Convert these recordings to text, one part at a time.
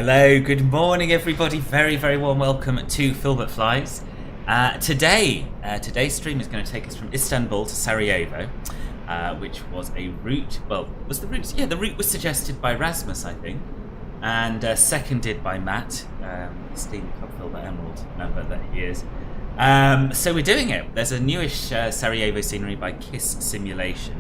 Hello, good morning everybody. Very, very warm welcome to Filbert Flies. Today's stream is going to take us from Istanbul to Sarajevo, which was a route, was the route? Yeah, the route was suggested by Rasmus, I think, and seconded by Matt, esteemed Club Filbert Emerald member that he is. So we're doing it. There's a newish Sarajevo scenery by Kiss Simulation,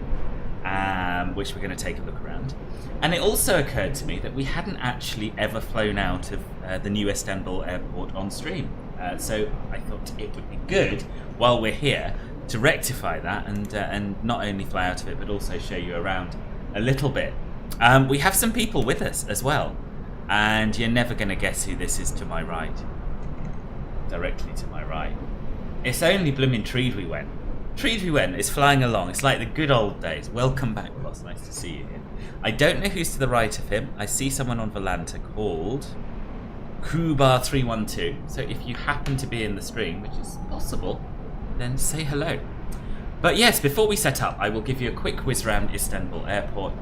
which we're going to take a look around. And it also occurred to me that we hadn't actually ever flown out of the new Istanbul airport on stream. So I thought it would be good, while we're here, to rectify that and not only fly out of it, but also show you around a little bit. We have some people with us as well, and you're never going to guess who this is to my right. Directly to my right. It's only blooming Treedwent. Treedwent is flying along. It's like the good old days. Welcome back, boss. Nice to see you here. I don't know who's to the right of him. I see someone on Volanta called TK1021. So if you happen to be in the stream, which is possible, then say hello. But yes, before we set up, I will give you a quick whiz round Istanbul airport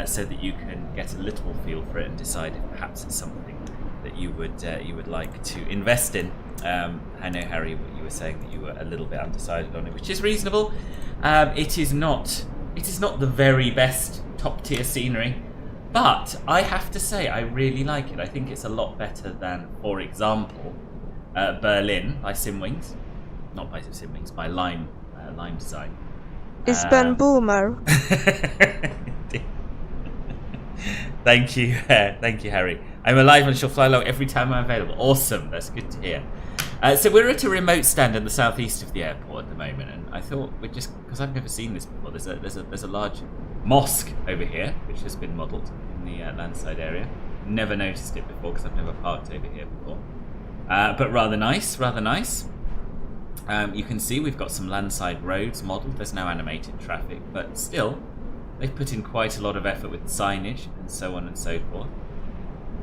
so that you can get a little feel for it and decide if perhaps it's something that you would like to invest in. I know, Harry, you were saying that you were a little bit undecided on it, which is reasonable. It is not the very best top tier scenery, but I have to say I really like it. I think it's a lot better than, for example, Berlin by Simwings. Not by Simwings, by Lime Design. Istanbul. Thank you, Harry. I'm alive and shall fly along every time I'm available. Awesome, that's good to hear. So we're at a remote stand in the southeast of the airport at the moment, and I thought we'd just, because I've never seen this before, there's a large mosque over here which has been modelled in the landside area. Never noticed it before because I've never parked over here before, but rather nice. You can see we've got some landside roads modelled. There's no animated traffic, but still they've put in quite a lot of effort with signage and so on and so forth.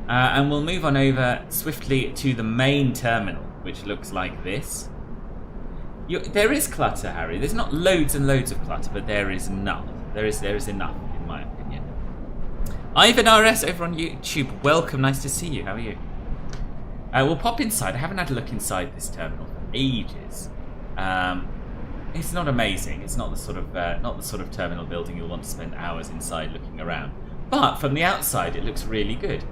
And we'll move on over swiftly to the main terminal, which looks like this. There is clutter, Harry. There's not loads and loads of clutter, but there is enough. There is enough, in my opinion. Ivan RS over on YouTube. Welcome, nice to see you. How are you? We'll pop inside. I haven't had a look inside this terminal for ages. It's not amazing. It's not the sort of terminal building you'll want to spend hours inside looking around. But from the outside, it looks really good.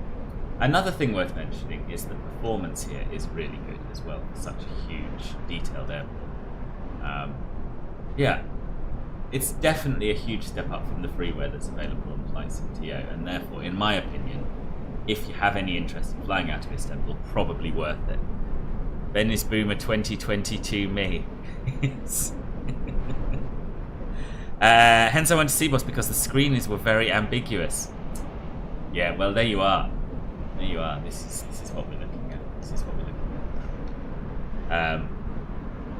Another thing worth mentioning is the performance here is really good as well for such a huge, detailed airport. Yeah, it's definitely a huge step up from the freeware that's available on flights in TO, and therefore, in my opinion, if you have any interest in flying out of Istanbul, probably worth it. Venice Boomer 2022 me. Hence I went to see Boss because the screeners were very ambiguous. Yeah, well, there you are. There you are. This is what we're looking at.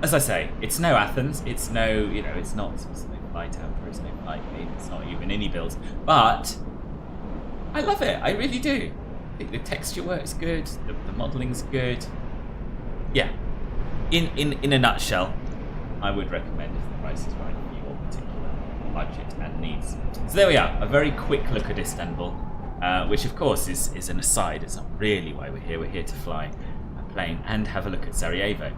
As I say, it's no Athens. It's no, it's not. It's no flight out. It's no flight gate. It's not even any builds. But I love it. I really do. I think the texture works good. The modelling's good. Yeah. In a nutshell, I would recommend if the price is right for your particular budget and needs. So there we are. A very quick look at Istanbul. Which of course is an aside. It's not really why we're here. We're here to fly a plane and have a look at Sarajevo.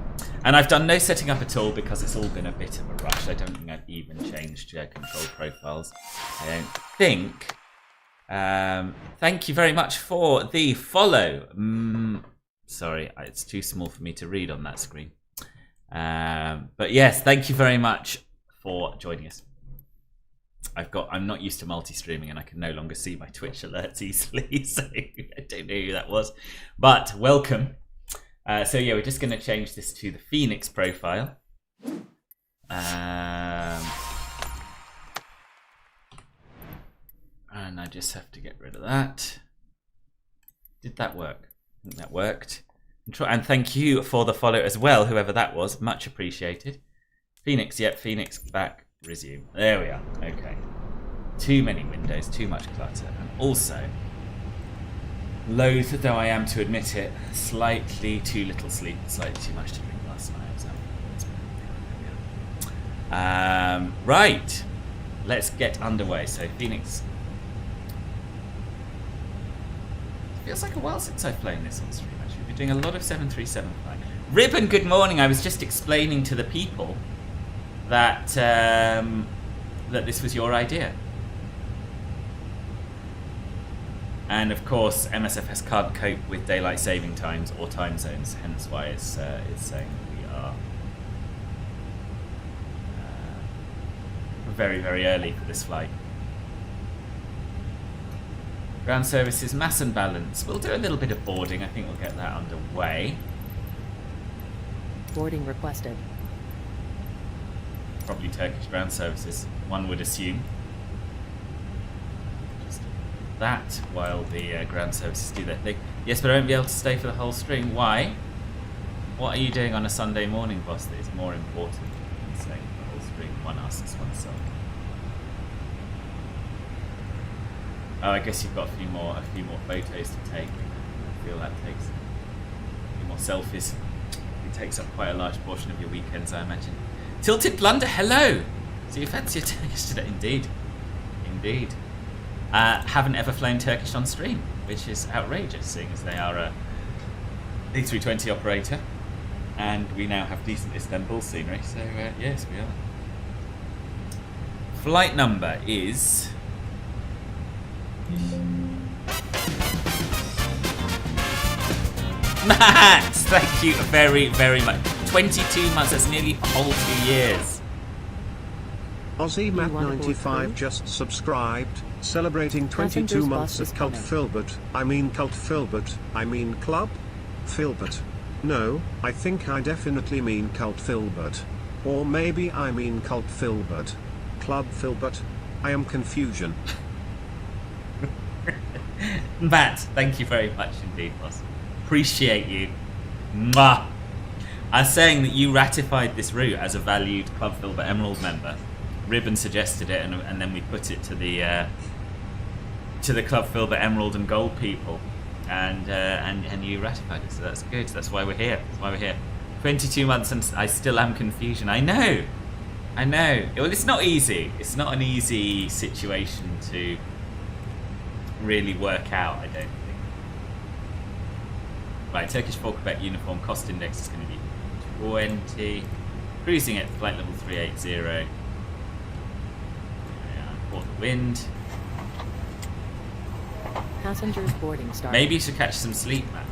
And I've done no setting up at all because it's all been a bit of a rush. I don't think I've even changed control profiles. I don't think. Thank you very much for the follow. Sorry, it's too small for me to read on that screen. But yes, thank you very much for joining us. I'm not used to multi-streaming and I can no longer see my Twitch alerts easily, so I don't know who that was. But welcome. So yeah, we're just going to change this to the Phoenix profile. And I just have to get rid of that. Did that work? I think that worked. And thank you for the follow as well, whoever that was. Much appreciated. Phoenix, yep, Phoenix back. Resume. There we are. Okay. Too many windows, too much clutter, and also, loath though I am to admit it, slightly too little sleep, slightly too much to drink last night. Right. Let's get underway. So Phoenix Feels like a while since I've flown this on stream, actually. We've been doing a lot of 737 flying. Ribbon, good morning. I was just explaining to the people that that this was your idea. And of course, MSFS can't cope with daylight saving times or time zones, hence why it's saying we are very, very early for this flight. Ground services, mass and balance. We'll do a little bit of boarding. I think we'll get that underway. Boarding requested. Probably Turkish ground services, one would assume. That while the ground services do their thing. Yes, but I won't be able to stay for the whole stream. Why? What are you doing on a Sunday morning, boss, that is more important than staying for the whole stream? One asks oneself. Oh, I guess you've got a few more photos to take. I feel that takes a few more selfies. It takes up quite a large portion of your weekends, I imagine. Tilted Blunder, hello! So you fancy a Turkish today? Indeed. Indeed. Haven't ever flown Turkish on stream, which is outrageous, seeing as they are a A320 operator, and we now have decent Istanbul scenery, so yes, we are. Flight number is... Matt! Thank you very, very much. 22 months, that's nearly a whole 2 years. Aussie Matt 95 just subscribed, celebrating 22 months of Cult Filbert. I mean Cult Filbert, I mean Club Filbert. No, I think I definitely mean Cult Filbert. Or maybe I mean Cult Filbert. Club Filbert. I am confusion. Matt, thank you very much indeed, boss. Appreciate you. Mwah. I was saying that you ratified this route as a valued Club Filbert Emerald member. Ribbon suggested it, and then we put it to the Club Filbert Emerald and Gold people, and you ratified it. So that's good. That's why we're here. That's why we're here. 22 months and I still am confusion. I know. Well, it's not easy. It's not an easy situation to really work out, I don't think. Right, Turkish for Quebec uniform cost index is going to be 20. Cruising at flight level 380. Port the wind. Passengers boarding start. Maybe you should catch some sleep, man.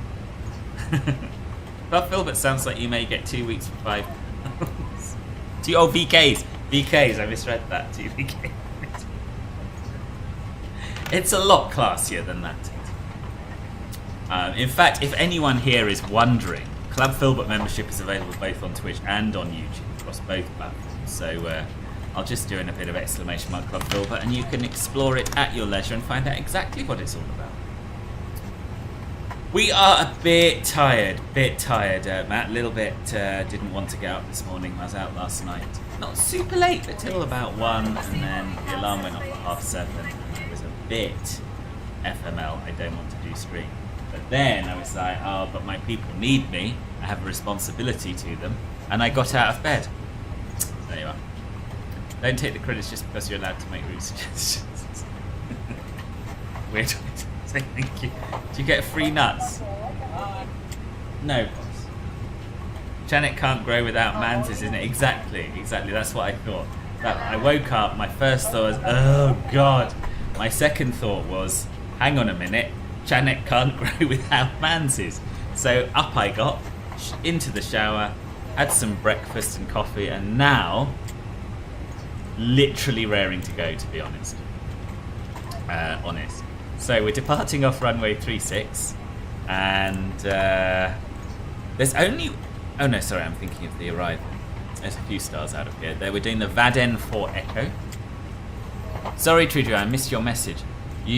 Club Filbert sounds like you may get 2 weeks for £5. Oh, VKs, I misread that. 2 VKs. It's a lot classier than that. In fact, if anyone here is wondering, Club Filbert membership is available both on Twitch and on YouTube across both platforms. So I'll just do in a bit of exclamation mark Club Filbert, and you can explore it at your leisure and find out exactly what it's all about. We are a bit tired, Matt. A little bit didn't want to get up this morning. I was out last night. Not super late, but till about 1, and then the alarm went off at 7:30, and I was a bit FML. I don't want to do stream. But then I was like, oh, but my people need me. I have a responsibility to them. And I got out of bed. There you are. Don't take the credits just because you're allowed to make route suggestions. Weird way to say thank you. Do you get free nuts? No, boss. Janet can't grow without manses, isn't it? Exactly. That's what I thought. I woke up, my first thought was, oh God. My second thought was, hang on a minute. Janet can't grow without manses. So up I got, into the shower, had some breakfast and coffee, and now literally raring to go, to be honest. So we're departing off runway 36, and there's only... Oh no, sorry, I'm thinking of the arrival. There's a few stars out of here. We're doing the VADN 4 Echo. Sorry, Trudeau, I missed your message.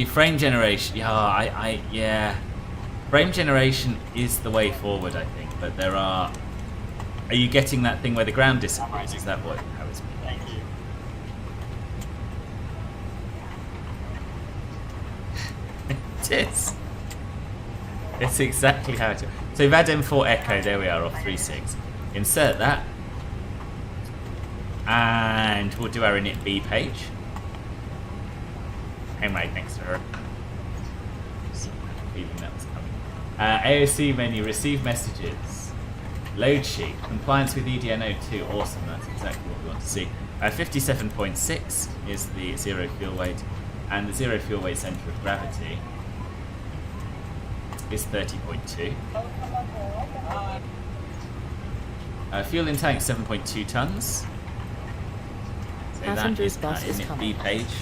Frame generation, yeah. Frame generation is the way forward, I think. But there are you getting that thing where the ground disappears? Is that how it's been? Thank you. It is. It's exactly how it is. So VADM 4 Echo, there we are, off 36. Insert that. And we'll do our init B page. I'm right next to her. feeling that was coming. AOC menu, receive messages. Load sheet, compliance with EDN-02, awesome, that's exactly what we want to see. 57.6 is the zero fuel weight, and the zero fuel weight centre of gravity is 30.2. Fuel in tank 7.2 tons. So Passengers that is bus is in coming. B page.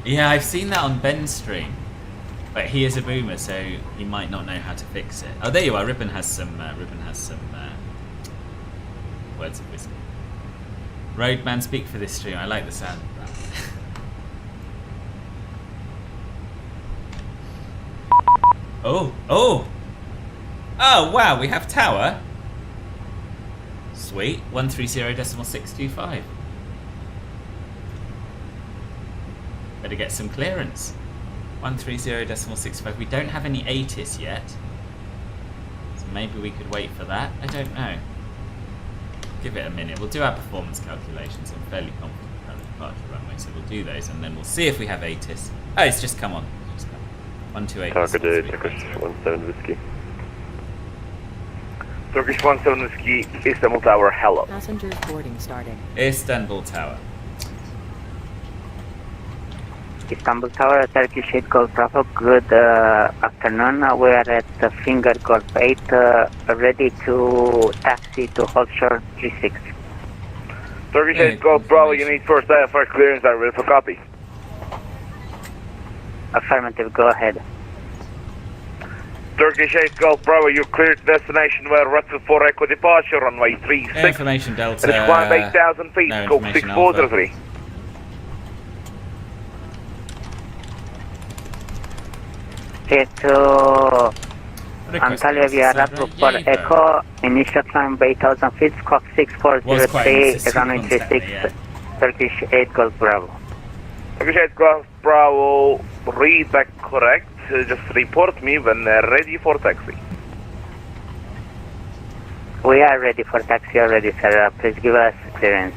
Yeah, I've seen that on Ben's stream, but he is a boomer, so he might not know how to fix it. Oh, there you are. Ribbon has some words of wisdom. Roadman, speak for this stream. I like the sound of that. Oh, wow, we have tower. Sweet, 130.625. Better get some clearance. 130.65. We don't have any ATIS yet, so maybe we could wait for that. I don't know. Give it a minute. We'll do our performance calculations. I'm fairly confident about the departure runway, so we'll do those and then we'll see if we have ATIS. Oh, it's just come on. 128. Turkish 17 Whiskey. Turkish 17 Whiskey, Istanbul Tower, hello. Passengers boarding starting. Istanbul Tower. Istanbul Tower, Turkish 8 Golf Bravo, good afternoon. We are at Finger Golf 8, ready to taxi to Holshore 36. Turkish 8 Golf Bravo, you need first IFR clearance, are ready for copy. Affirmative, go ahead. Turkish 8 Golf Bravo, you cleared destination where Russell 4 Echo departure, runway 36. Information Delta. And it's climb 8,000 feet, no scope information 6403. Clear to Antalya via Ratbrook for Echo, initial climb 8,000 feet, squawk 6403, runway 36, Turkish 8 Golf Bravo. Turkish 8 Golf Bravo, read that correct. Just report me when ready for taxi. We are ready for taxi already, sir. Please give us clearance.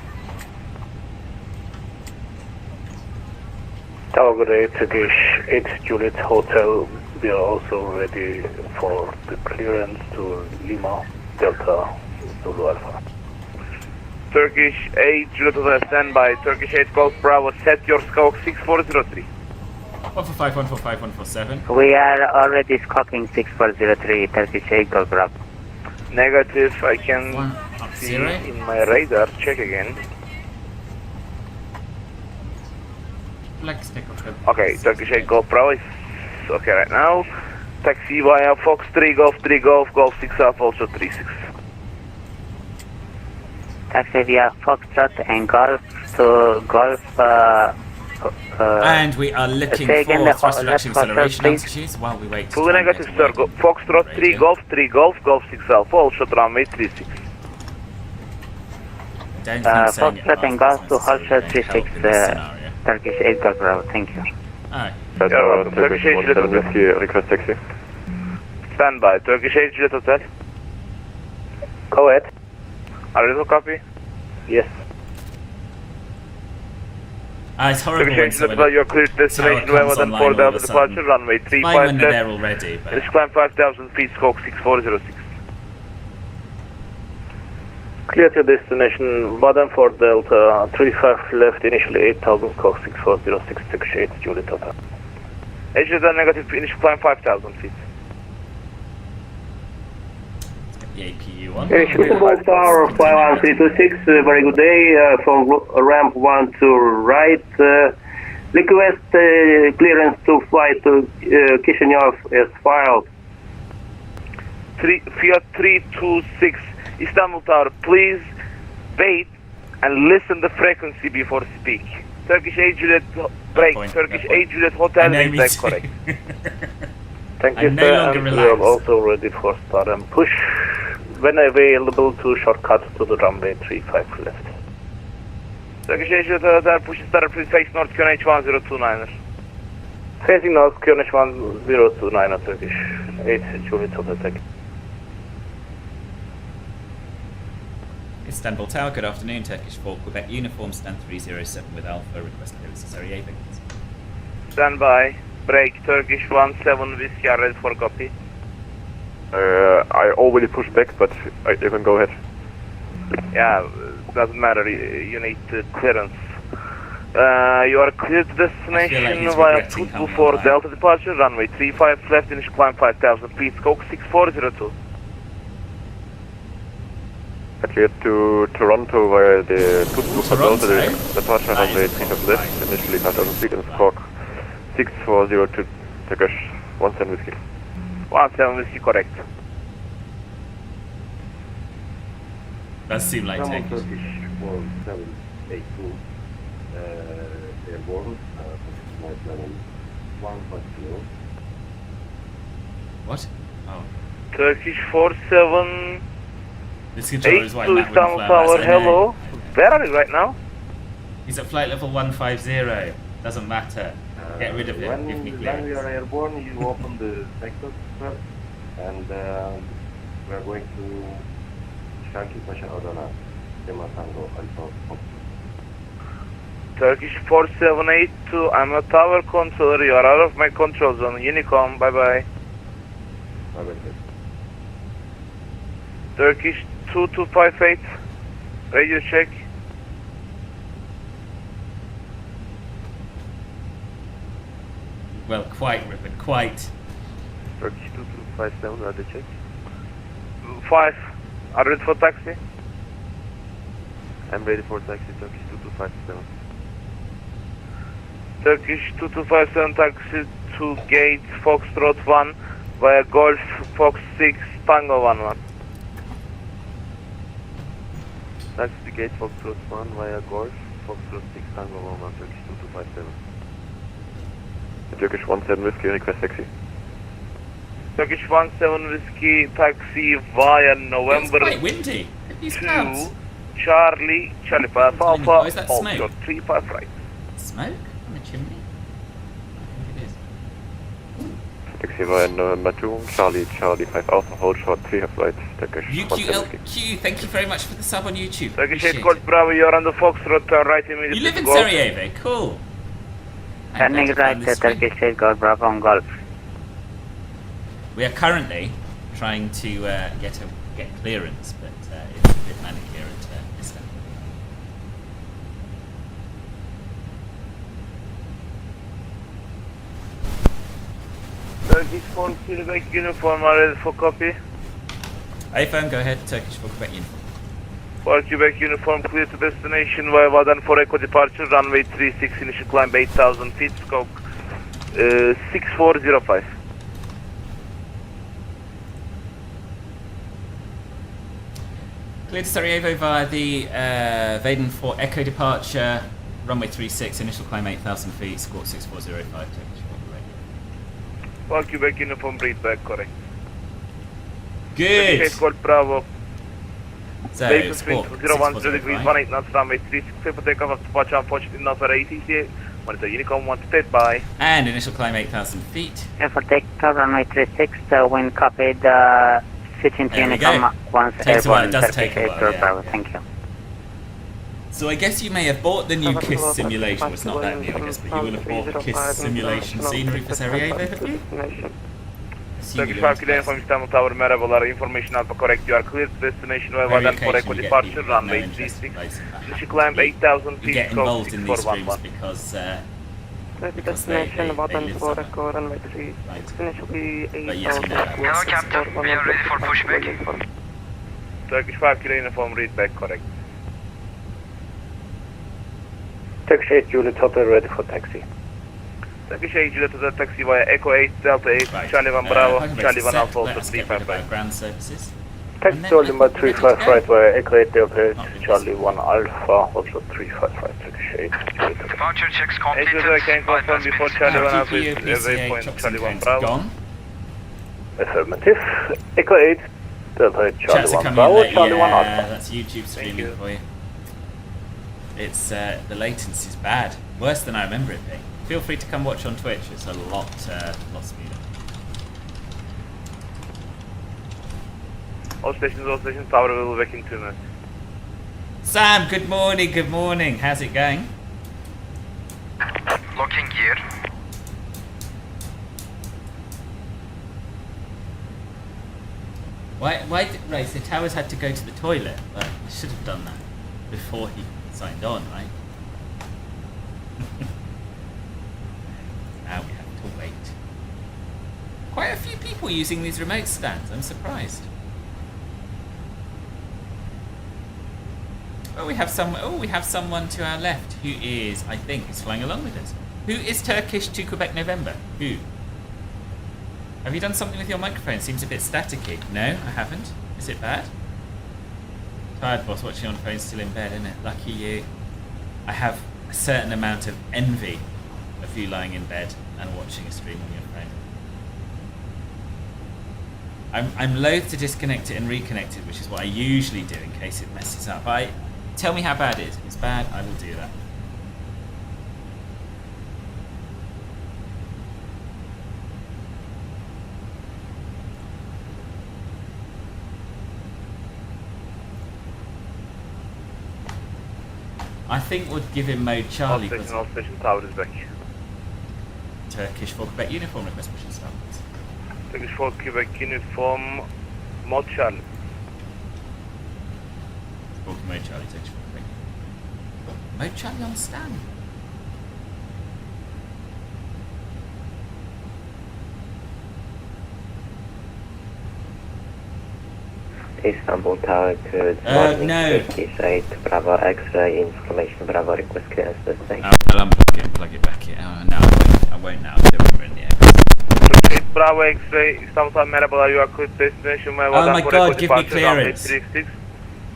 Tower Grey, Turkish 8 Juliet Hotel. We are also ready for the clearance to Lima, Delta, Zulu Alpha. Turkish 8 Juliet Hotel, stand by. Turkish 8 Golf Bravo, set your scope 6403. 145, 145, 147. We are already squawking 6403, Turkish 8 Golf Bravo. Negative, I can see 0. in my radar. Check again. Flex takeoff. Okay, Turkish 8 Golf Bravo is okay right now. Taxi via Fox 3 Golf 3 Golf, Golf 6 Alpha, also 36. Taxi via Foxtrot and Golf to Golf. And we are looking for thrust reduction acceleration altitudes while we wait. Fully negative, sir. Foxtrot 3 Golf 3 Golf, Golf 6 Alpha, also runway 36. Foxtrot and Golf to Holshire 36, Turkish 8 Golf Bravo. Thank you. Alright. Turkish 8 Juliet Hotel. Request taxi. Stand by. Turkish 8 Juliet Hotel. Go ahead. Are you ready to copy? Yes. It's horrible Turkish when 8 Juliet Hotel, you are cleared destination tower where comes than online 4 all of Delta a sudden. departure, runway Fine 35 when they're there left. already, but It's climb 5,000 feet, scope 6406. Clear to destination, bottom for Delta, 35 left, initially 8,000, scope 6406, Turkish 8 Juliet Hotel. H negative, initial climb 5,000 feet. the APU on. Istanbul Tower 51326, very good day, from ramp 1 to right. Request clearance to fly to Kishinev as filed. Fiat 326, Istanbul Tower, please wait and listen the frequency before speak. Turkish 8 Juliet break, Turkish 8 Juliet Hotel, is that correct? Thank you, I'm sir, no longer and we relaxed. are also ready for start and push. When available to shortcut to the runway 35 left. Turkish 8 Juliet Hotel, push start, please face North QNH 1029er. Facing north, QNH 1029, Turkish 8 Juliet Hotel, thank you. Istanbul Tower, good afternoon. Turkish 4, Quebec Uniform, stand 307 with Alpha. Request clear to Sarajevo. Stand by. Break. Turkish 17 Whiskey are ready for copy. I already pushed back, but you can go ahead. Yeah, doesn't matter. You need clearance. You are clear to destination he's via regretting Pushback coming for online. Delta departure, runway 35 left, initial climb 5000 feet, scope 6402. Cleared to Toronto via the Pushback for Delta Toronto? departure, That runway is 35 left, initially 5000 feet and squawk 6402 Turkish 17 Whiskey. 17 Whiskey, correct. Does seem like Turkish. 1782 airborne, flight level 150. What? Oh. Turkish 47 This controller is 82 why Matt wouldn't Istanbul fly Tower, us, I know. hello. Where are you right now? He's at flight level 150. Doesn't matter. Get rid of him. When Give me we clearance. are airborne, you open the sector first, and we are going to Şarkı Paşa Adana, Tema Tango Alpha. Turkish 4782, I'm a tower controller, you are out of my control zone. Unicom, bye bye. Turkish 2258, radio check. Well, quite, Ripper, quite. Turkish 2257, radio check. 5, are you ready for taxi? I'm ready for taxi, Turkish 2257. Turkish 2257 taxi to gate Foxtrot 1 via Golf Fox 6 Tango 11. Taxi to gate Foxtrot 1 via Golf Foxtrot 6 Tango 11, Turkish 2257. Turkish 17 Whiskey, request taxi. Turkish 17 Whiskey taxi via It's November quite windy. These clouds. 2 Charlie Alpha Oh, Alpha is that Foxtrot smoke? 35 right. Smoke on the chimney? I think it is. Taxi via November 2, Charlie 5 Alpha, hold short 3 have flight, Turkish 17 Whiskey. UQLQ, thank you very much for the sub on YouTube. Turkish Appreciate 8 Colt it. Bravo, you're on the Foxtrot, turn right immediately. You live in to Golf. Sarajevo, cool. I'm Turning glad to right find to this screen. Turkish 8 Golf Bravo on Golf. We are currently trying to get clearance, but it's a bit manic here at Istanbul. Turkish 4 Quebec uniform are ready for copy. iPhone, go ahead. Turkish for Quebec uniform. 4 Quebec uniform clear to destination via Vadan for Echo departure, runway 36, initial climb 8000 feet, scope 6405. Clear to Sarajevo via the Vaden for Echo departure, runway 36, initial climb 8,000 feet, squawk 6405, Turkish for radio. 4 Quebec uniform read back, correct. Good! Turkish 8 Colt Bravo. So, Vehicle squawk speed 010 6405. degrees, 18 knots, runway 36, clear for takeoff of departure, unfortunately not for ATC. Monitor Unicom, 1 to state by. And initial climb 8,000 feet. Clear for takeoff, runway 36, wind copied, switching to There we Unicom go. once Takes a while, airborne, it does Turkish take a 8 while, Golf yeah. Bravo, thank you. So I guess you may have bought the new KISS simulation. Well, it's not that new, I guess, but you will have bought the KISS simulation scenery for Sarajevo, have you? Assume you Turkish learned 5 Kilo Uniform Istanbul Tower, merhabalar. Information Alpha correct. You are clear to destination via Very Vadan for Echo occasionally you get departure, people with no runway interest in 36. placing that. Initial climb 8000 You feet, get scope involved in these streams 6411. because Destination they Vadan live for somewhere. Echo runway 3. Right. Initially But yes, you know that. Hello, Captain. We are ready for pushback. Turkish 5 Kilo Uniform read back correct. Turkish 8 Juliet Hotel ready for taxi. Turkish 8 Juliet to the taxi via Echo 8 Delta 8, Right. Charlie 1 If I Bravo, can Charlie base 1 the Alpha set, also let us get rid of our 355. ground services. Taxi And then told I number think we're ready to 35 go. right via Echo 8 Delta 8, Not really Charlie 1 Alpha, also 355, Turkish 8 Juliet Hotel. Departure checks 8 completed. Juliet can confirm Bypass before been Charlie 1 Now, Alpha is PPO, every PCA, point chocks Charlie and 1 cones Bravo. gone. Affirmative. Echo 8 Delta 8, Charlie Chats are 1 coming in Bravo, late. Charlie 1 Yeah, Alpha. that's YouTube streaming for you. It's the latency's bad, worse than I remember it being. Feel free to come watch on Twitch. It's a lot speeder. All stations, tower will be back in 2 minutes. Sam, good morning, good morning. How's it going? Locking gear. Right, so Towers had to go to the toilet, but I should have done that before he signed on, right? Now we have to wait. Quite a few people using these remote stands, I'm surprised. Oh, we have someone to our left who is, I think, is flying along with us. Who is Turkish to Quebec November? Who? Have you done something with your microphone? Seems a bit staticky. No, I haven't. Is it bad? Tired boss watching on phone, still in bed, isn't it? Lucky you. I have a certain amount of envy of you lying in bed and watching a stream on your phone. I'm loath to disconnect it and reconnect it, which is what I usually do in case it messes up. Tell me how bad it is. If it's bad, I will do that. I think we'll give him mode Charlie. All station, tower is back. Turkish for Quebec uniform request pushing start. Turkish for Quebec uniform, mode Charlie. Walking mode Charlie, Turkish for Quebec. Mode Charlie on stand. Istanbul Tower, good morning. No. Turkish 8, Bravo X-ray, information Bravo, request clearance to the station. I'll unplug it and plug it back in. Oh, no, I won't now. We're in the air. Turkish Bravo X-ray, İstanbul Tower, merhabalar, you are clear destination. Oh my god, give me clearance.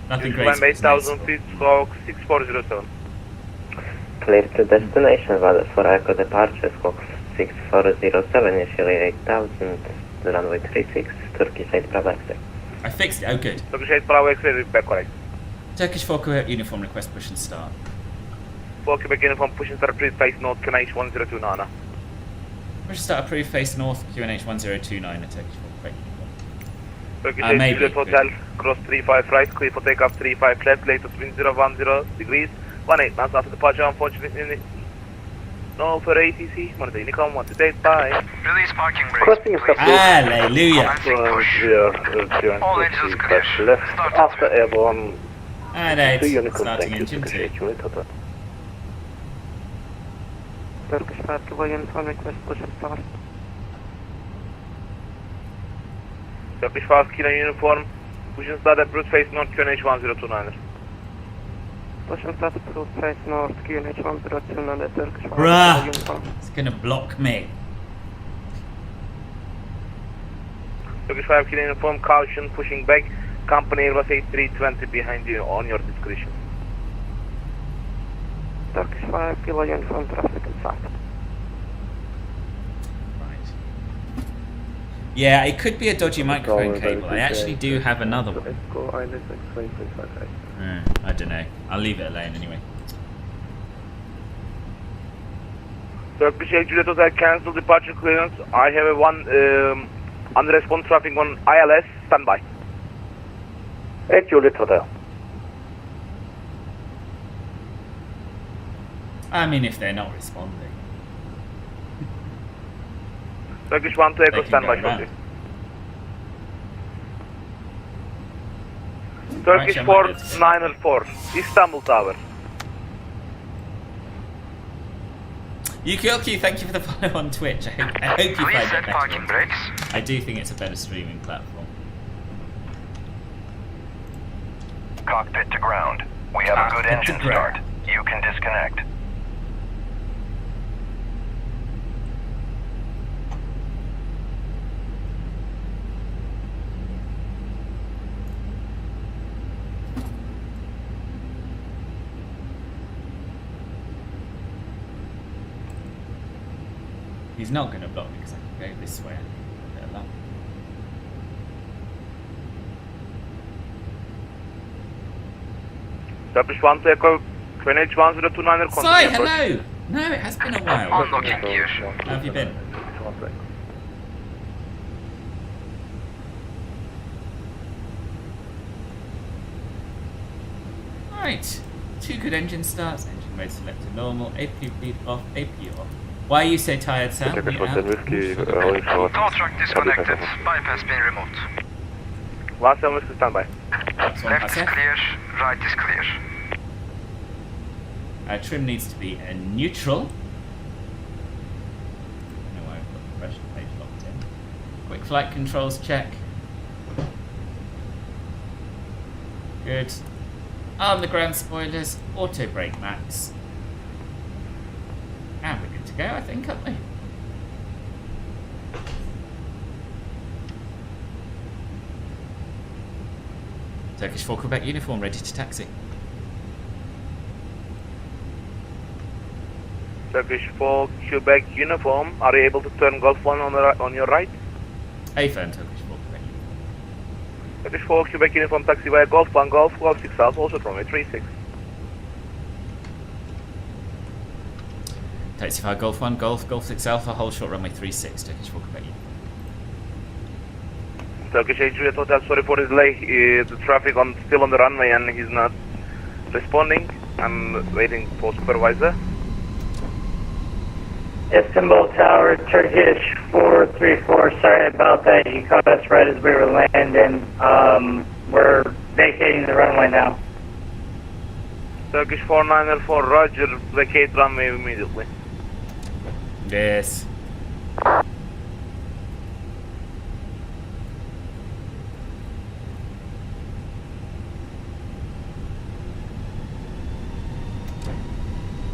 Nothing great. 8,000 feet, squawk 6407. Clear to destination, valid for echo departure, squawk 6407, initially 8,000, runway 36, Turkish 8, Bravo X-ray. I fixed it. Oh, good. Turkish 8 Bravo X-ray, back correct. Turkish 4 Quebec uniform request push and start. 4 Quebec uniform push and start, approved face north, QNH 1029. Push and start approved face north, QNH 1029 at Turkish 4 Quebec uniform. Turkish 8 Juliet Hotel, cross 35 right, clear for takeoff 35 left, latest wind 010 degrees, 18 knots after departure, unfortunately. No for ATC, Monday, Unicorn 128, bye. Release parking brakes. Crossing please. Hallelujah. All engines clear. Start After airborne, And to it's Unicorn, starting thank you, engine Turkish 2. 8 Juliet Hotel. Turkish 5 Kilo uniform request push and start. Turkish 5 Kilo uniform, push and start, approved face north, QNH 1029. Push and start approved face north, QNH 1029 at Turkish 5 Kilo Bruh. uniform. It's gonna block me. Turkish 5 Kilo uniform, caution, pushing back, company Airbus A320 behind you on your discretion. Turkish 5 Kilo uniform, traffic inside. Right. Yeah, it could be a dodgy microphone cable. I actually do have another one. I don't know. I'll leave it alone anyway. Turkish 8 Juliet Hotel, cancel departure clearance. I have a one unresponsive traffic on ILS, standby. 8 Juliet Hotel. I mean, if they're not responding. Turkish 1 to Echo, They can standby go shortly. around. Turkish Right, 494, Istanbul Tower. Yukioki, thank you for the follow on Twitch. I hope you Please find set it parking better. brakes. I do think it's a better streaming platform. Cockpit to ground. We have a good engine start. You can disconnect. He's not going to block me because I can go this way. A bit of luck. Turkish 1 to Echo, QNH 1029er, Sai, continue approach. hello! No, it has been a while. Unlocking gear. How have you been? Right. 2 good engine starts. Engine mode selected normal. AP bleed off. AP off. Why are you so tired, Sam? Turkish You out? 110 whiskey, holding short. Tow truck disconnected. Bypass being removed. 17 whiskey standby. That's one Left is pass. clear, right is clear. Trim needs to be a neutral. No, I've got the pressure page locked in. Quick flight controls check. Good. Arm the ground spoilers. Auto brake max. And we're good to go, I think, aren't we? Turkish 4 Quebec uniform ready to taxi. Turkish 4 Quebec uniform. Are you able to turn Golf 1 on your right? Affirm Turkish 4 Quebec. Turkish 4 Quebec uniform taxi via Golf 1, Golf 6 Alpha, also runway 36. Taxi fire Golf 1, Golf 6 Alpha, hold short runway 36, Turkish 4 Quebec. Turkish 8 Juliet Hotel, sorry for the delay. The traffic still on the runway and he's not responding. I'm waiting for supervisor. Istanbul Tower, Turkish 434. Sorry about that. You caught us right as we were landing. We're vacating the runway now. Turkish 494, Roger. Vacate runway immediately. Yes.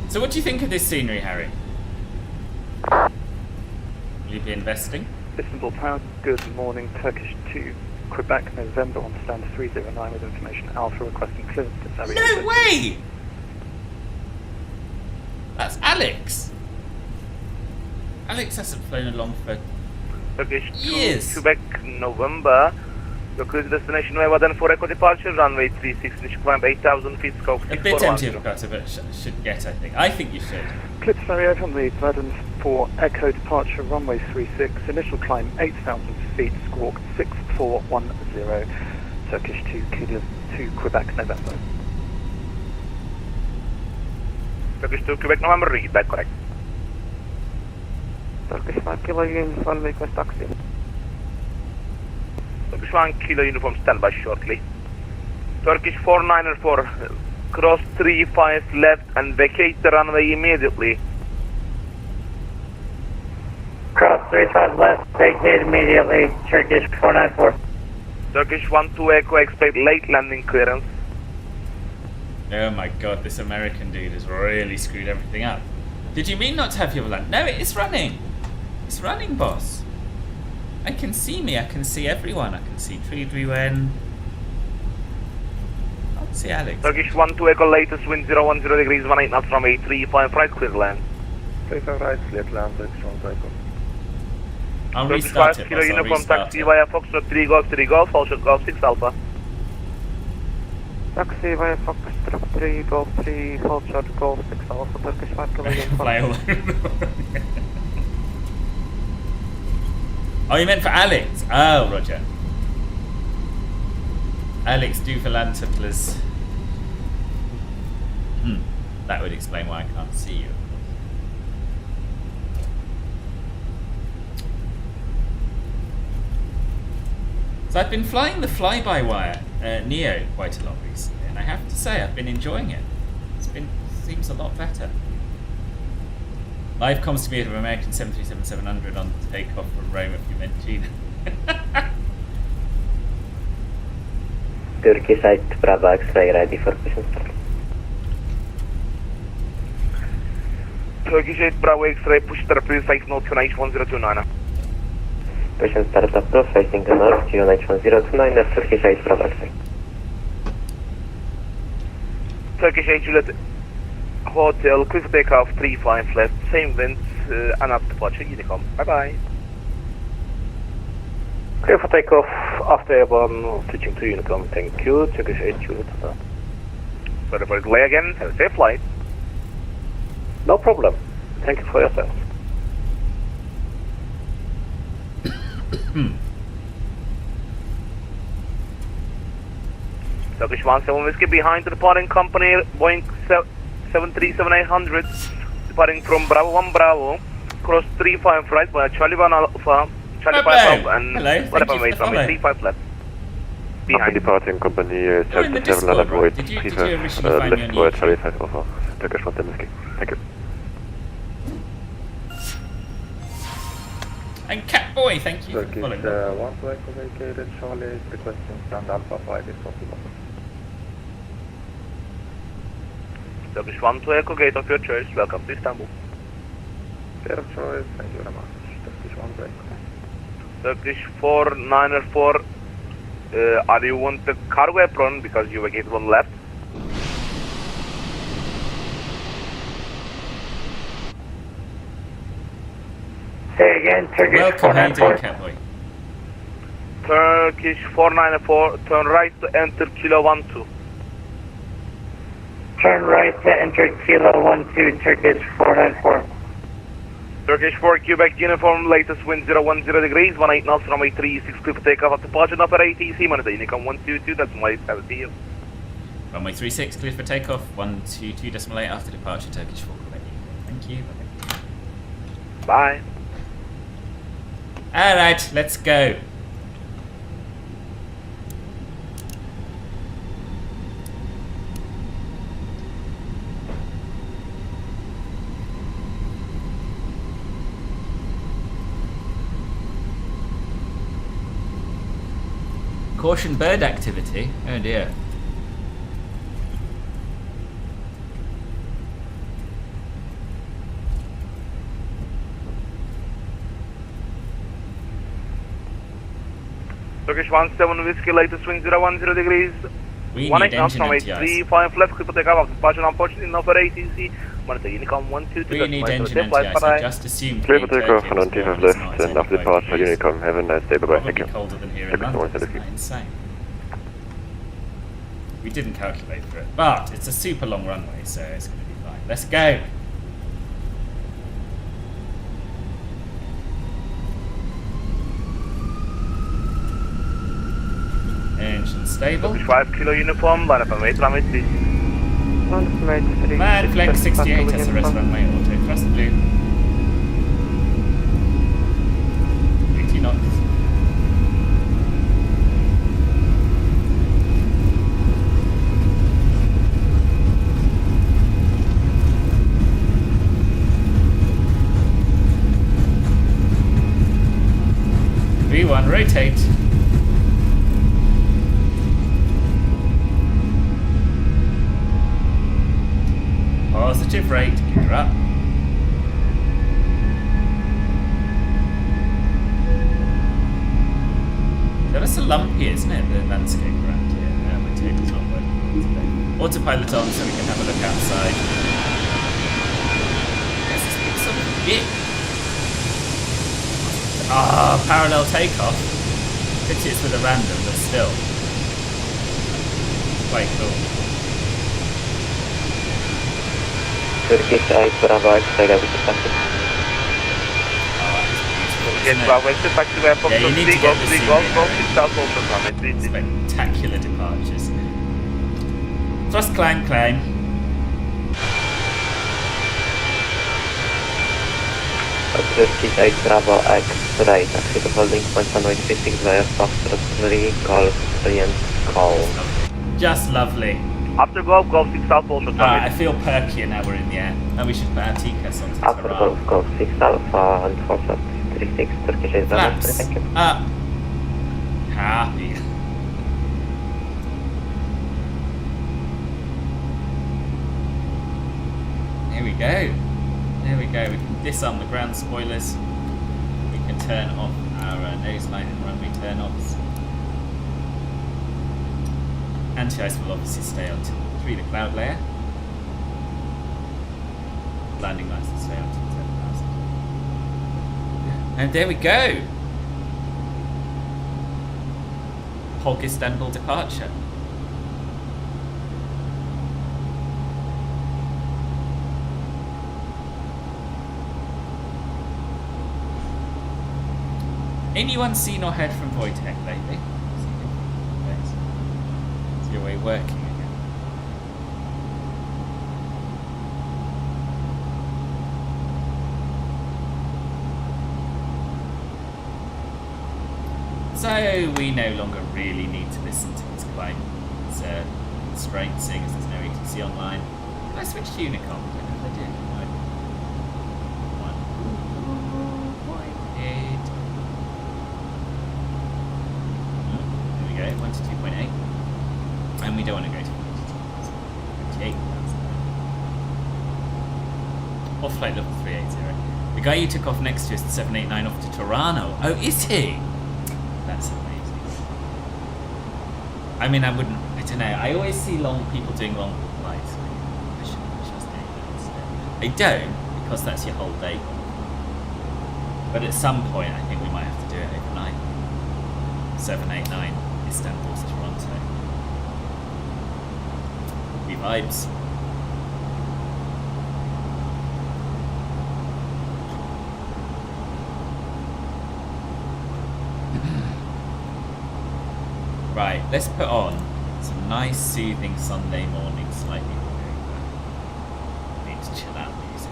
So what do you think of this scenery, Harry? Will you be investing? Istanbul Tower, good morning. Turkish 2, Quebec, November on stand 309 with information Alpha requesting clearance to Sarajevo. No way! That's Alex. Alex hasn't flown along for Turkish 2, years. Quebec, November. Your cruise destination Wevaden for echo departure, runway 36, initial climb 8,000 feet, scope A bit empty of 641. gutter, but should get, I think. I think you should. Clips Sarajevo on the Vadens for echo departure, runway 36, initial climb 8,000 feet, squawk 6410. Turkish 2, Kilo 2, Quebec, November. Turkish 2, Quebec, November, read that correct. Turkish 1 Kilo Uniform request taxi. Turkish 1 Kilo uniform standby shortly. Turkish 494, cross 35 left and vacate the runway immediately. Cross 35 left, vacate immediately. Turkish 494. Turkish 1-2 Echo, expect late landing clearance. Oh my god, this American dude has really screwed everything up. Did you mean not to have your land? No, it is running. It's running, boss. I can see me, I can see everyone. I can see Tridriwen. I can see Alex. Turkish 1-2 Echo, latest wind 010 degrees, 18 knots from 835 right, clear land. 35 right, clear land, strong takeoff. I'll Turkish restart 5 it, Kilo boss. I'll uniform restart taxi it. via Foxtrot 3 Golf, hold short Golf 6 Alpha. Taxi via Foxtrot 3 Golf 3, hold short Golf 6 Alpha, Turkish 1 Kilo Uniform. Fly all over. Oh, you meant for Alex? Oh, Roger. Alex, do for land templars. That would explain why I can't see you. So I've been flying the fly-by-wire Neo quite a lot recently, and I have to say I've been enjoying it. Seems a lot better. Live comms to me of American 737-700 on takeoff from Rome at Fiumicino. Turkish 8 Bravo X-ray ready for push and start. Turkish 8 Bravo X-ray, push start please, face north to H1029. Push and start approved, facing the north, QNH 1029, that's Turkish 8 Bravo X-ray. Turkish 8 Juliet Hotel, clear for takeoff 35 left, same winds, and up departure, Unicom. Bye bye. Clear for takeoff after airborne, switching to Unicom. Thank you. Turkish 8 Juliet Hotel. Sorry for the delay again, have a safe flight. No problem. Thank you for your service. Turkish 17 Whiskey behind the departing company, Boeing 737-800, departing from Bravo 1 Bravo, cross 35 right by Charlie 1 Alpha, Charlie 5 Alpha, and whatever weight from 35 left. Behind. Departing company 77 London Void, 35 left for Charlie 5 Alpha, Turkish 17 Whiskey. Thank you. And Catboy, thank you for following. Turkish 1 to Echo vacated, Charlie is requesting stand Alpha 5 if possible. Turkish 1 to Echo, gate of your choice, welcome to Istanbul. Gate of choice, thank you very much. Turkish 1 to Echo. Turkish 4904, are you on the cargo apron because you vacated one left? Say again, Turkish Welcome, how you doing, Catboy? Turkish 494, turn right to enter Kilo 12. Turn right to enter Kilo 12, Turkish 494. Turkish 4, Quebec uniform, latest wind 010 degrees, 18 knots, runway 36, clear for takeoff at departure number ATC, Monday, Unicom 122, that's my 70. Runway 36, clear for takeoff, 122.8 after departure, Turkish 4, Quebec. Thank you. Bye. Alright, let's go. Caution bird activity? Oh dear. Turkish 17 Whiskey, latest wind 010 degrees, We 18 need knots, engine runway NTIs. 35 left, clear for takeoff at departure unfortunately not for ATC, Monday, Unicom 122, We that's need my engine 70. NTIs, I Bye. just assumed Clear for being takeoff Turkey and was on T5 warm, left, it's not, then it's after only departure 5 degrees. Unicom. Have a nice day, bye bye, thank Probably you. colder than here in Turkish London, 1 isn't that insane? We didn't calculate for it, but it's a super long runway, so it's going to be fine. Let's go! Engine stable. Turkish 5 Kilo uniform, line up and wait, runway 3. Man flex 68 SRS runway, auto thrust blue. 80 knots. V1, rotate. Positive rate, gear up. It's a lumpy, isn't it, the landscape around here? My table's not working today. Autopilot on so we can have a look outside. There's this big sort of dip. Ah, parallel takeoff. Pity it's with a random, but still. Quite cool. Turkish 8 Bravo X-ray, everything passing. Yeah, you need to get the scenery. Spectacular departures. Thrust climb. Turkish 8 Bravo X-ray, taxi to holding point runway 36 via Foxtrot 3, Golf 3 and call. Just lovely. After Golf 6 Alpha, also I feel perkier now we're in the air. And we should put our TK on. After Golf 6 Alpha and Foxtrot 36, Turkish 8 Bravo X-ray, thank you. Up. Happy. Here we go. We can disarm the ground spoilers. We can turn off our nose light and runway turn-offs. Anti-ice will obviously stay on through the cloud layer. Landing lights will stay on to 7,000. And there we go. Hog Istanbul departure. Anyone seen or heard from Wojtek lately? Is he motorway working again. So we no longer really need to listen to this climb constraint, seeing as there's no ATC online. Can I switch to Unicom? I don't know if I did. There we go, 1 to 2.8. And we don't want to go to 28. Off-flight level 380. The guy you took off next to is the 789 off to Toronto. Oh, is he? That's amazing. I mean, I don't know. I always see people doing long flights. I don't, because that's your whole day. But at some point, I think we might have to do it overnight. 789 Istanbul to Toronto. Be vibes. Right, let's put on some nice soothing Sunday morning, slightly hungover. Need to chill out music.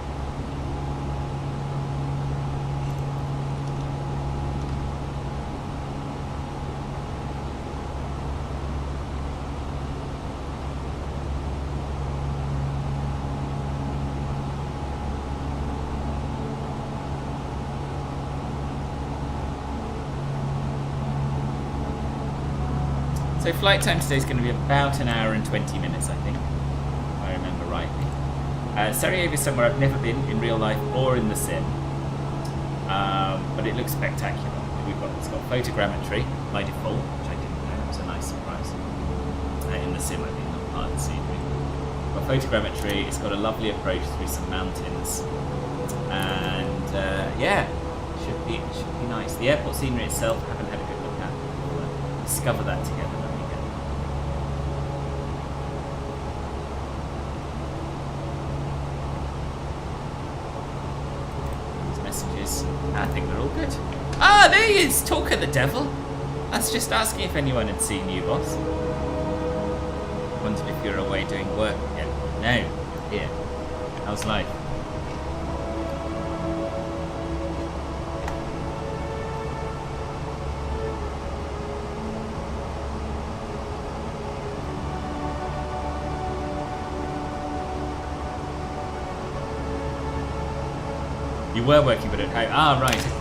So flight time today is going to be about an hour and 20 minutes, I think, if I remember rightly. Sarajevo is somewhere I've never been in real life or in the sim, but it looks spectacular. It's got photogrammetry by default, which I didn't know. It was a nice surprise. In the sim, I think, not part of the scenery. It's got photogrammetry. It's got a lovely approach through some mountains, and yeah, it should be nice. The airport scenery itself, I haven't had a good look at. We'll discover that together. I think we're all good. Ah, there he is! Talker the devil! I was just asking if anyone had seen you, boss. Wondered if you're away doing work again. No. Here. How's life? You were working, but at home. Ah, right, okay.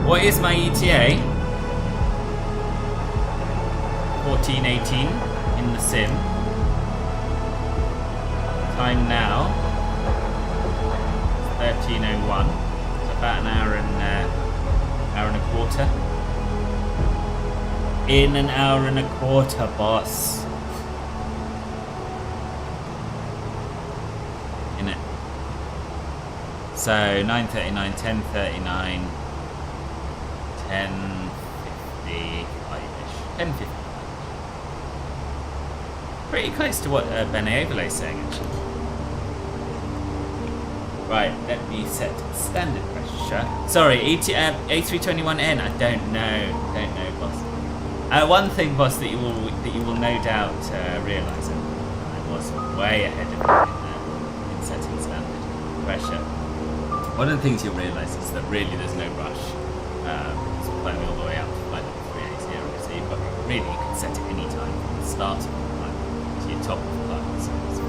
What is my ETA? 14:18 in the sim. Time now 13:01. It's about an hour and a quarter. In an hour and a quarter, boss. In it. So 9:39, 10:39. 10:55-ish. 10:50. Pretty close to what Bene Overlay's saying, actually. Right, let me set standard pressure. Sorry, A321N. I don't know, boss. One thing, boss, that you will no doubt realise, I was way ahead of you in setting standard pressure. One of the things you'll realise is that really there's no rush. Climbing all the way up to flight level 380, so you've got, really you can set it any time from the start of the flight to your top of the flight. So it's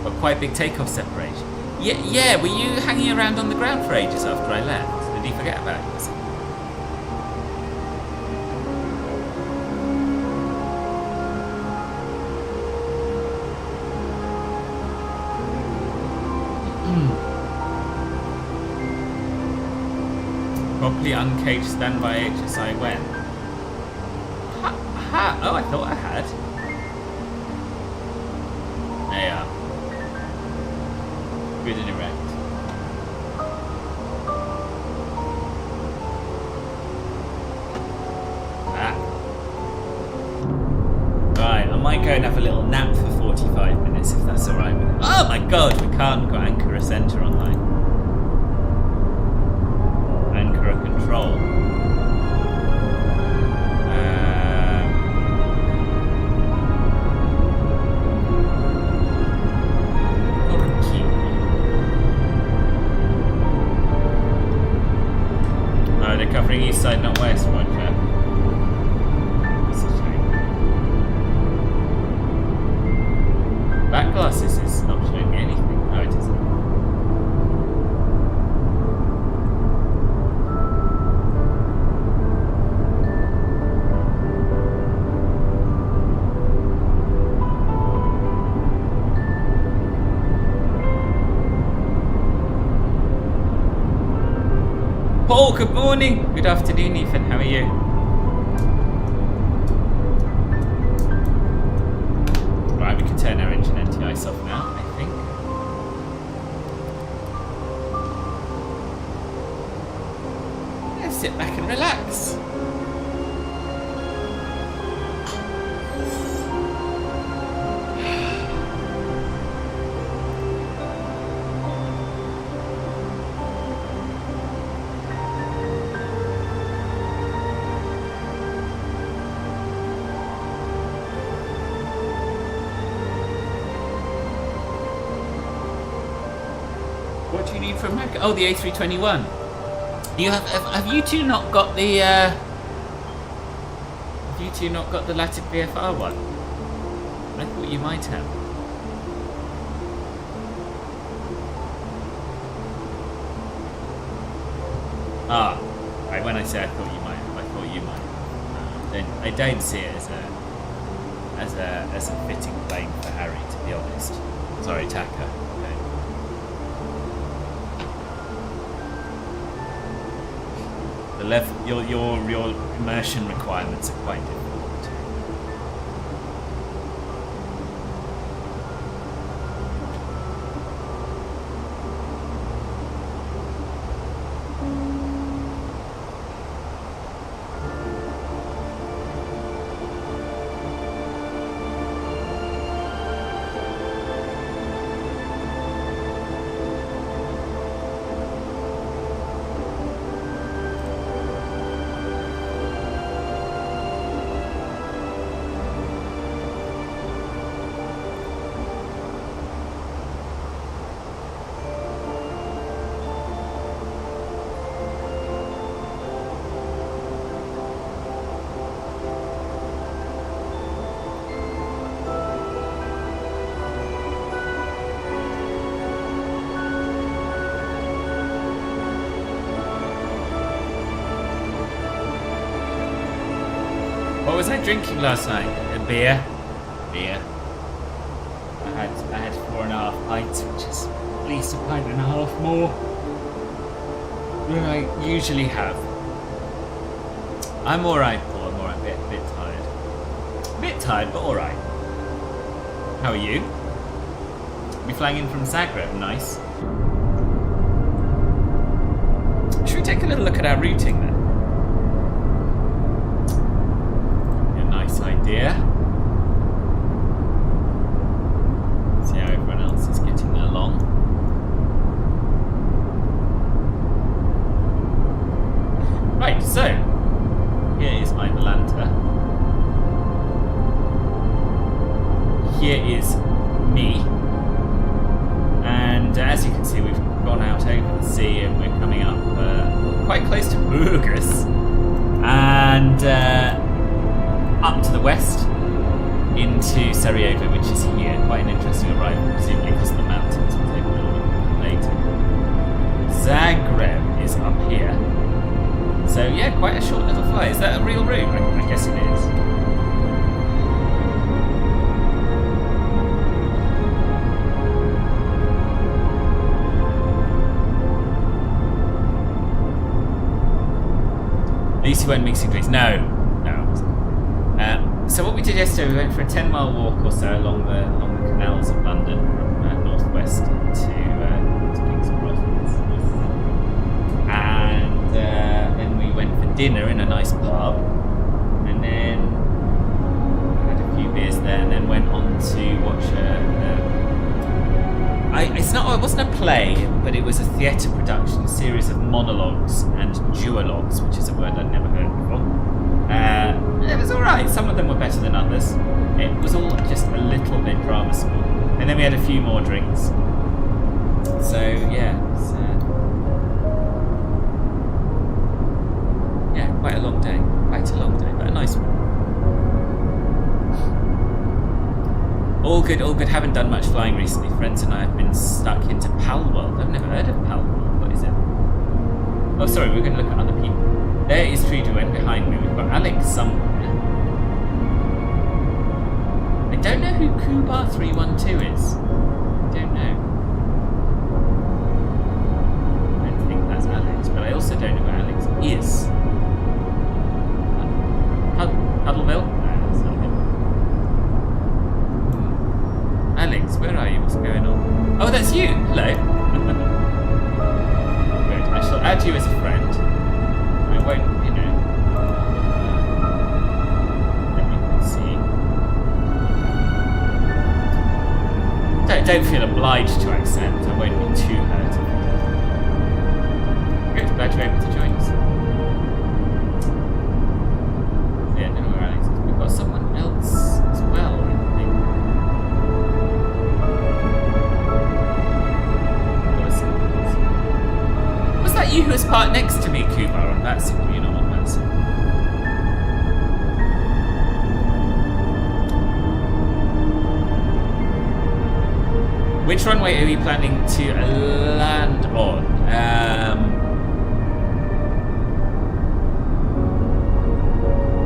got quite big takeoff separation. Yeah, were you hanging around on the ground for ages after I left? Did you forget about it? Properly uncaged standby HSI when? Oh, I thought I had. There you are. Good and erect. Right, I might go and have a little nap for 45 minutes if that's alright with it. Oh my god, we can't got Anchor Center online. Anchor Control. Oh, they're covering east side, not west, Roger. Back glasses is not showing me anything. Oh, it isn't. Paul, good morning. Good afternoon, Ethan. How are you? Right, we can turn our engine NTIs off now, I think. Let's sit back and relax. What do you need from America? Oh, the A321. Have you two not got the Have you two not got the Latin VFR one? I thought you might have. Ah, right. When I say I thought you might have, I thought you might have. I don't see it as a fitting plane for Harry, to be honest. Sorry, Taka. The level, your immersion requirements are quite different. What was I drinking last night? A beer. Beer. I had 4.5 pints, which is at least 1.5 pints more than I usually have. I'm alright, Paul. I'm alright. A bit tired. A bit tired, but alright. How are you? We flying in from Zagreb. Nice. Should we take a little look at our routing then? Idea. See how everyone else is getting along. Right, so here is my Volanta. Here is me. And as you can see, we've gone out over the sea and we're coming up quite close to Burgas. And up to the west into Sarajevo, which is here. Quite an interesting arrival, presumably because of the mountains. We'll take a little look at that later. Zagreb is up here. So yeah, quite a short little flight. Is that a real route? I guess it is. weren't mixing drinks. No, I wasn't. So what we did yesterday, we went for a 10-mile walk or so along the canals of London from northwest to King's Cross, and then we went for dinner in a nice pub, and then had a few beers there, and then went on to watch it wasn't a play, but it was a theatre production, a series of monologues and duologues, which is a word I'd never heard before. It was alright, some of them were better than others. It was all just a little bit drama school. And then we had a few more drinks. So, yeah, it's, quite a long day. Quite a long day, but a nice one. All good. Haven't done much flying recently. Friends and I have been stuck into Pal World. I've never heard of Pal World. What is it? Oh, sorry, we're going to look at other people. There is Treeduan behind me. We've got Alex somewhere. I don't know who Kubar312 is. I don't know. I don't think that's Alex, but I also don't know who Alex is. Huddleville? No, that's not him. Alex, where are you? What's going on? Oh, that's you! Hello! Good. I shall add you as a friend. I won't, let me see. Don't feel obliged to accept. I won't be too hurt. Good, glad you're able to join us. Yeah, no, where Alex is. We've got someone else as well, I think. Was that you who was parked next to me, Kubar, on VATSIM? You're not on VATSIM. Which runway are we planning to land on?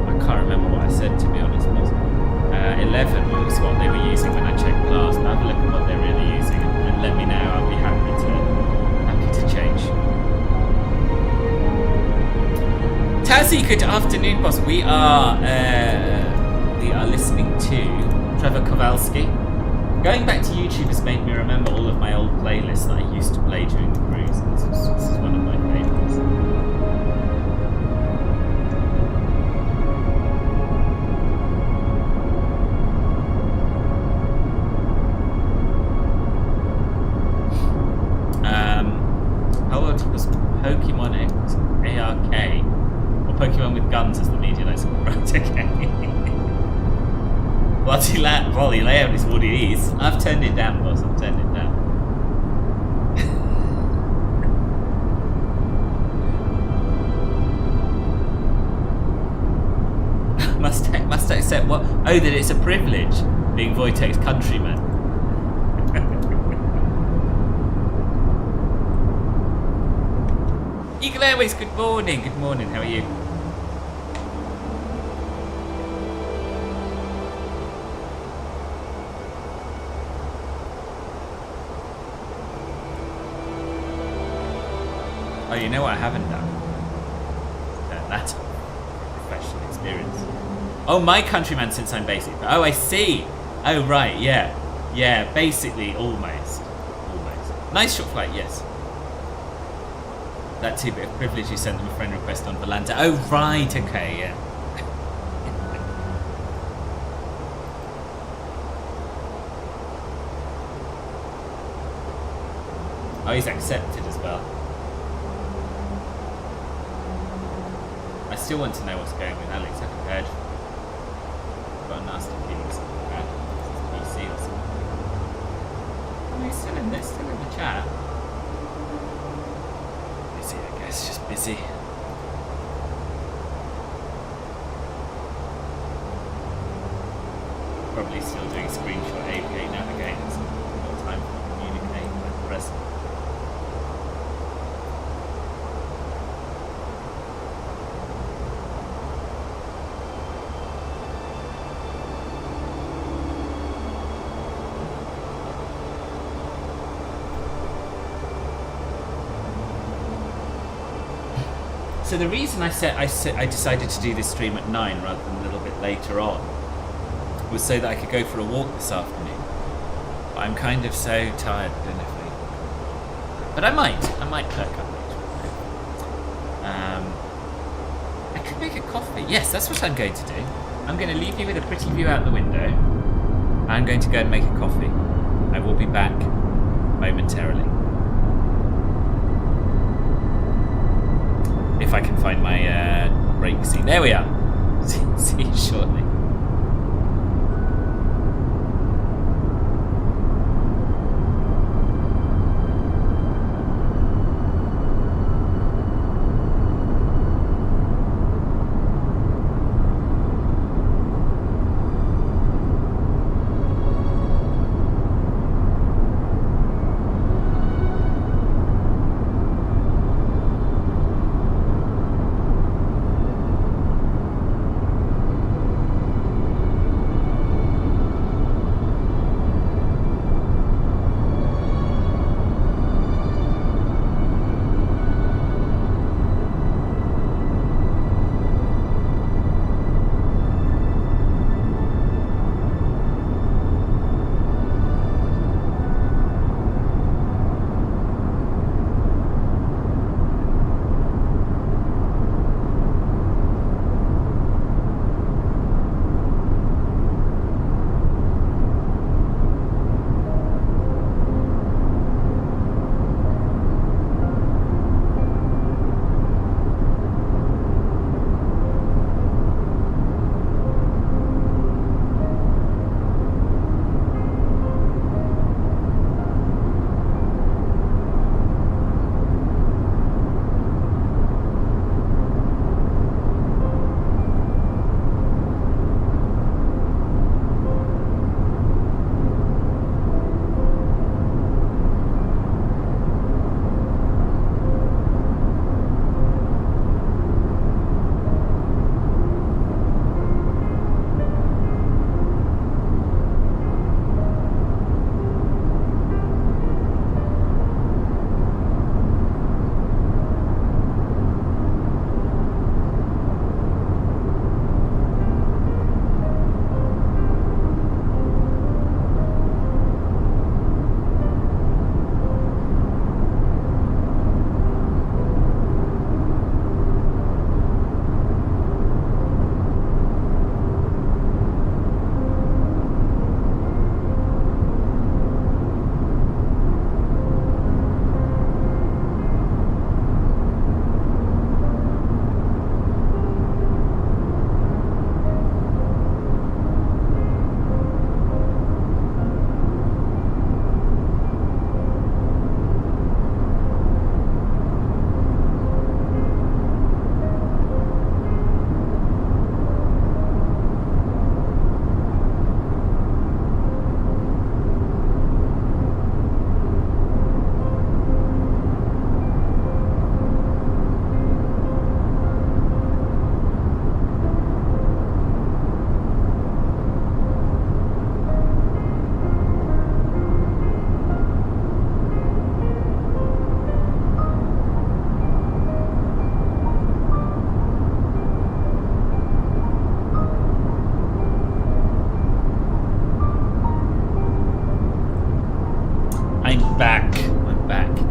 I can't remember what I said, to be honest. 11 was what they were using when I checked last. Have a look at what they're really using and let me know. I'll be happy to change. Tazzy, good afternoon, boss. We are listening to Trevor Kowalski. Going back to YouTube has made me remember all of my old playlists that I used to play during the cruise. This is one of my favourites. How old was Pokemon X ARK? Or Pokemon with guns as the media likes. Right, okay. Wally layout is what it is. I've turned it down, boss. I've turned it down. must accept what? Oh, that it's a privilege being Wojtek's countryman. Eagle Airways, good morning. Good morning. How are you? Oh, you know what I haven't done? That's a professional experience. Oh, my countryman since I'm basic. Oh, I see. Oh, right, yeah. Yeah, basically, almost. Nice short flight, yes. That too, bit of privilege, you sent them a friend request on Volanta. Oh, right, okay, yeah. Oh, he's accepted as well. I still want to know what's going with Alex. I haven't heard. Got a nasty feeling something bad. PC or something. Oh, he's still in the chat. Busy, I guess. Just busy. Probably still doing screenshot APA navigators. No time to communicate with the rest. So the reason I decided to do this stream at 9 rather than a little bit later on was so that I could go for a walk this afternoon. But I'm kind of so tired, I don't know if but I might perk up later. I could make a coffee. Yes, that's what I'm going to do. I'm going to leave you with a pretty view out the window. I'm going to go and make a coffee. I will be back momentarily. If I can find my break scene. There we are. See you shortly.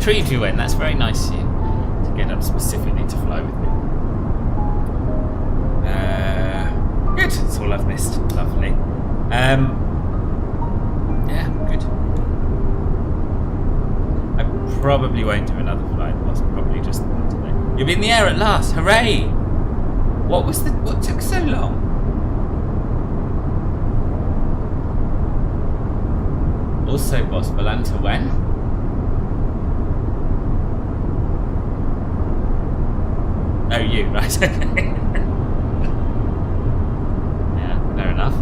TK1021, that's very nice of you to get up specifically to fly with me. Good, that's all I've missed. Lovely. Yeah, good. I probably won't do another flight. That's probably just the one today. You'll be in the air at last. Hooray! What took so long? Also, boss, Belanta when? Oh, you, right? Yeah, fair enough.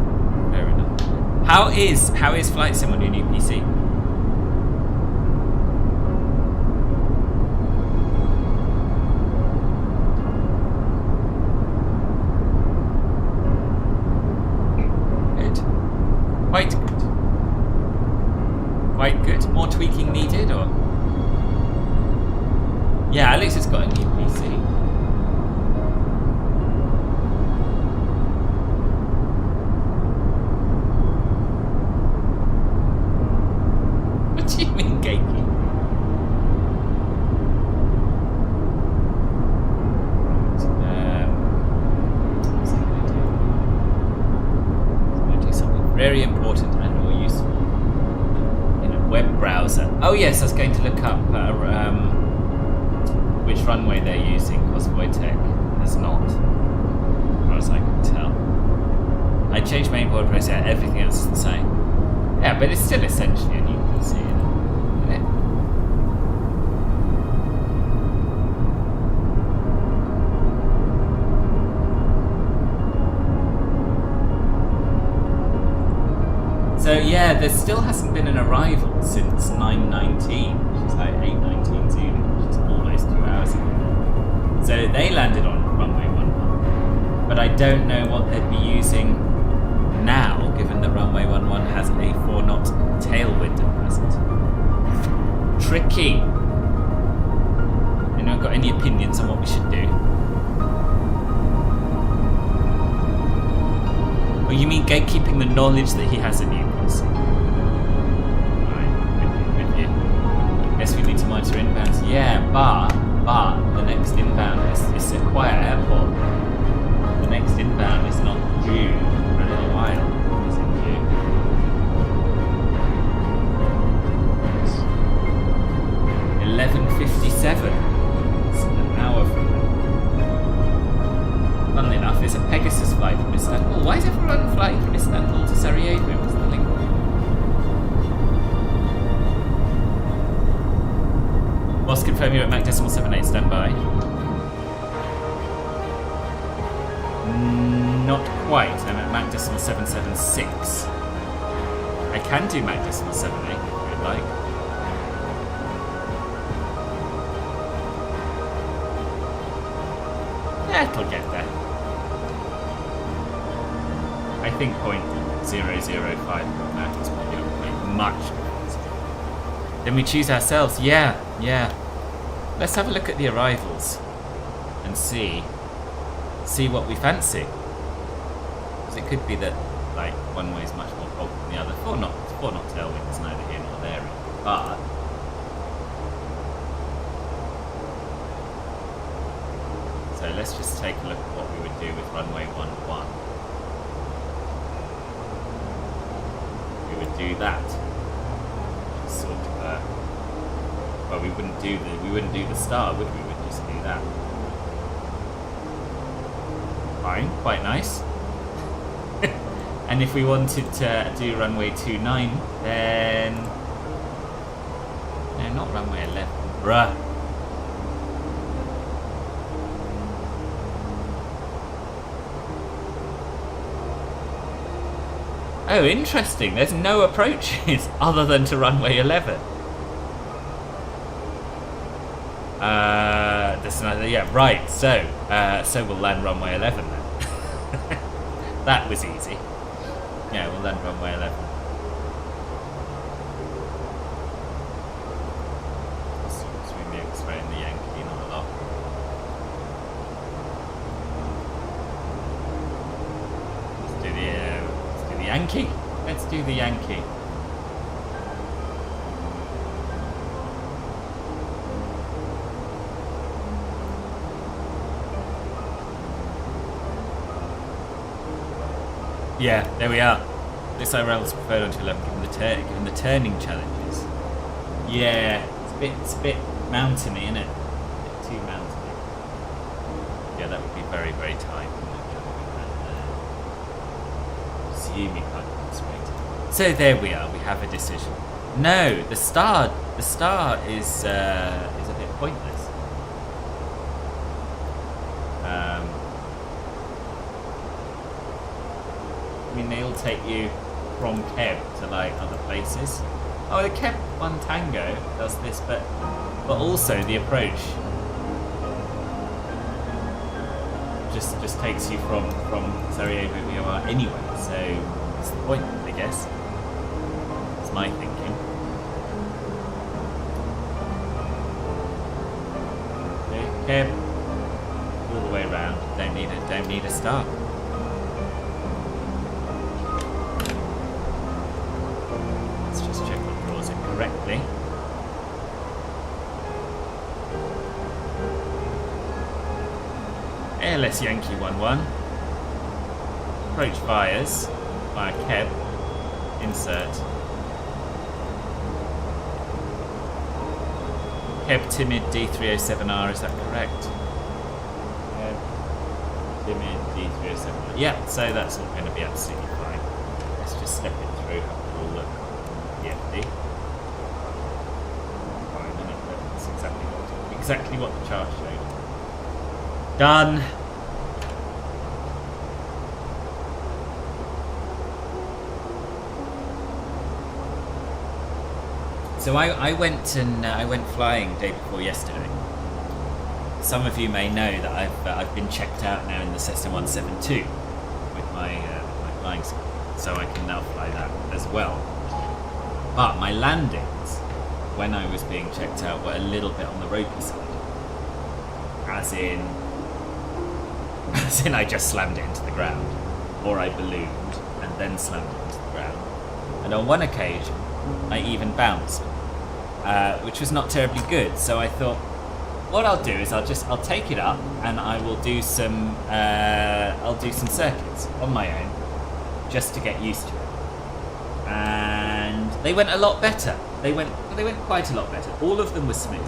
Fair enough. How is Flight Sim on your new PC? Good. Quite good. Quite good. More tweaking needed, or? Yeah, Alex has got a new PC. web browser. Oh yes, I was going to look up which runway they're using, because Wojtek has not, as far as I can tell. I changed main board press, yeah, everything else is the same. Yeah, but it's still essentially a new PC, isn't it? So yeah, there still hasn't been an arrival since 9:19, which is like 8:19 Zulu, which is almost 2 hours ago. So they landed on runway 11, but I don't know what they'd be using now, given that runway 11 has a 4-knot tailwind at present. Tricky. Anyone got any opinions on what we should do? Oh, you mean gatekeeping the knowledge that he has a new PC? Right, with you. Guess we need to monitor inbounds. Yeah, but the next inbound is a quiet airport. The next inbound is not due for a little while. Is it due? It's 11:57. It's an hour from now. Funnily enough, there's a Pegasus flight from Istanbul. Why is everyone flying from Istanbul to Sarajevo? What's the link? Boss, confirm you're at Mac decimal 78 standby. Not quite. I'm at Mac decimal 776. I can do Mac decimal 78 if you'd like. Yeah, it'll get there. I think 0.005 Mac is probably going to make much difference. Then we choose ourselves. Yeah. Let's have a look at the arrivals and see what we fancy. Because it could be that like one way is much more popular than the other. 4-knot tailwind is neither here nor there. But so let's just take a look at what we would do with runway 11. We would do that. Sort of. Well, we wouldn't do the star, would we? We would just do that. Fine, quite nice. And if we wanted to do runway 29, then no, not runway 11, bruh. Oh, interesting. There's no approaches other than to runway 11. That's another, yeah, right. So we'll land runway 11 then. That was easy. Yeah, we'll land runway 11. Swing the X-ray and the Yankee, not a lot. Let's do the Yankee. Let's do the Yankee. Yeah, there we are. This Irel's preferred onto 11 given the turning challenges. Yeah, it's a bit mountainy, isn't it? A bit too mountainy. Yeah, that would be very, very tight. Assume you can't concentrate. So there we are. We have a decision. No, the star is a bit pointless. I mean, they'll take you from Keb to like other places. Oh, the Keb 1 Tango does this, but also the approach just takes you from Sarajevo where you are anyway. So what's the point, I guess? That's my thinking. Okay, Keb all the way around. Don't need a star. Correctly. ALS Yankee 11. Approach via Keb. Insert. Keb Timid D307R, is that correct? Keb Timid D307R. Yeah, so that's all going to be absolutely fine. Let's just step it through, have a little look. EFD. Fine, and that's exactly what the chart showed. Done. So I went flying day before yesterday. Some of you may know that I've been checked out now in the Cessna 172 with my flying school, so I can now fly that as well. But my landings, when I was being checked out, were a little bit on the ropey side. As in I just slammed it into the ground, or I ballooned and then slammed it into the ground. And on one occasion, I even bounced, which was not terribly good. So I thought, what I'll do is I'll take it up and I will do some circuits on my own, just to get used to it. And they went a lot better. They went quite a lot better. All of them were smooth,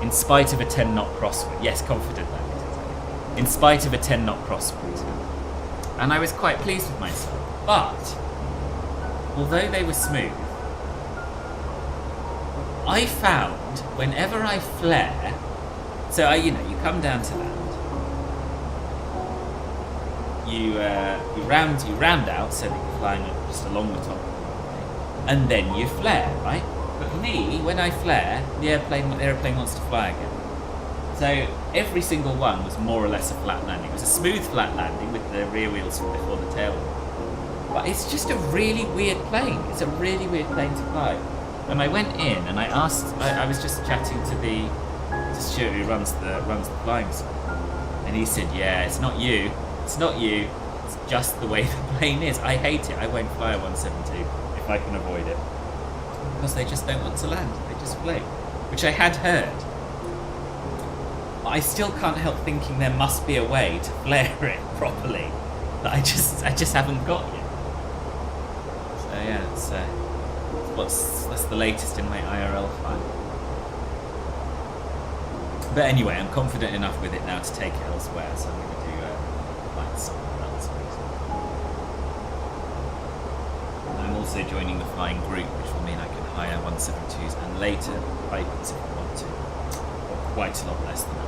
in spite of a 10-knot crosswind. Yes, confident that is. In spite of a 10-knot crosswind, and I was quite pleased with myself. But although they were smooth, I found whenever I flare, so you come down to land, you round out so that you're flying just along the top, and then you flare, right? But me, when I flare, the airplane wants to fly again. So every single one was more or less a flat landing. It was a smooth flat landing with the rear wheels before the tail wheel. But it's just a really weird plane. It's a really weird plane to fly. And I went in and I asked. I was just chatting to the steward who runs the flying school, and he said, "Yeah, it's not you. It's not you. It's just the way the plane is. I hate it. I won't fly a 172 if I can avoid it, because they just don't want to land. They just float," which I had heard. But I still can't help thinking there must be a way to flare it properly that I just haven't got yet. So yeah, that's the latest in my IRL flight. But anyway, I'm confident enough with it now to take it elsewhere, so I'm going to do flight somewhere else. I'm also joining the flying group, which will mean I can hire 172s and later pilots if I want to, or quite a lot less than that.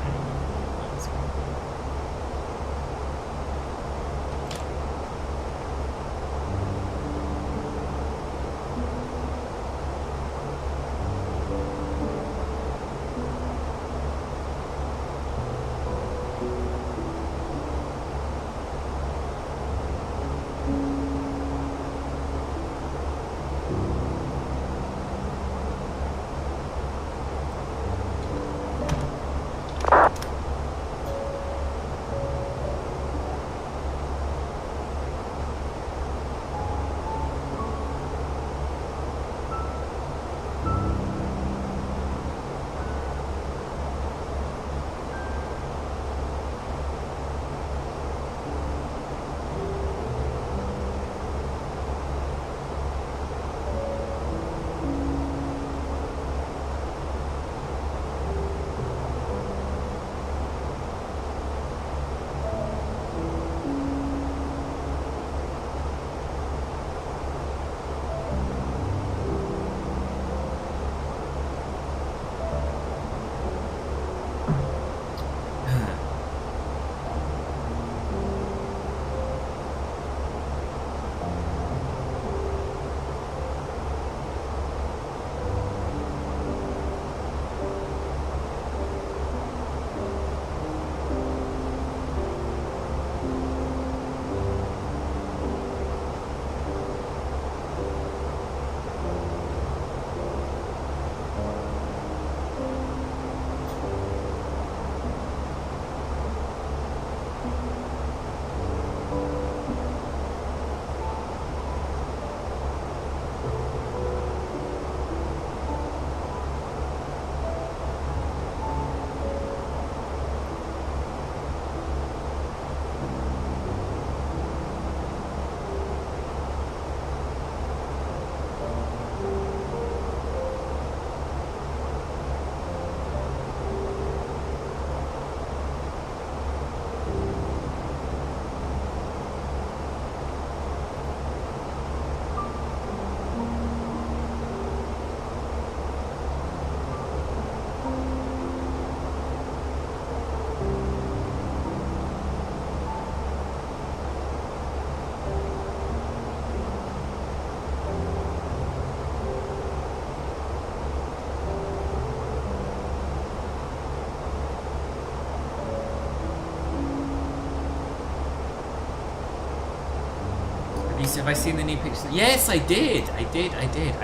asked if I seen the new pictures. Yes, I did. I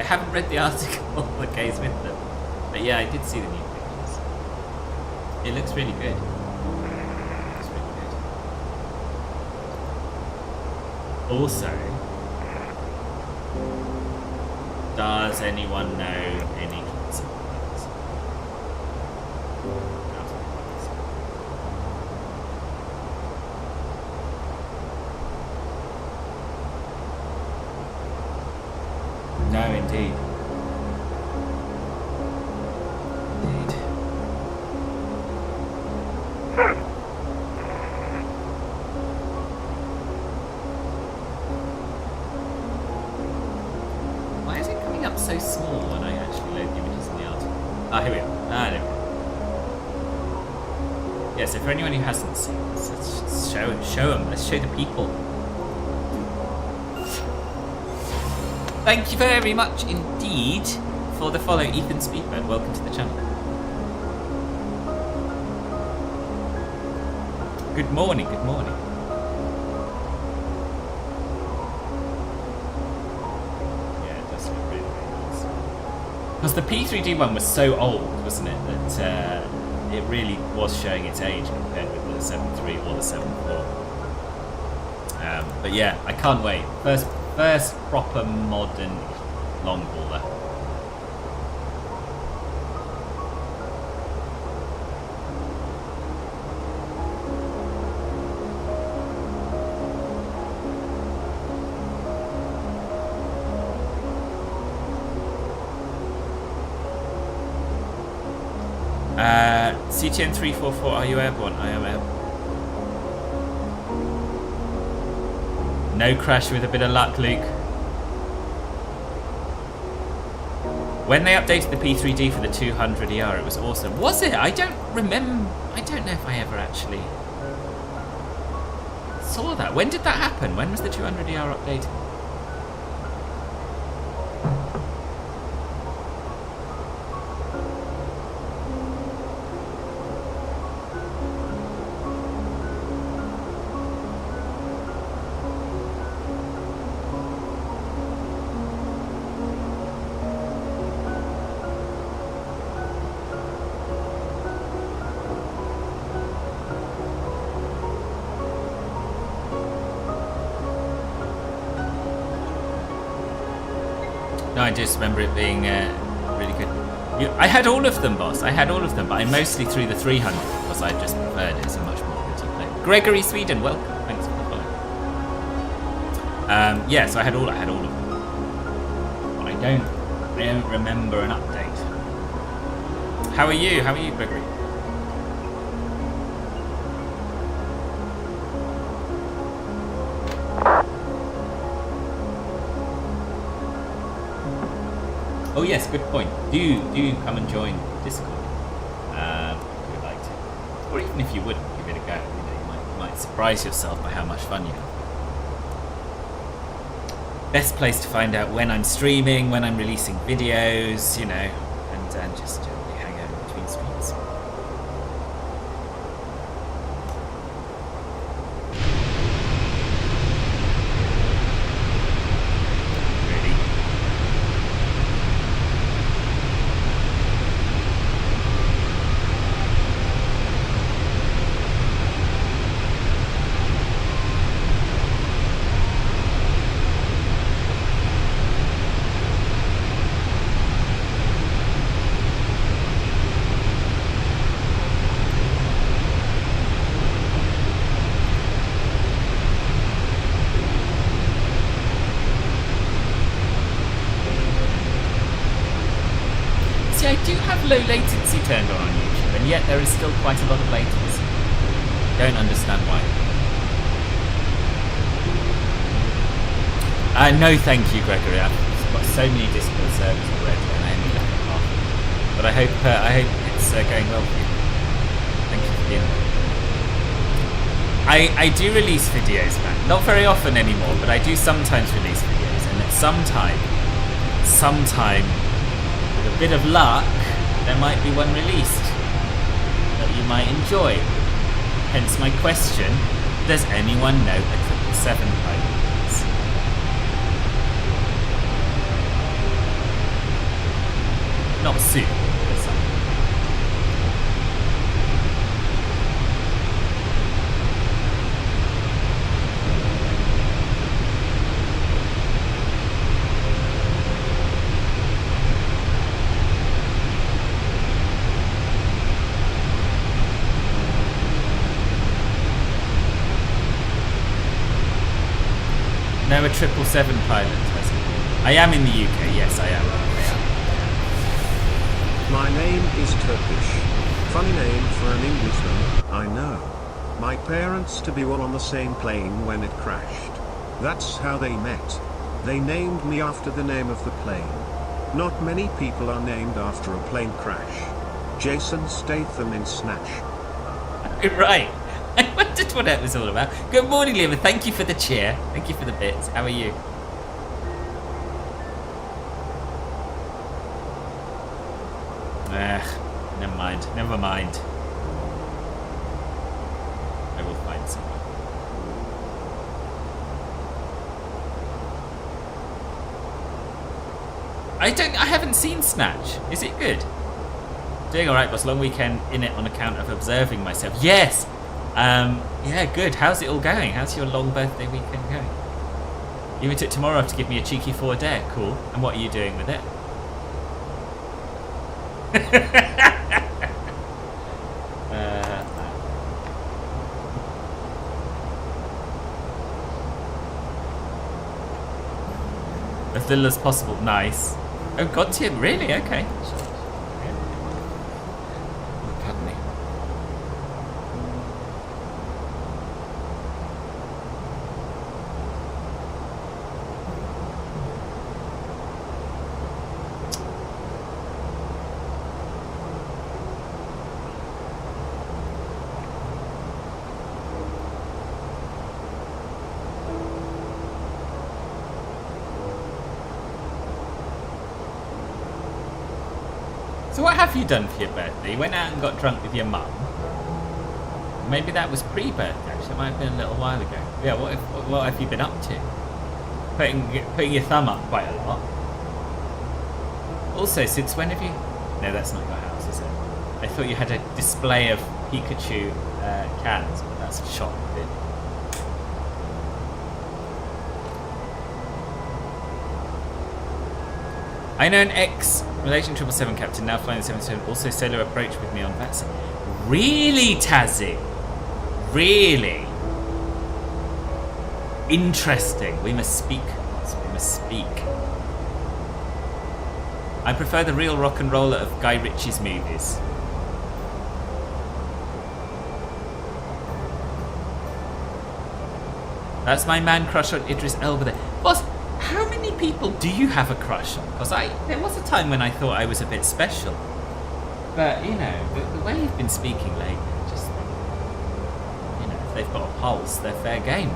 haven't read the article that goes with them. But yeah, I did see the new pictures. It looks really good. Also, does anyone know any concerns? No, indeed. Why is it coming up so small when I actually load the images in the article? Ah, here we are. Ah, there we go. Yeah, so for anyone who hasn't seen this, let's show them. Let's show the people. Thank you very much indeed for the follow, Ethan Speedbird. Welcome to the channel. Good morning, good morning. Yeah, it does look really, really nice. Because the P3D one was so old, wasn't it, that it really was showing its age compared with the 7.3 or the 7.4. But yeah, I can't wait. First proper modern long hauler. CTN 344, are you airborne? I am airborne. No crash with a bit of luck, Luke. When they updated the P3D for the 200ER, it was awesome. Was it? I don't remember. I don't know if I ever actually saw that. When did that happen? When was the 200ER updated? No, I just remember it being really good. I had all of them, boss. I had all of them, but I mostly threw the 300 because I just preferred it. It's a much more pretty play. Gregory Sweden, welcome. Thanks for the follow. Yeah, so I had all of them. But I don't remember an update. How are you? How are you, Gregory? Oh yes, good point. Do come and join Discord if you would like to, or even if you wouldn't, give it a go. You might surprise yourself by how much fun you have. Best place to find out when I'm streaming, when I'm releasing videos, and just generally hang out between streams. Low latency turned on YouTube, and yet there is still quite a lot of latency. Don't understand why. No, thank you, Gregory. I've got so many Discord servers already, and I only look at half. But I hope it's going well for you. Thank you for being there. I do release videos, man. Not very often anymore, but I do sometimes release videos, and at some time, with a bit of luck, there might be one released that you might enjoy. Hence my question, does anyone know a 777 pilot? not soon. No, a 777 pilot. I am in the UK. Yes, I am. My name is Turkish. Funny name for an Englishman, I know. My parents-to-be were on the same plane when it crashed. That's how they met. They named me after the name of the plane. Not many people are named after a plane crash. Jason Statham in Snatch. Right. I wondered what that was all about. Good morning, Liam. Thank you for the cheer. Thank you for the bits. How are you? Never mind. Never mind. I will find someone. I haven't seen Snatch. Is it good? Doing alright, boss. Long weekend in it on account of observing myself. Yes! Yeah, good. How's it all going? How's your long birthday weekend going? You even took tomorrow off to give me a cheeky 4-day. Cool. And what are you doing with it? As little as possible. Nice. Oh, God, Tim, really? Okay. Pardon me. So what have you done for your birthday? You went out and got drunk with your mum. Maybe that was pre-birthday, actually. It might have been a little while ago. Yeah, what have you been up to? Putting your thumb up quite a lot. Also, since when have you... No, that's not your house, is it? I thought you had a display of Pikachu cans, but that's a shop, isn't it? I know an ex-Malaysian 777 captain now flying the 777 also solo approached with me on VATSIM. Really, Tazzy? Really? Interesting. We must speak. We must speak. I prefer the real rock and roller of Guy Ritchie's movies. That's my man crush on Idris Elba there. Boss, how many people do you have a crush on? Because there was a time when I thought I was a bit special. But, you know, the way you've been speaking lately, just, you know, if they've got a pulse, they're fair game.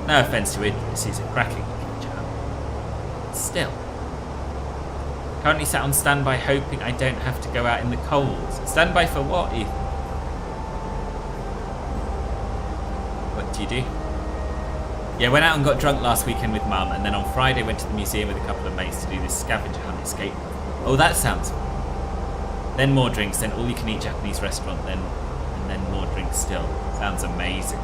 No offence to Idris, he's a cracking looking chap. Still. Currently sat on standby hoping I don't have to go out in the cold. Standby for what, Ethan? What do you do? Yeah, went out and got drunk last weekend with Mum, and then on Friday went to the museum with a couple of mates to do this scavenger hunt escape. Oh, that sounds fun. Then more drinks, then all you can eat Japanese restaurant, and then more drinks still. Sounds amazing.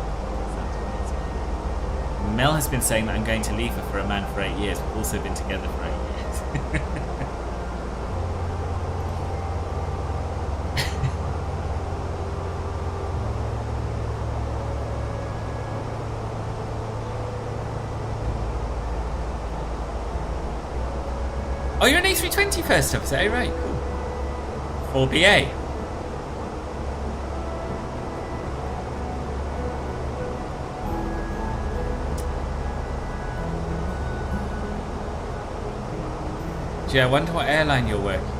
Mel has been saying that I'm going to leave her for a man for 8 years. We've also been together for 8 years. Oh, you're an A320 first officer? Oh, right, cool. 4BA. Gee, I wonder what airline you're working on.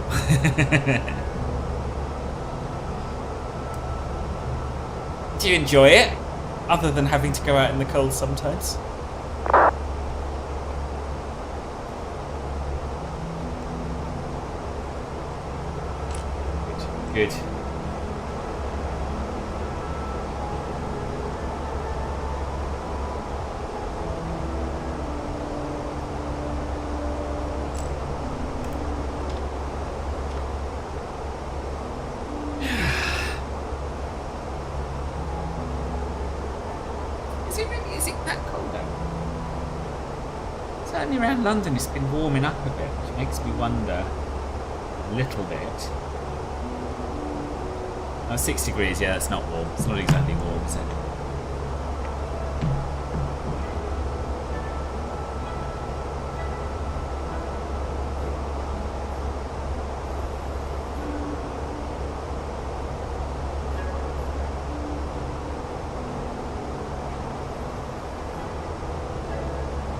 Do you enjoy it? Other than having to go out in the cold sometimes? Good. certainly around London it's been warming up a bit, which makes me wonder a little bit. Oh, 6 degrees, yeah, that's not warm. It's not exactly warm, is it?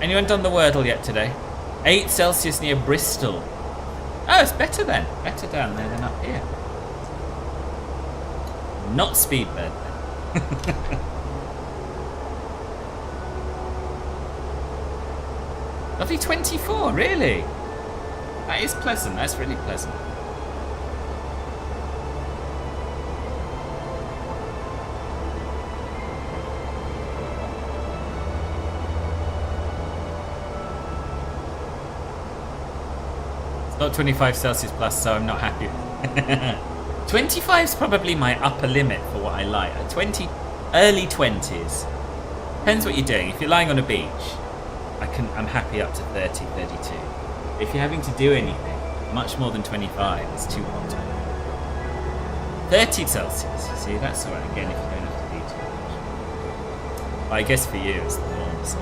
Anyone done the Wordle yet today? 8 Celsius near Bristol. Oh, it's better then. Better down there than up here. Not Speedbird then. Lovely 24, really? That is pleasant. That's really pleasant. Not 25 Celsius plus, so I'm not happy. 25 is probably my upper limit for what I like. 20, early 20s. Depends what you're doing. If you're lying on a beach, I'm happy up to 30, 32. If you're having to do anything, much more than 25 is too hot. 30 Celsius, you see, that's alright again if you don't have to do too much. But I guess for you it's the norm, so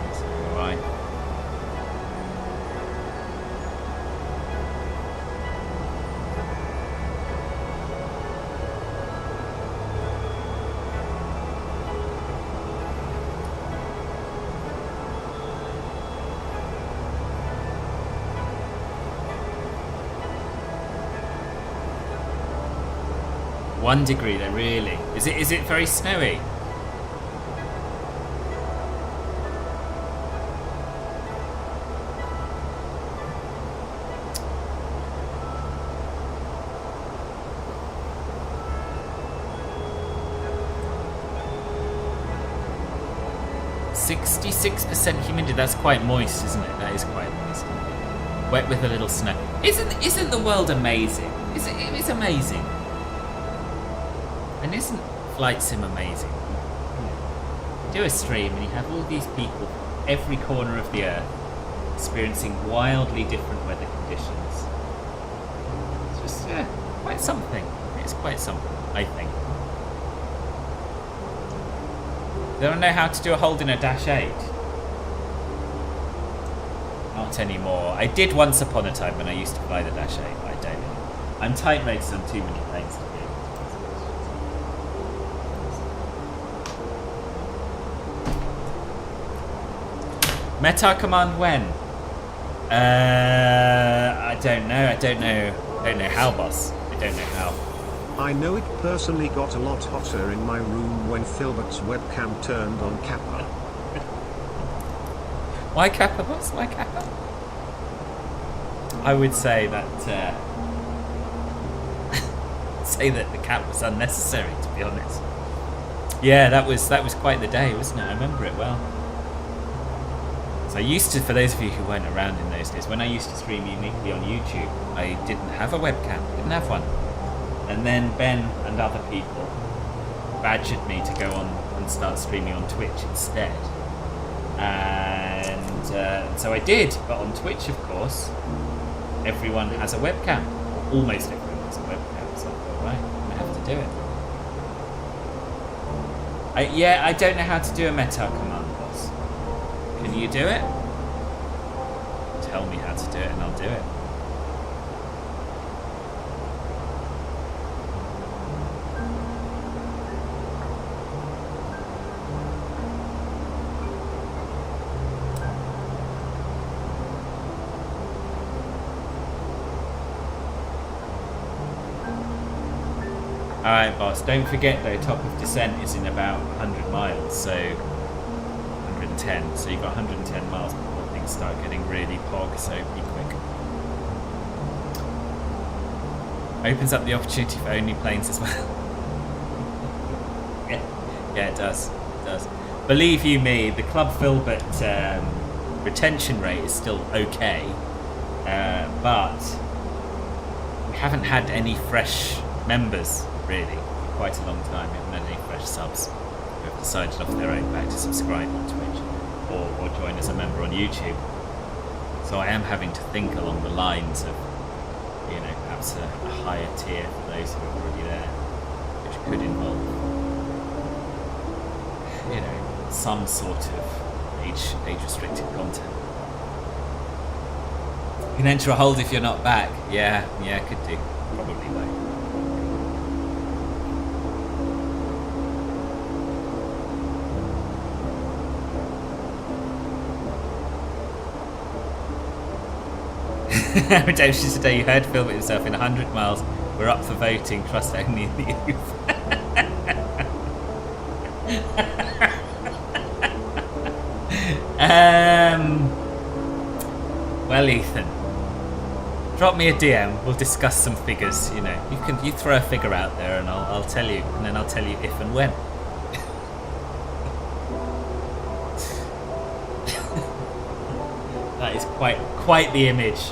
it's alright. One degree there, really. Is it very snowy? %66% humidity. That's quite moist, isn't it? That is quite moist. Wet with a little snow. Isn't the world amazing? It is amazing. And isn't Flight Sim amazing? Do a stream and you have all these people from every corner of the earth experiencing wildly different weather conditions. It's just, yeah, quite something. It's quite something, I think. They don't know how to do a hold in a -8. Not anymore. I did once upon a time when I used to fly the -8, but I don't anymore. I'm type rated on too many planes to be able to. Meta command when? I don't know. I don't know how, boss. I don't know how. I know it personally got a lot hotter in my room when Filbert's webcam turned on Kappa. Why Kappa, boss? Why Kappa? I would say that the cap was unnecessary, to be honest. Yeah, that was quite the day, wasn't it? I remember it well. So I used to, for those of you who weren't around in those days, when I used to stream uniquely on YouTube, I didn't have a webcam, didn't have one. And then Ben and other people badgered me to go on and start streaming on Twitch instead. And so I did, but on Twitch, of course, everyone has a webcam. Or almost everyone has a webcam, so I thought, right, I have to do it. I don't know how to do a meta command, boss. Can you do it? Tell me how to do it and I'll do it. Alright, boss, don't forget though, top of descent is in about 100 miles, so 110, so you've got 110 miles before things start getting really pog, so be quick. Opens up the opportunity for only planes as well. Yeah, it does. It does. Believe you me, the Club Filbert retention rate is still okay, but we haven't had any fresh members really for quite a long time. We haven't had any fresh subs who have decided off their own back to subscribe on Twitch or join as a member on YouTube. So I am having to think along the lines of, you know, perhaps a higher tier for those who are already there, which could involve, you know, some sort of age-restricted content. You can enter a hold if you're not back. Yeah, could do. Probably though. Redemption today, you heard film it himself in 100 miles. We're up for voting, trust only in the youth. Well, Ethan, drop me a DM. We'll discuss some figures. You know, you throw a figure out there, and I'll tell you, and then I'll tell you if and when. That is quite the image.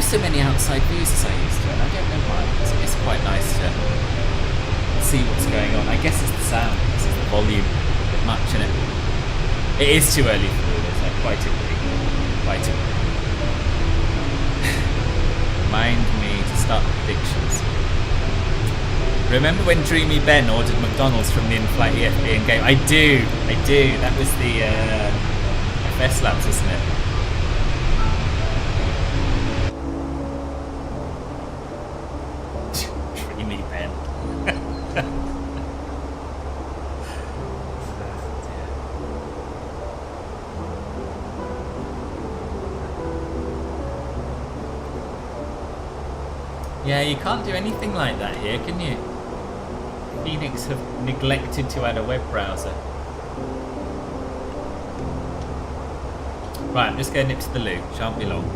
So many outside views as I used to, and I don't know why. It's quite nice to see what's going on. I guess it's the sound, it's the volume, a bit much in it. It is too early for all this, I quite agree. Remind me to start the predictions. Remember when Dreamy Ben ordered McDonald's from the in-flight EFB in game? I do. That was the FS Labs, wasn't it? Yeah, you can't do anything like that here, can you? Phoenix have neglected to add a web browser. Right, I'm just going to nip to the loo. Shan't be long.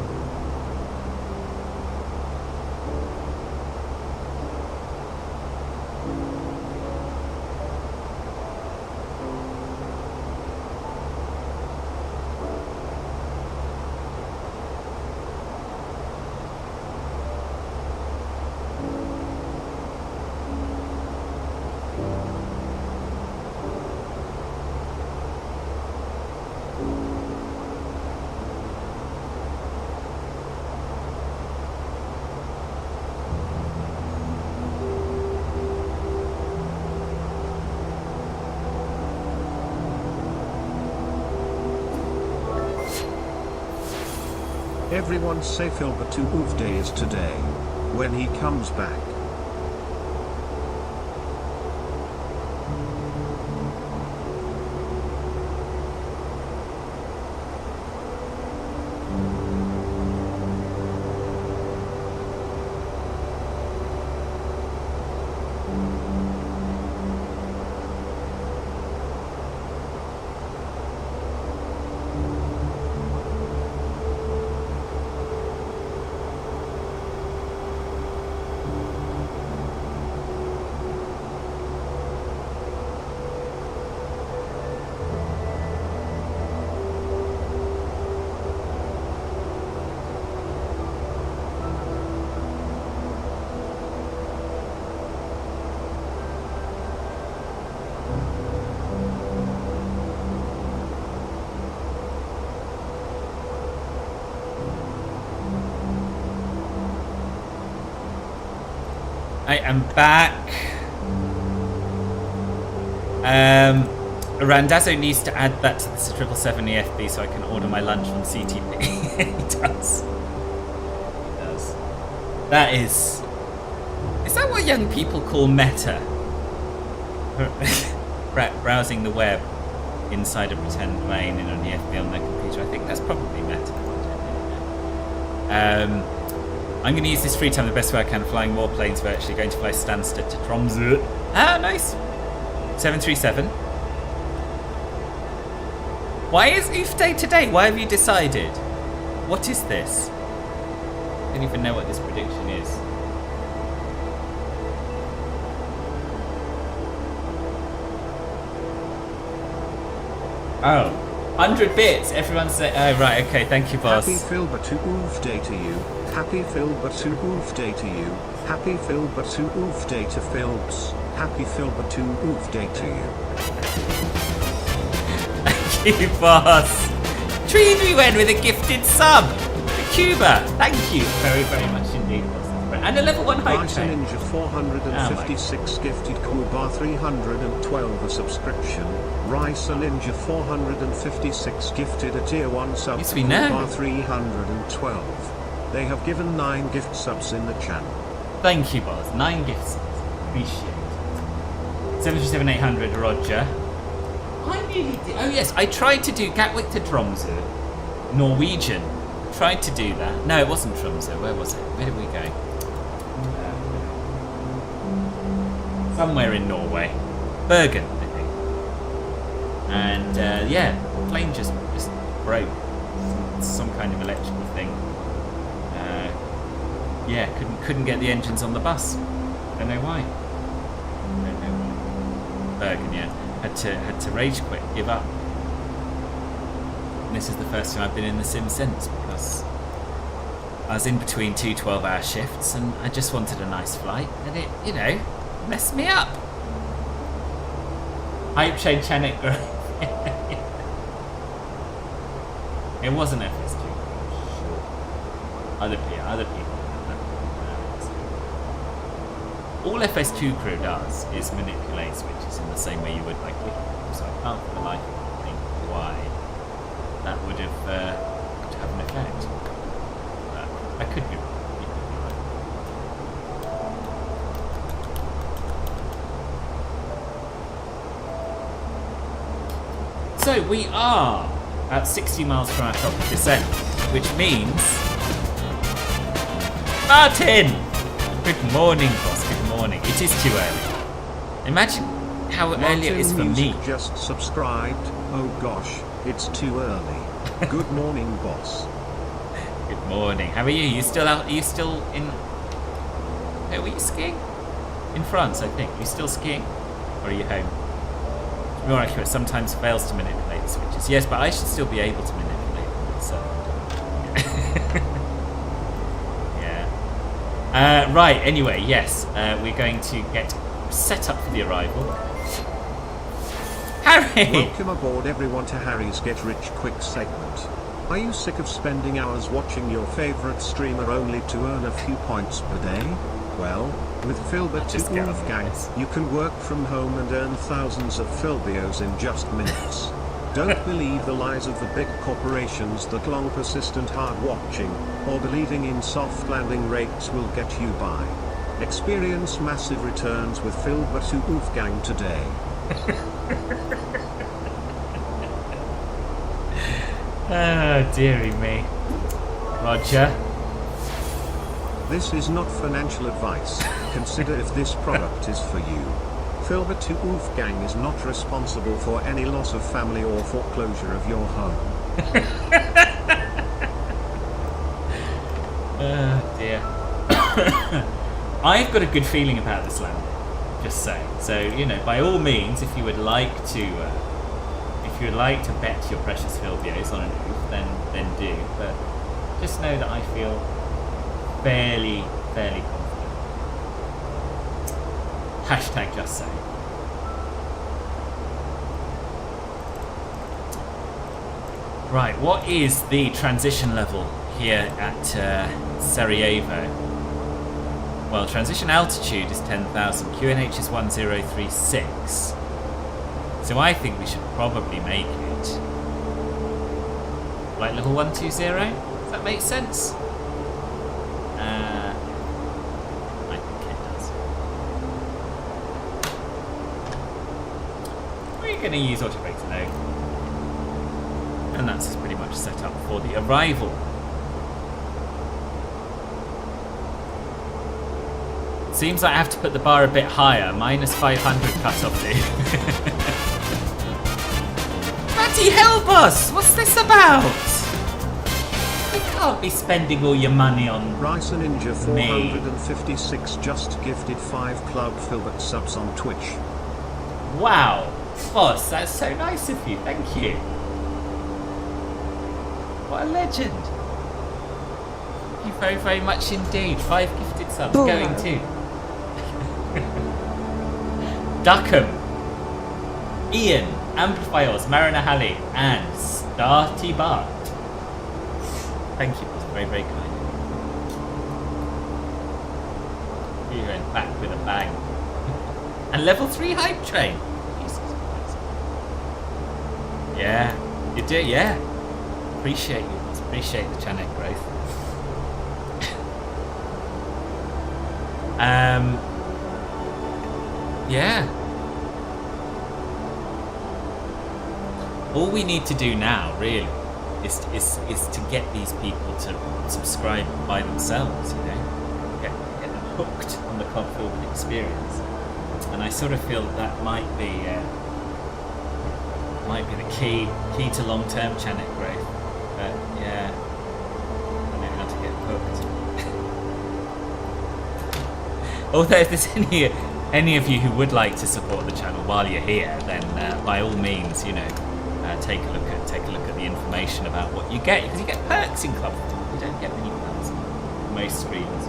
Everyone say Filbert to Oof Day is today. When he comes back. I am back. Randazzo needs to add that to the 777 EFB so I can order my lunch from CTP. He does. That is that what young people call meta? Browsing the web inside a pretend plane in an EFB on their computer. I think that's probably meta. I'm going to use this free time the best way I can, flying more planes virtually, going to fly Stansted to Tromsø. Ah, nice. 737. Why is Oof Day today? Why have you decided? What is this? I don't even know what this prediction is. Oh, 100 bits. Everyone's saying, oh, right, okay, thank you, boss. Happy Filbert to oof day to you. Happy Filbert to oof day to you. Happy Filbert to oof day to Filbs. Happy Filbert to oof day to you. Thank you, boss. Tree went with a gifted sub. Cuba, thank you very, very much indeed, boss. And a level 1 hype Ice Ninja 456 gifted Kubar 312 a subscription. Rice Ninja 456 gifted a tier 1 sub yes, to we know. Kubar 312. They have given 9 gift subs in the channel. Thank you, boss. 9 gift subs. Appreciate it. 737-800, Roger. I nearly did. Oh yes, I tried to do Gatwick to Tromsø, Norwegian. Tried to do that. No, it wasn't Tromsø. Where was it? Where did we go? Somewhere in Norway. Bergen, I think. And yeah, the plane just broke. Some kind of electrical thing. Yeah, couldn't get the engines on the bus. Don't know why. Bergen, yeah. Had to rage quit, give up. And this is the first time I've been in the sim since, because I was in between 2 12-hour shifts and I just wanted a nice flight, and it, you know, messed me up. Hype Shade Chanik. It wasn't FS2. Sure. Other people. All FS2 crew does is manipulate switches in the same way you would like Takeoff. So I can't for the life of me think why that would have an effect. I could be wrong. You could be right. So we are at 60 miles from our top of descent, which means Martin! Good morning, boss. Good morning. It is too early. Imagine how early it is for me. Just subscribed. Oh gosh, it's too early. Good morning, boss. Good morning. How are you? You still out? Are you still in? Where were you skiing? In France, I think. Are you still skiing, or are you home? To be more accurate, sometimes fails to manipulate the switches. Yes, but I should still be able to manipulate them. So. Right, anyway, yes, we're going to get set up for the arrival. Harry! Welcome aboard everyone to Harry's Get Rich Quick segment. Are you sick of spending hours watching your favorite streamer only to earn a few points per day? Well, with Filbert to Wolfgang, you can work from home and earn thousands of Filbios in just minutes. Don't believe the lies of the big corporations that long persistent hard watching, or believing in soft landing rates will get you by. Experience massive returns with Filbert to Wolfgang today. Oh, dearie me. Roger. This is not financial advice. Consider if this product is for you. Filbert to Wolfgang is not responsible for any loss of family or foreclosure of your home. Oh dear. I've got a good feeling about this landing. Just saying. So, you know, by all means, if you would like to bet your precious Filbios on an oof, then do. But just know that I feel fairly confident. Hashtag just saying. Right, what is the transition level here at Sarajevo? Well, transition altitude is 10,000, QNH is 1036. So I think we should probably make it like level 120. Does that make sense? I think it does. We're going to use auto brake to load. And that's pretty much set up for the arrival. Seems like I have to put the bar a bit higher. Minus 500 cut-off, dude. Bloody hell, boss! What's this about? You can't be spending all your money on Rice Ninja 456 just gifted 5 Club Filbert subs on Twitch. Wow. Boss, that's so nice of you. Thank you. What a legend. Thank you very, very much indeed. 5 gifted subs going to Duckham, Ian, Amplifiers, Marina Halley, and Starty Bart. Thank you. That's very, very kind. You went back with a bang. And level 3 hype train. Yeah, you do, yeah. Appreciate you. Appreciate the channel growth. Yeah. All we need to do now, really, is to get these people to subscribe by themselves. You know, get them hooked on the Club Filbert experience. And I sort of feel that might be the key to long-term channel growth. But yeah, I know how to get hooked. Although if there's any of you who would like to support the channel while you're here, then by all means, you know, take a look at the information about what you get, because you get perks in Club Filbert. You don't get many perks on most screens,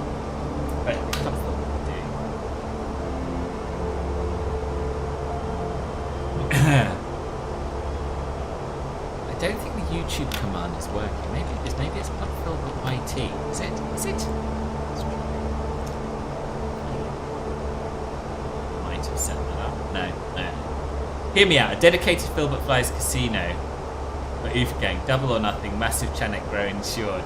but Club Filbert do. I don't think the YouTube command is working. Maybe it's Club Filbert YT. Is it? Might have set that up. No. Hear me out. A dedicated Filbert Flies casino for Oof Gang. Double or nothing. Massive channel grow insured.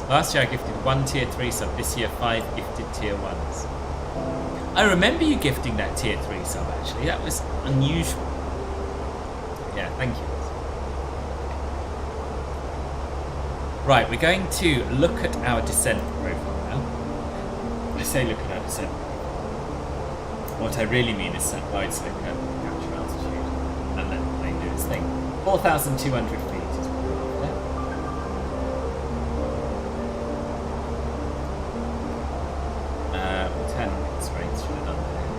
Last year I gifted 1 tier 3 sub, this year 5 gifted tier 1s. I remember you gifting that tier 3 sub actually, that was unusual. Yeah, thank you. Right, we're going to look at our descent profile now. I say look at our descent profile. What I really mean is set wide so we can capture altitude and let the plane do its thing. 4,200 feet. 10 straight should have done there.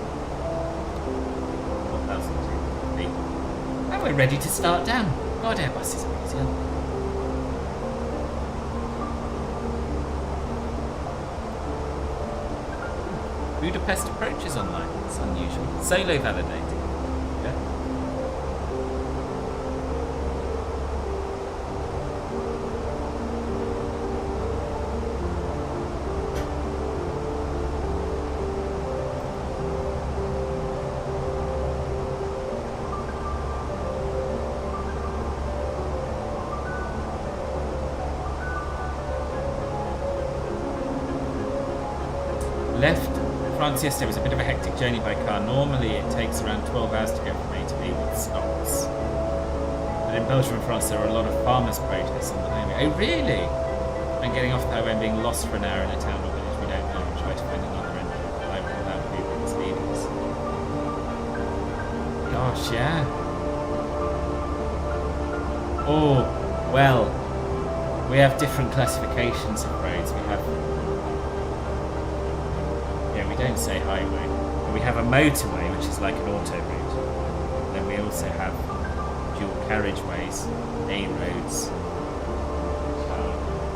4,200 feet. And we're ready to start down. God, Airbus is amazing. Budapest approaches online. It's unusual. Solo validating. Yeah. Left France yesterday was a bit of a hectic journey by car. Normally it takes around 12 hours to go from A to B with stops. But in Belgium and France there are a lot of farmers' protests on the highway. Oh really? And getting off the highway and being lost for an hour in a town or village we don't know and try to find another end of the highway without people leading us. Gosh, yeah. Oh, well, we have different classifications of roads. We have... we don't say highway, but we have a motorway, which is like an auto route. And then we also have dual carriageways, A roads,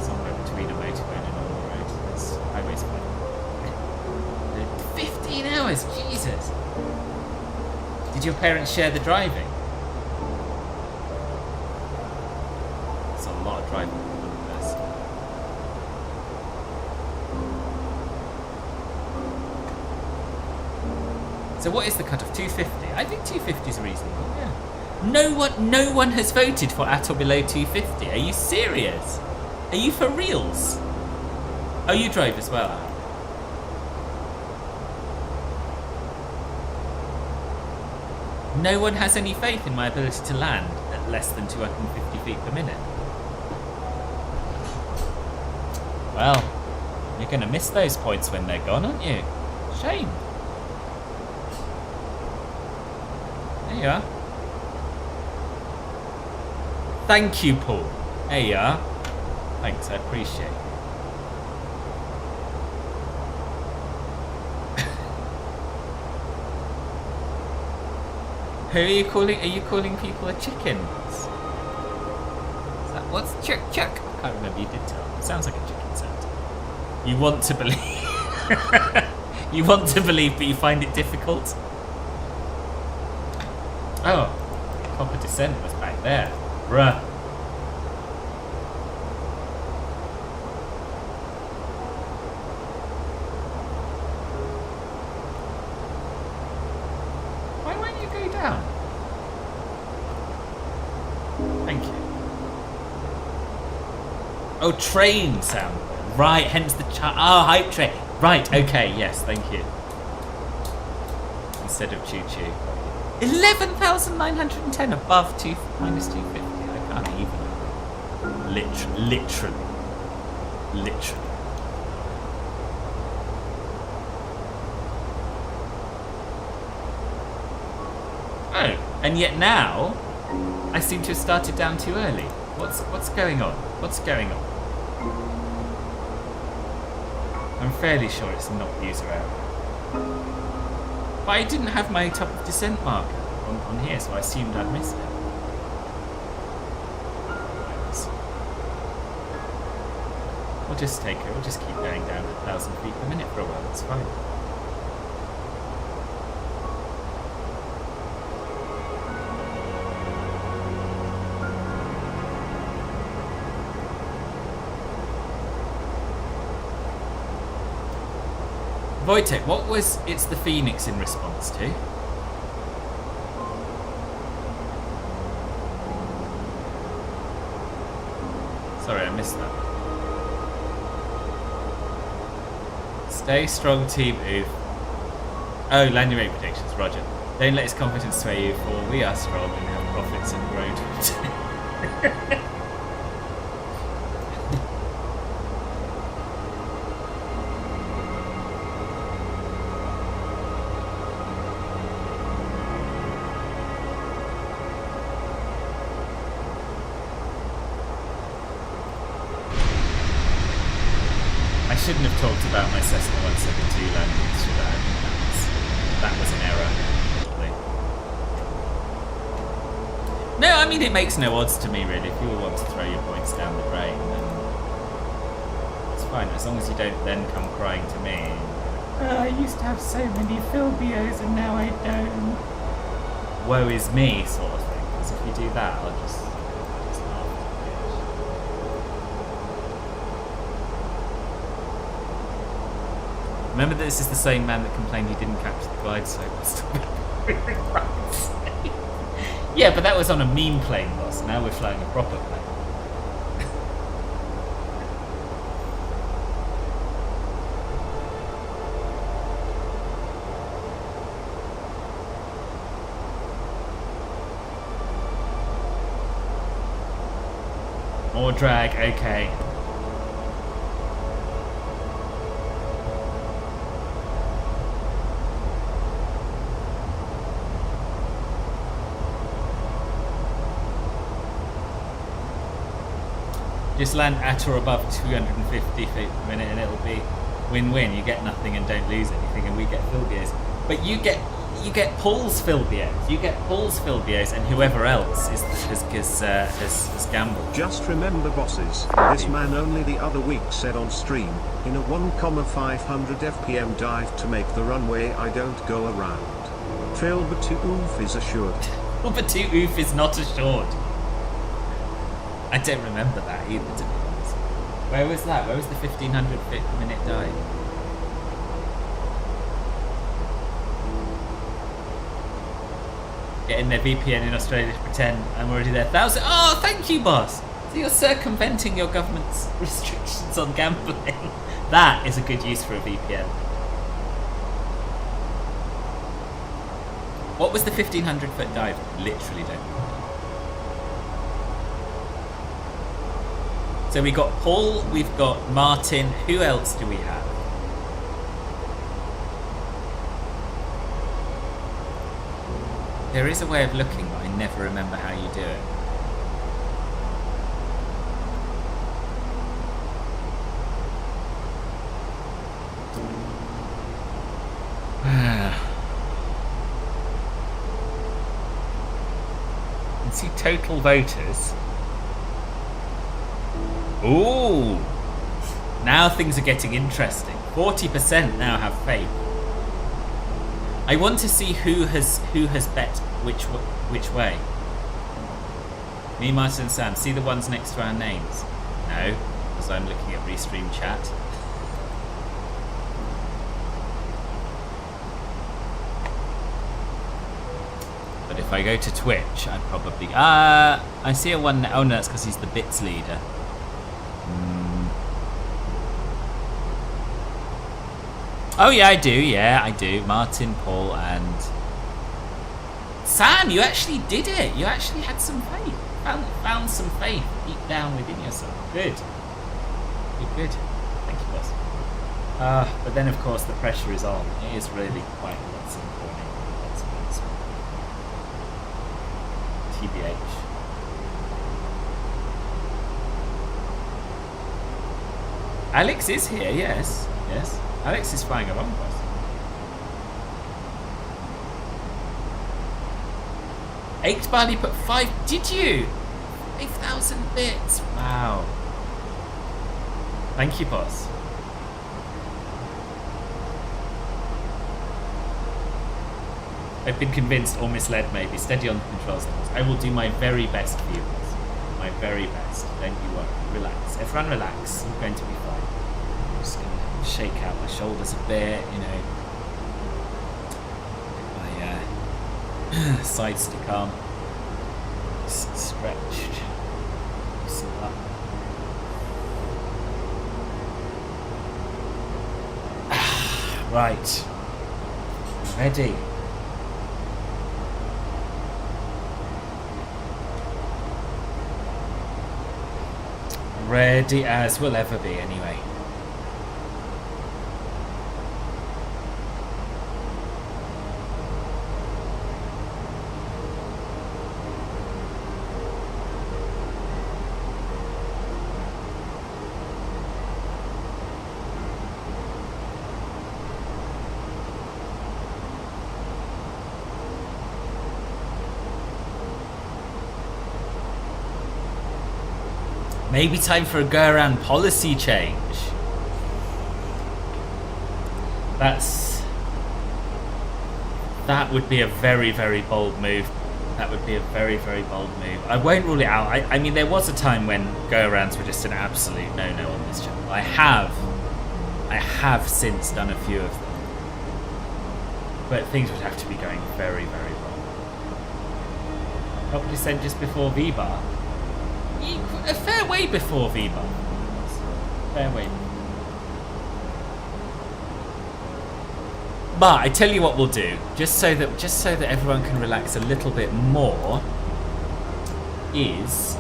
somewhere between a motorway and a normal road. That's highways. 15 hours, Jesus! Did your parents share the driving? It's a lot of driving. So what is the cut-off? 250? I think 250 is reasonable, yeah. No one has voted for at or below 250. Are you serious? Are you for reals? Oh, you drove as well. No one has any faith in my ability to land at less than 250 feet per minute. Well, you're going to miss those points when they're gone, aren't you? Shame. There you are. Thank you, Paul. There you are. Thanks, I appreciate it. Who are you calling? Are you calling people a chickens? Is that what's chuck? I can't remember. You did tell me. It sounds like a chicken sound. You want to believe. You want to believe, but you find it difficult. Oh, Copper Descent was back there. Bruh. Why won't you go down? Thank you. Oh, train sound. Right, hence the hype train. Right, okay, yes, thank you. Instead of choo-choo. 11,910 above minus 250. I can't even. Literally. Oh, and yet now I seem to have started down too early. What's going on? What's going on? I'm fairly sure it's not user error. But I didn't have my top of descent marker on here, so I assumed I'd missed it. We'll just take it. We'll just keep going down at 1,000 feet per minute for a while. It's fine. Wojtek, what was It's the Phoenix in response to? Sorry, I missed that. Stay strong, team oof. Oh, landing rate predictions, roger. Don't let his confidence sway you, for we are strong and have profits and growth. I shouldn't have talked about my Cessna 172 landings, should I? That was an error, probably. No, I mean, it makes no odds to me, really. If you want to throw your points down the drain, then it's fine, as long as you don't then come crying to me. I used to have so many Philbios and now I don't. Woe is me, sort of thing. Because if you do that, I'll just laugh. Remember that this is the same man that complained he didn't capture the glide slope. Yeah, but that was on a meme plane, boss. Now we're flying a proper plane. More drag, okay. Just land at or above 250 feet per minute and it'll be win-win. You get nothing and don't lose anything, and we get Philbios. But you get Paul's Philbios. You get Paul's Philbios, and whoever else has gambled. Just remember, bosses, this man only the other week said on stream, in a 1,500 FPM dive to make the runway I don't go around. Philbert to oof is assured. Philbert to oof is not assured. I don't remember that either, to be honest. Where was that? Where was the 1,500 feet per minute dive? Getting their VPN in Australia to pretend I'm already there. 1,000. Oh, thank you, boss. So you're circumventing your government's restrictions on gambling. That is a good use for a VPN. What was the 1,500 foot dive? Literally don't know. So we got Paul, we've got Martin. Who else do we have? There is a way of looking, but I never remember how you do it. see total voters. Ooh! Now things are getting interesting. 40% now have faith. I want to see who has bet which way. Me, Martin, and Sam. See the ones next to our names? No, because I'm looking at Restream chat. But if I go to Twitch, I'd probably... I see a one... Oh no, that's because he's the bits leader. Oh yeah, I do. Yeah, I do. Martin, Paul, and... Sam, you actually did it. You actually had some faith. Found some faith deep down within yourself. Good. Good. Thank you, boss. But then, of course, the pressure is on. It is really quite lots of warning. Lots of TBH. Alex is here, yes. Yes. Alex is flying along with us. Barley put 5. Did you? 5,000 bits. Wow. Thank you, boss. I've been convinced or misled, maybe. Steady on the controls levels. I will do my very best for you, boss. My very best. Don't you worry. Relax. Everyone relax. I'm going to be fine. I'm just going to shake out my shoulders a bit, you know. My sides to calm. Stretched. Loosen up. Right. Ready. Ready as we'll ever be, anyway. Maybe time for a go-around policy change. That would be a very, very bold move. That would be a very, very bold move. I won't rule it out. I mean, there was a time when go-arounds were just an absolute no-no on this channel. I have since done a few of them. But things would have to be going very, very wrong. Top descent just before V-bar. A fair way before V-bar. Fair way. But I tell you what we'll do, just so that everyone can relax a little bit more, is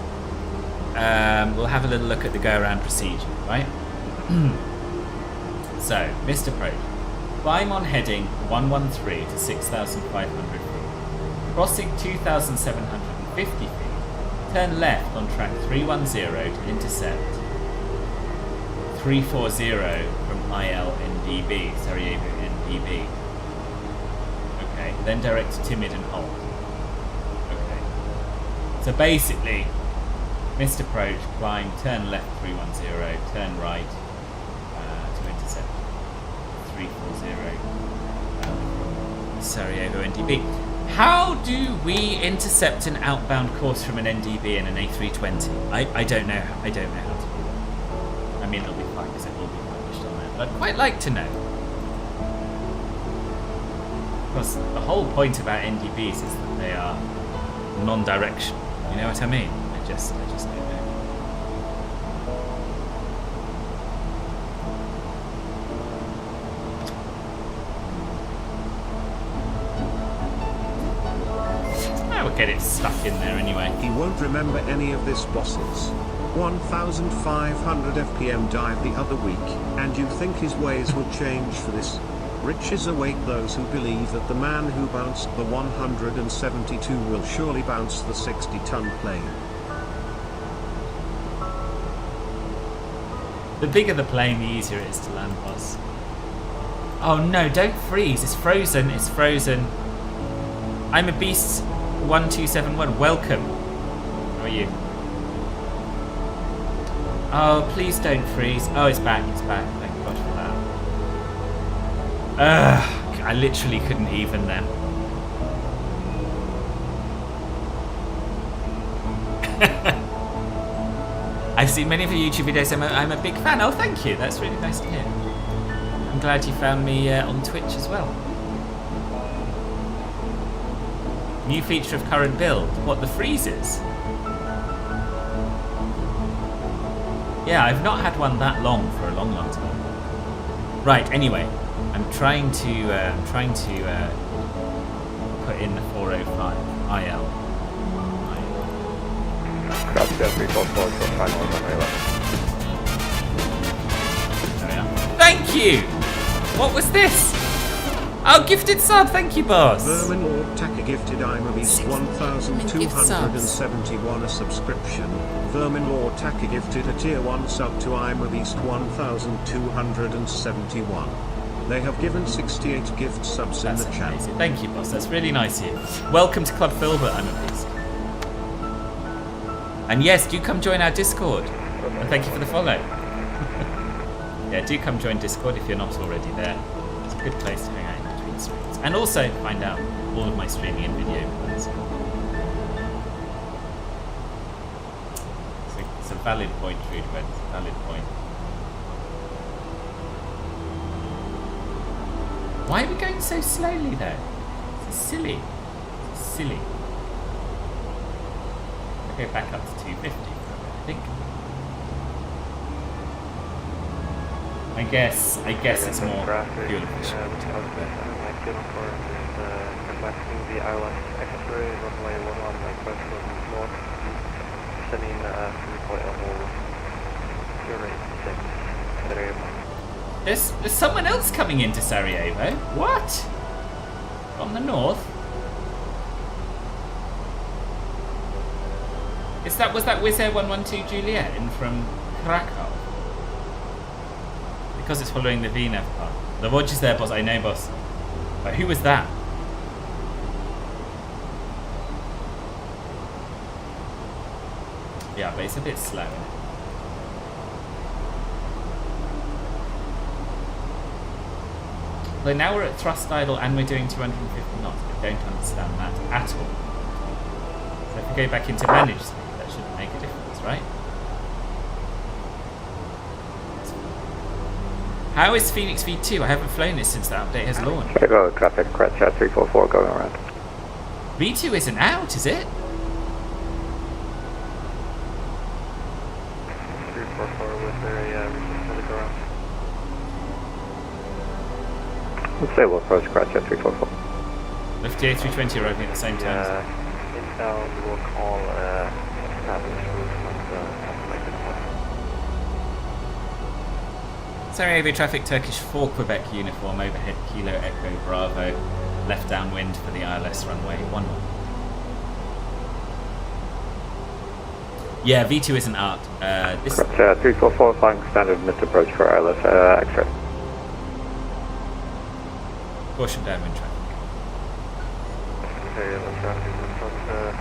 we'll have a little look at the go-around procedure, right? So, Mr. Pro, climb on heading 113 to 6,500 feet, crossing 2,750 feet. Turn left on track 310 to intercept 340 from ILNDB, Sarajevo NDB. Okay, then direct to Timid and hold. Okay. So basically, missed approach, climb, turn left 310, turn right to intercept 340 Sarajevo NDB. How do we intercept an outbound course from an NDB and an A320? I don't know. I don't know how to do that. I mean, it'll be fine because it will be published on there. But I'd quite like to know. Because the whole point about NDBs is that they are non-directional. You know what I mean? I just don't know. Get it stuck in there anyway. He won't remember any of this, bosses. 1,500 FPM dive the other week, and you think his ways will change for this? Riches await those who believe that the man who bounced the 172 will surely bounce the 60-ton plane. The bigger the plane, the easier it is to land, boss. Oh no, don't freeze. It's frozen. It's frozen. I'm a beast. 1271, welcome. you? Oh, please don't freeze. Oh, it's back. It's back. Thank God for that. I literally couldn't even then. I've seen many of your YouTube videos. I'm a big fan. Oh, thank you. That's really nice to hear. I'm glad you found me on Twitch as well. New feature of current build. What, the freezes? Yeah, I've not had one that long for a long, long time. Right. Anyway, I'm trying to put in the 405 IL. Copy that 344 for final runway 11. There we are. Thank you! What was this? Oh, gifted sub, thank you, boss. Vermin Lord Taka gifted I'm a Beast 1271 a subscription. Vermin Lord Taka gifted a tier 1 sub to I'm a Beast 1271. They have given 68 gift subs in the channel. Amazing. Thank you, boss. That's really nice of you. Welcome to Club Filbert, I'm a Beast. And yes, do come join our Discord. And thank you for the follow. Yeah, do come join Discord if you're not already there. It's a good place to hang out in between streams. And also find out all of my streaming and video plans. It's a valid point, Trude. It's a valid point. Why are we going so slowly though? It's silly. It's silly. Go back up to 250, I think. I guess it's more fuel efficient. Contacting the island X-ray runway 11 like west north, sending report level 086 Sarajevo. There's someone else coming into Sarajevo. What? From the north? Was that Wizz Air 112 Juliet in from Krakow? Because it's following the VNAV part. The watch is there, boss. I know, boss. But who was that? Yeah, but it's a bit slow. So now we're at thrust idle and we're doing 250 knots. I don't understand that at all. So if we go back into managed speed, that shouldn't make a difference, right? How is Phoenix V2? I haven't flown this since the update has launched. Chicago traffic, crash 344 going around. V2 isn't out, is it? 344 with their resistance around. Let's say we'll approach crash 344. Lift the A320 arriving at the same time. Inbound, we'll call establish movement estimated point. Sarajevo traffic, Turkish 4 Quebec uniform, overhead Kilo Echo Bravo, left downwind for the ILS runway 11. Yeah, V2 isn't out. This 344 flying standard missed approach for ILS X-ray. Caution downwind traffic. Sarajevo traffic,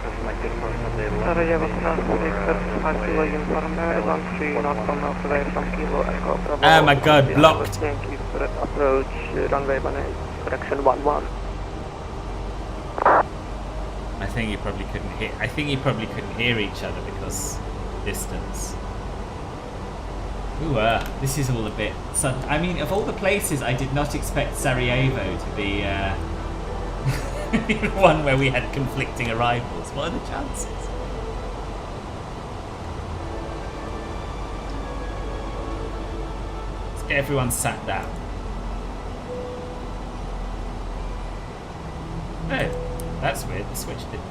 estimated point on the Sarajevo traffic, 35 kilo uniform, Maryland 3 northbound away from Kilo Echo Bravo. Oh my god, blocked! Thank you for approach runway 18, correction 11. I think you probably couldn't hear each other because distance. Ooh, this is all a bit sudden. I mean, of all the places, I did not expect Sarajevo to be the one where we had conflicting arrivals. What are the chances? Let's get everyone sat down. Oh, that's weird. The switch didn't go.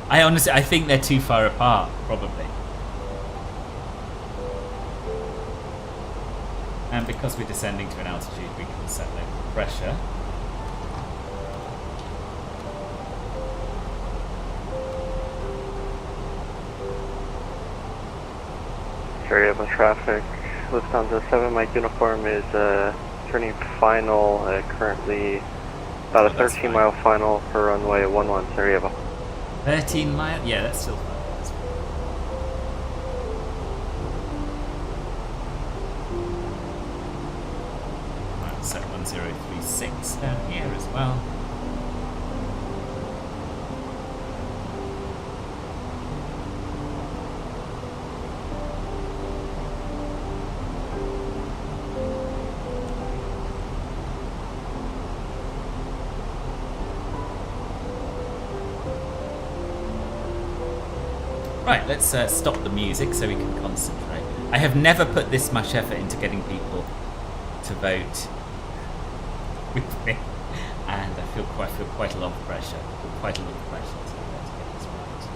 I think they're too far apart, probably. And because we're descending to an altitude, we can set local pressure. Sarajevo traffic, Lufthansa 7 Mike uniform is turning final, currently About a 13-mile final for runway 11 Sarajevo. 13 mile? Yeah, that's still fine. Right, set 1036 down here as well. Right, let's stop the music so we can concentrate. I have never put this much effort into getting people to vote with me, and I feel quite a lot of pressure. So let's get this right.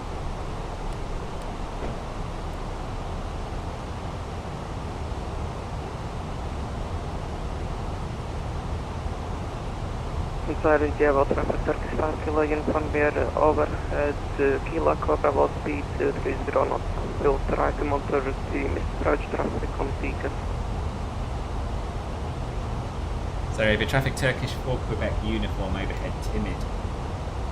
Sarajevo traffic 35 kilo uniform bear overhead Kilo Cobra low speed 30 knots. Will try to monitor the approach traffic on TK. Sarajevo traffic Turkish 4 Quebec uniform overhead timid.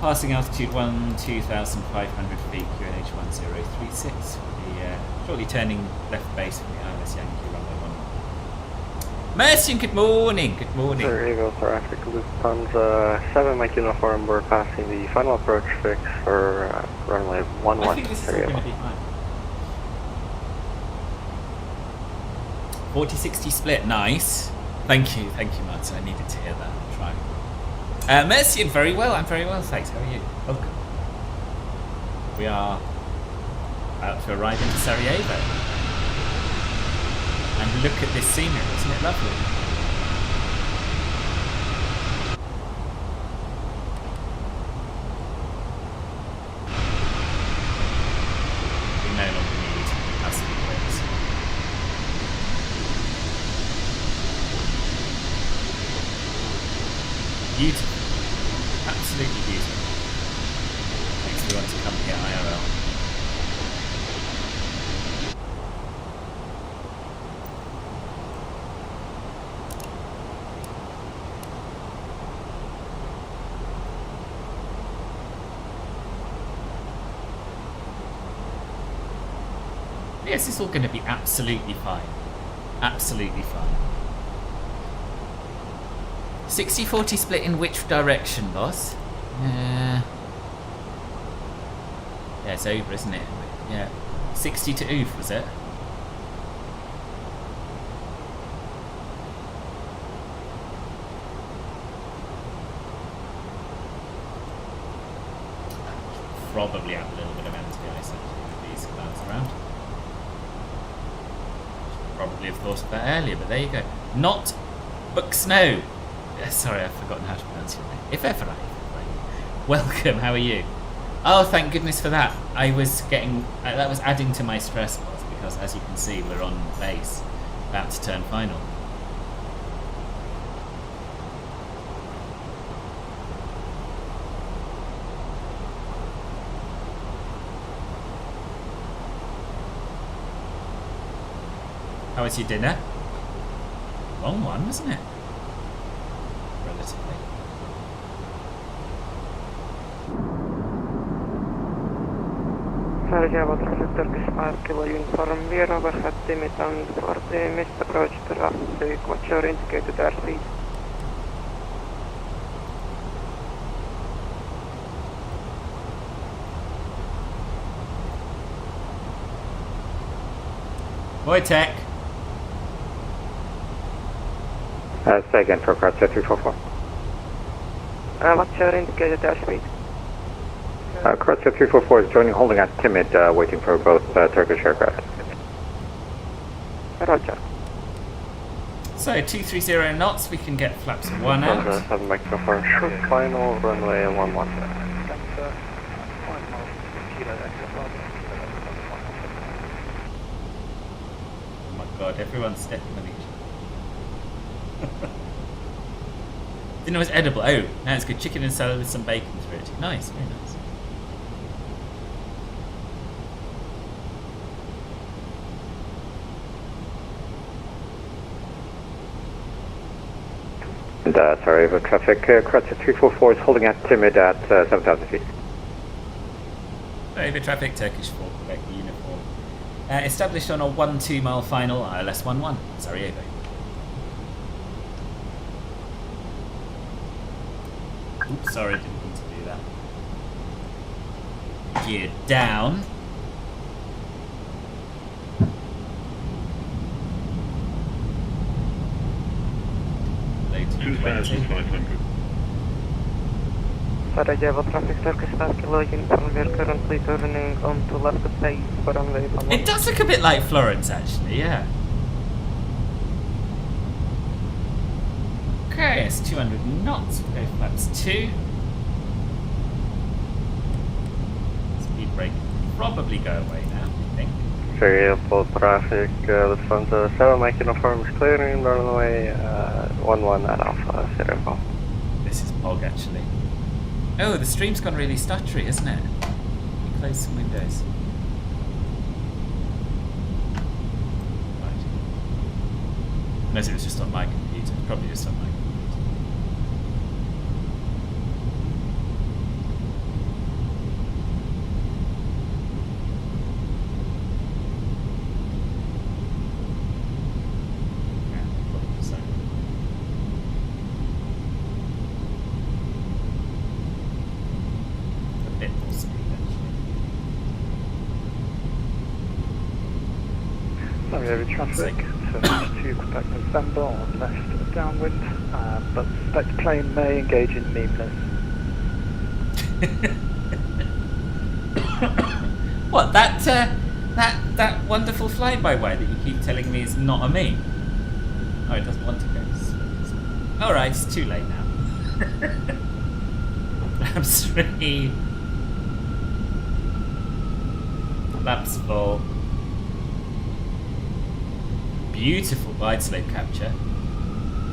Passing altitude 2,500 feet QNH 1036. Shortly turning left base from the ILS Yankee runway 1. Mercian, good morning. Good morning. Sarajevo traffic Lufthansa 7 Mike uniform. We're passing the final approach fix for runway 11. I think this is all going to be fine. 40-60 split, nice. Thank you, Martin. I needed to hear that. I'm trying. Mercian, very well. I'm very well, thanks. How are you? Welcome. We are about to arrive into Sarajevo. And look at this scenery, isn't it lovely? We no longer need passenger brakes. Beautiful. Absolutely beautiful. Makes me want to come here IRL. Yes, it's all going to be absolutely fine. Absolutely fine. 60-40 split in which direction, boss? Yeah, it's over, isn't it? Yeah. 60 to oof, was it? Probably have a little bit of anti-ice actually with these clouds around. Probably have thought of that earlier, but there you go. Not Book Snow. Sorry, I've forgotten how to pronounce your name. If ever I. Welcome, how are you? Oh, thank goodness for that. I was getting... that was adding to my stress balls because, as you can see, we're on base, about to turn final. How was your dinner? Long one, wasn't it? Relatively. Sarajevo traffic Turkish 5 kilo uniform bear overhead timid and for the missed approach traffic. What's your indicated airspeed? Wojtek. Say again for Croatia 344. What's your indicated airspeed? Croatia 344 is joining holding at timid, waiting for both Turkish aircraft. Roger. So 230 knots, we can get flaps 1 out. 7 Mike uniform, short final, runway 11. Oh my god, everyone's stepping on each other. Didn't know it was edible. Oh, now it's good. Chicken and salad with some bacon through it. Nice, very nice. Sarajevo traffic, Croatia 344 is holding at timid at 7,000 feet. Sarajevo traffic, Turkish 4, Quebec uniform. Established on a 1-2 mile final, ILS 11, Sarajevo. Oops, sorry, didn't mean to do that. Gear down. Sarajevo traffic, Turkish 5 kilo uniform, we are currently turning on to left base for runway 11. It does look a bit like Florence, actually, yeah. Okay, it's 200 knots, go flaps 2. Speed brake probably go away now, I think. Sarajevo traffic, Lufthansa 7, Mike uniform is clearing, runway 11 at Alpha, Sarajevo. This is Pog, actually. Oh, the stream's gone really stuttery, isn't it? Let me close some windows. Right. Unless it was just on my computer. Probably just on my computer. Sarajevo traffic, turning to Quebec November on left downwind, but suspect plane may engage in meanness. What, that wonderful flyby-way that you keep telling me is not a meme? Oh, it doesn't want to go. Alright, it's too late now. Laps 3. Laps 4. Beautiful wide slope capture.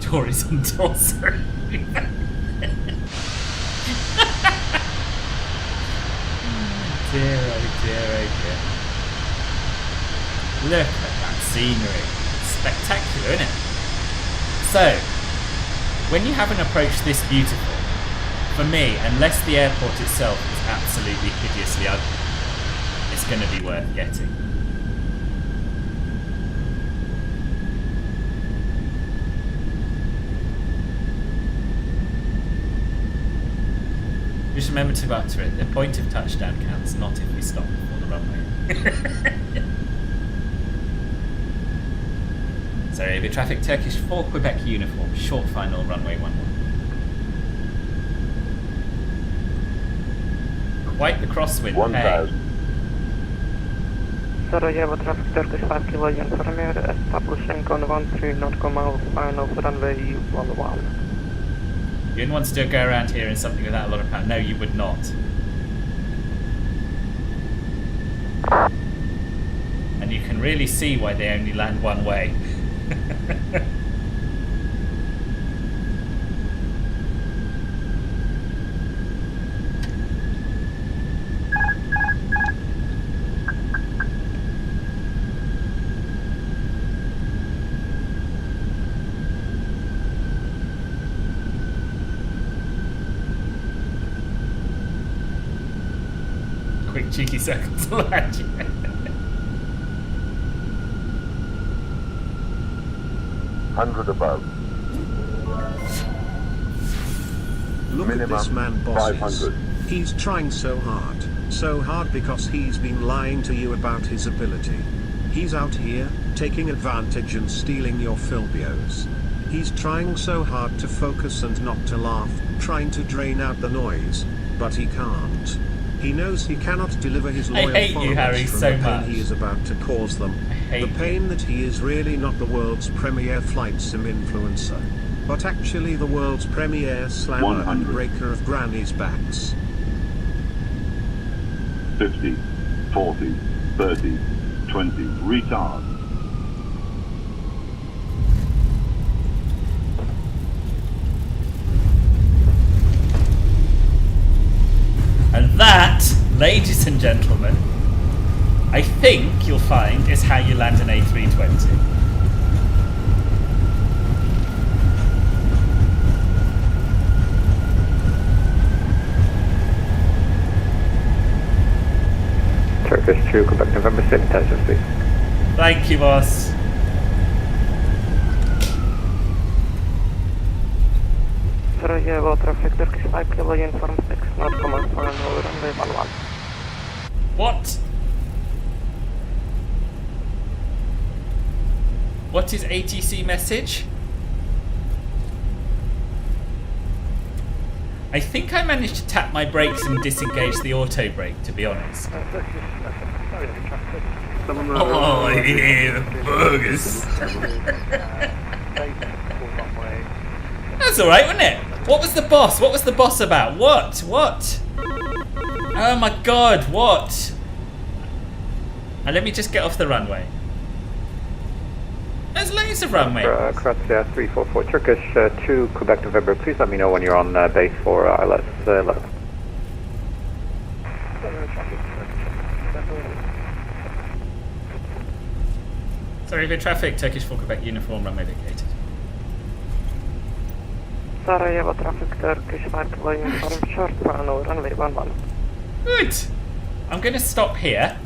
Tourism torso. Dear, oh dear, oh dear. Look at that scenery. Spectacular, isn't it? So, when you have an approach this beautiful, for me, unless the airport itself is absolutely hideously ugly, it's going to be worth getting. Just remember to utter it. The point of touchdown counts, not if we stop before the runway. Sarajevo traffic, Turkish 4 Quebec uniform, short final, runway 11. Quite the crosswind. 1,000. Sarajevo traffic, Turkish 5 kilo uniform, we are establishing on 13 nautical miles final for runway 11. You wouldn't want to do a go around here in something without a lot of power. No, you would not. And you can really see why they only land one way. Quick cheeky circle to land. $100 above. Look Minimum at this man, bosses. 500. He's trying so hard because he's been lying to you about his ability. He's out here, taking advantage and stealing your Filbios. He's trying so hard to focus and not to laugh, trying to drain out the noise, but he can't. He knows he cannot deliver his loyal followers Harry, from so the pain much. he is about to cause them. The pain that he is really not the world's premier flight sim influencer, but actually the world's premier slammer 100. and breaker of grannies' backs. 50, 40, 30, 20, retard. And that, ladies and gentlemen, I think you'll find is how you land an A320. Turkish 2, Quebec November, same intelligence please. Thank you, boss. Sarajevo, traffic Turkish 5 kilo, uniform 6, not command final, runway 11. What? What is ATC message? I think I managed to tap my brakes and disengage the auto brake, to be honest. Oh, yeah, burgers. That's alright, wasn't it? What was the boss? What was the boss about? What? What? Oh my god, what? Now let me just get off the runway. There's loads of runways. Croatia 344 Turkish 2, Quebec November, please let me know when you're on base for ILS 11. Sorry, traffic, Turkish 4 Quebec uniform, runway vacated. Sarajevo, traffic Turkish 5 kilo, uniform short final, runway 11. Good. I'm going to stop here.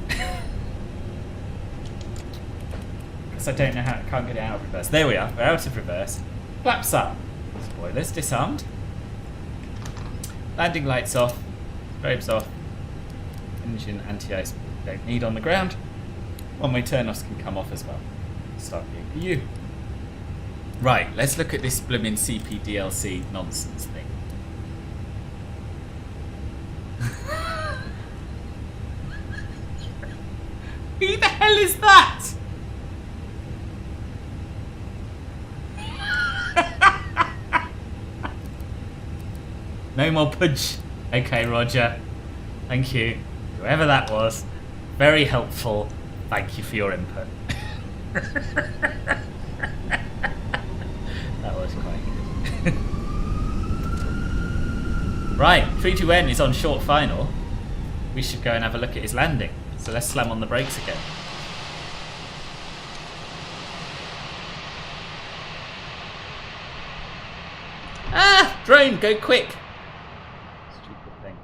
Because I don't know how, can't get it out of reverse. There we are, we're out of reverse. Flaps up. Spoilers disarmed. Landing lights off. Strobes off. Engine anti-ice don't need on the ground. One-way turn-offs can come off as well. Start the APU. Right, let's look at this blooming CPDLC nonsense thing. Who the hell is that? No more pudge. Okay, Roger. Thank you. Whoever that was. Very helpful. Thank you for your input. That was quite good. Right, 321 is on short final. We should go and have a look at his landing. So let's slam on the brakes again. Ah! Drone, go quick! Stupid thing.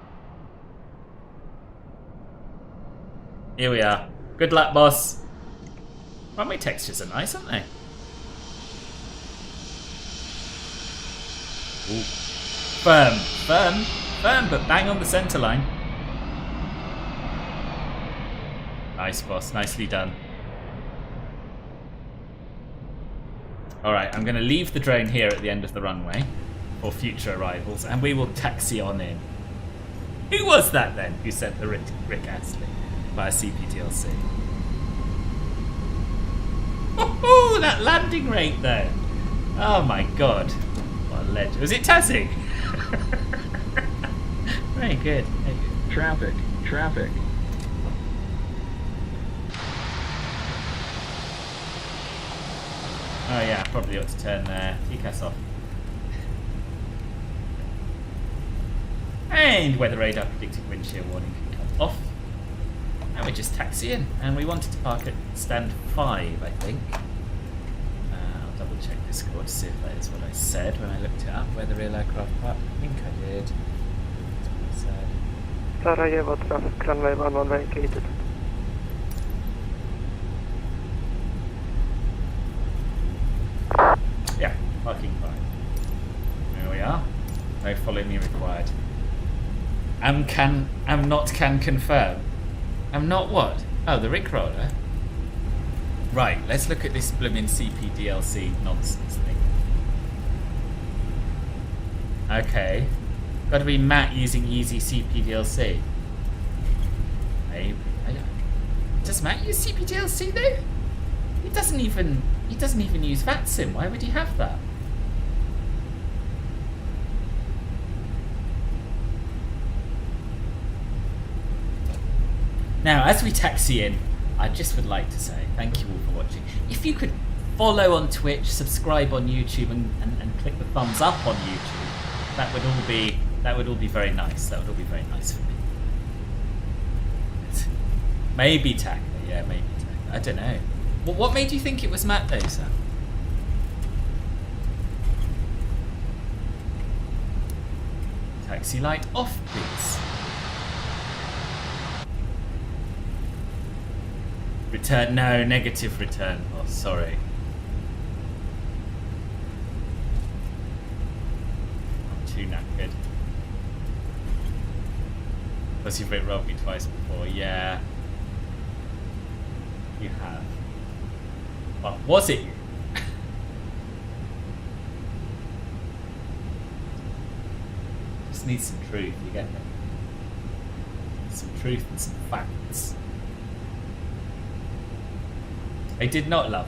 Here we are. Good luck, boss. Runway textures are nice, aren't they? Ooh. Firm, but bang on the centre line. Nice, boss. Nicely done. Alright, I'm going to leave the drone here at the end of the runway for future arrivals, and we will taxi on in. Who was that then who sent the Rick Astley via CPTLC? Oh, that landing rate though. Oh my god. What a legend. Was it Tassie? Very good. Very good. Traffic. Oh yeah, probably ought to turn there. TK off. And weather radar predicted wind shear warning can come off. And we're just taxiing. And we wanted to park at stand 5, I think. I'll double check Discord to see if that is what I said when I looked it up. Where the real aircraft park. I think I did. That's what I said. Sarajevo, traffic runway 11 vacated. Yeah, parking fine. There we are. No follow me required. Am not can confirm. I'm not what? Oh, the Rickroller. Right, let's look at this blooming CPDLC nonsense thing. Okay. Gotta be Matt using easy CPDLC. Maybe. Does Matt use CPDLC though? He doesn't even use VATSIM. Why would he have that? Now, as we taxi in, I just would like to say thank you all for watching. If you could follow on Twitch, subscribe on YouTube, and click the thumbs up on YouTube, that would all be very nice. That would all be very nice for me. Maybe Tacker, yeah, maybe Tacker. I don't know. Well, what made you think it was Matt though, Sam? Taxi light off, please. Return, no, negative return. Oh, sorry. I'm too knackered. Plus you've rolled me twice before, yeah. You have. Well, was it you? Just need some truth, you get me? Some truth and some facts. I did not love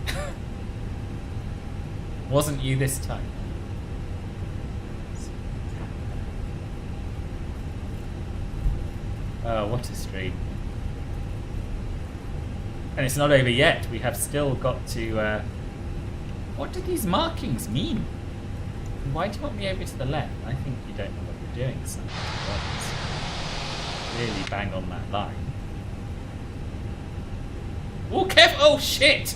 it. Wasn't you this time? Oh, what a stream. And it's not over yet. We have still got to... What do these markings mean? And why do you want me over to the left? I think you don't know what you're doing, son. Really bang on that line. Oh, Kev! Oh, shit!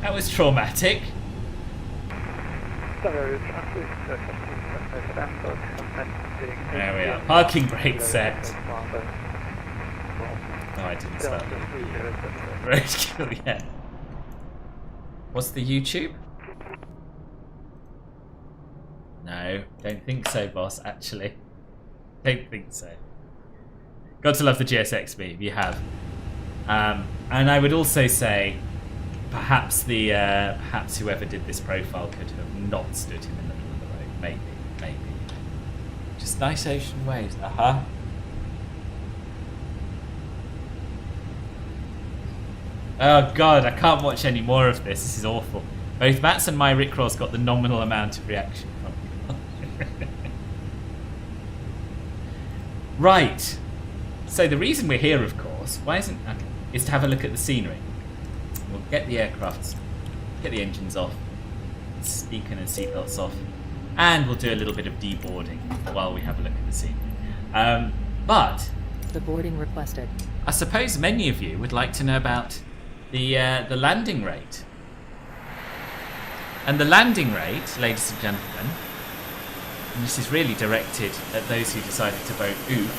That was traumatic. There we are. Parking brake set. No, I didn't start. Yeah. What's the YouTube? No, don't think so, boss, actually. Don't think so. Got to love the GSX meme, you have. And I would also say, perhaps perhaps whoever did this profile could have not stood him in the middle of the road. Maybe. Just nice ocean waves. Oh god, I can't watch any more of this. This is awful. Both Mats and my Rickrolls got the nominal amount of reaction from people. Right. So the reason we're here, of course, is to have a look at the scenery. We'll get the aircrafts, get the engines off, beacon and seatbelts off, and we'll do a little bit of deboarding while we have a look at the scenery. But the boarding requested. I suppose many of you would like to know about the landing rate. And the landing rate, ladies and gentlemen, and this is really directed at those who decided to vote oof,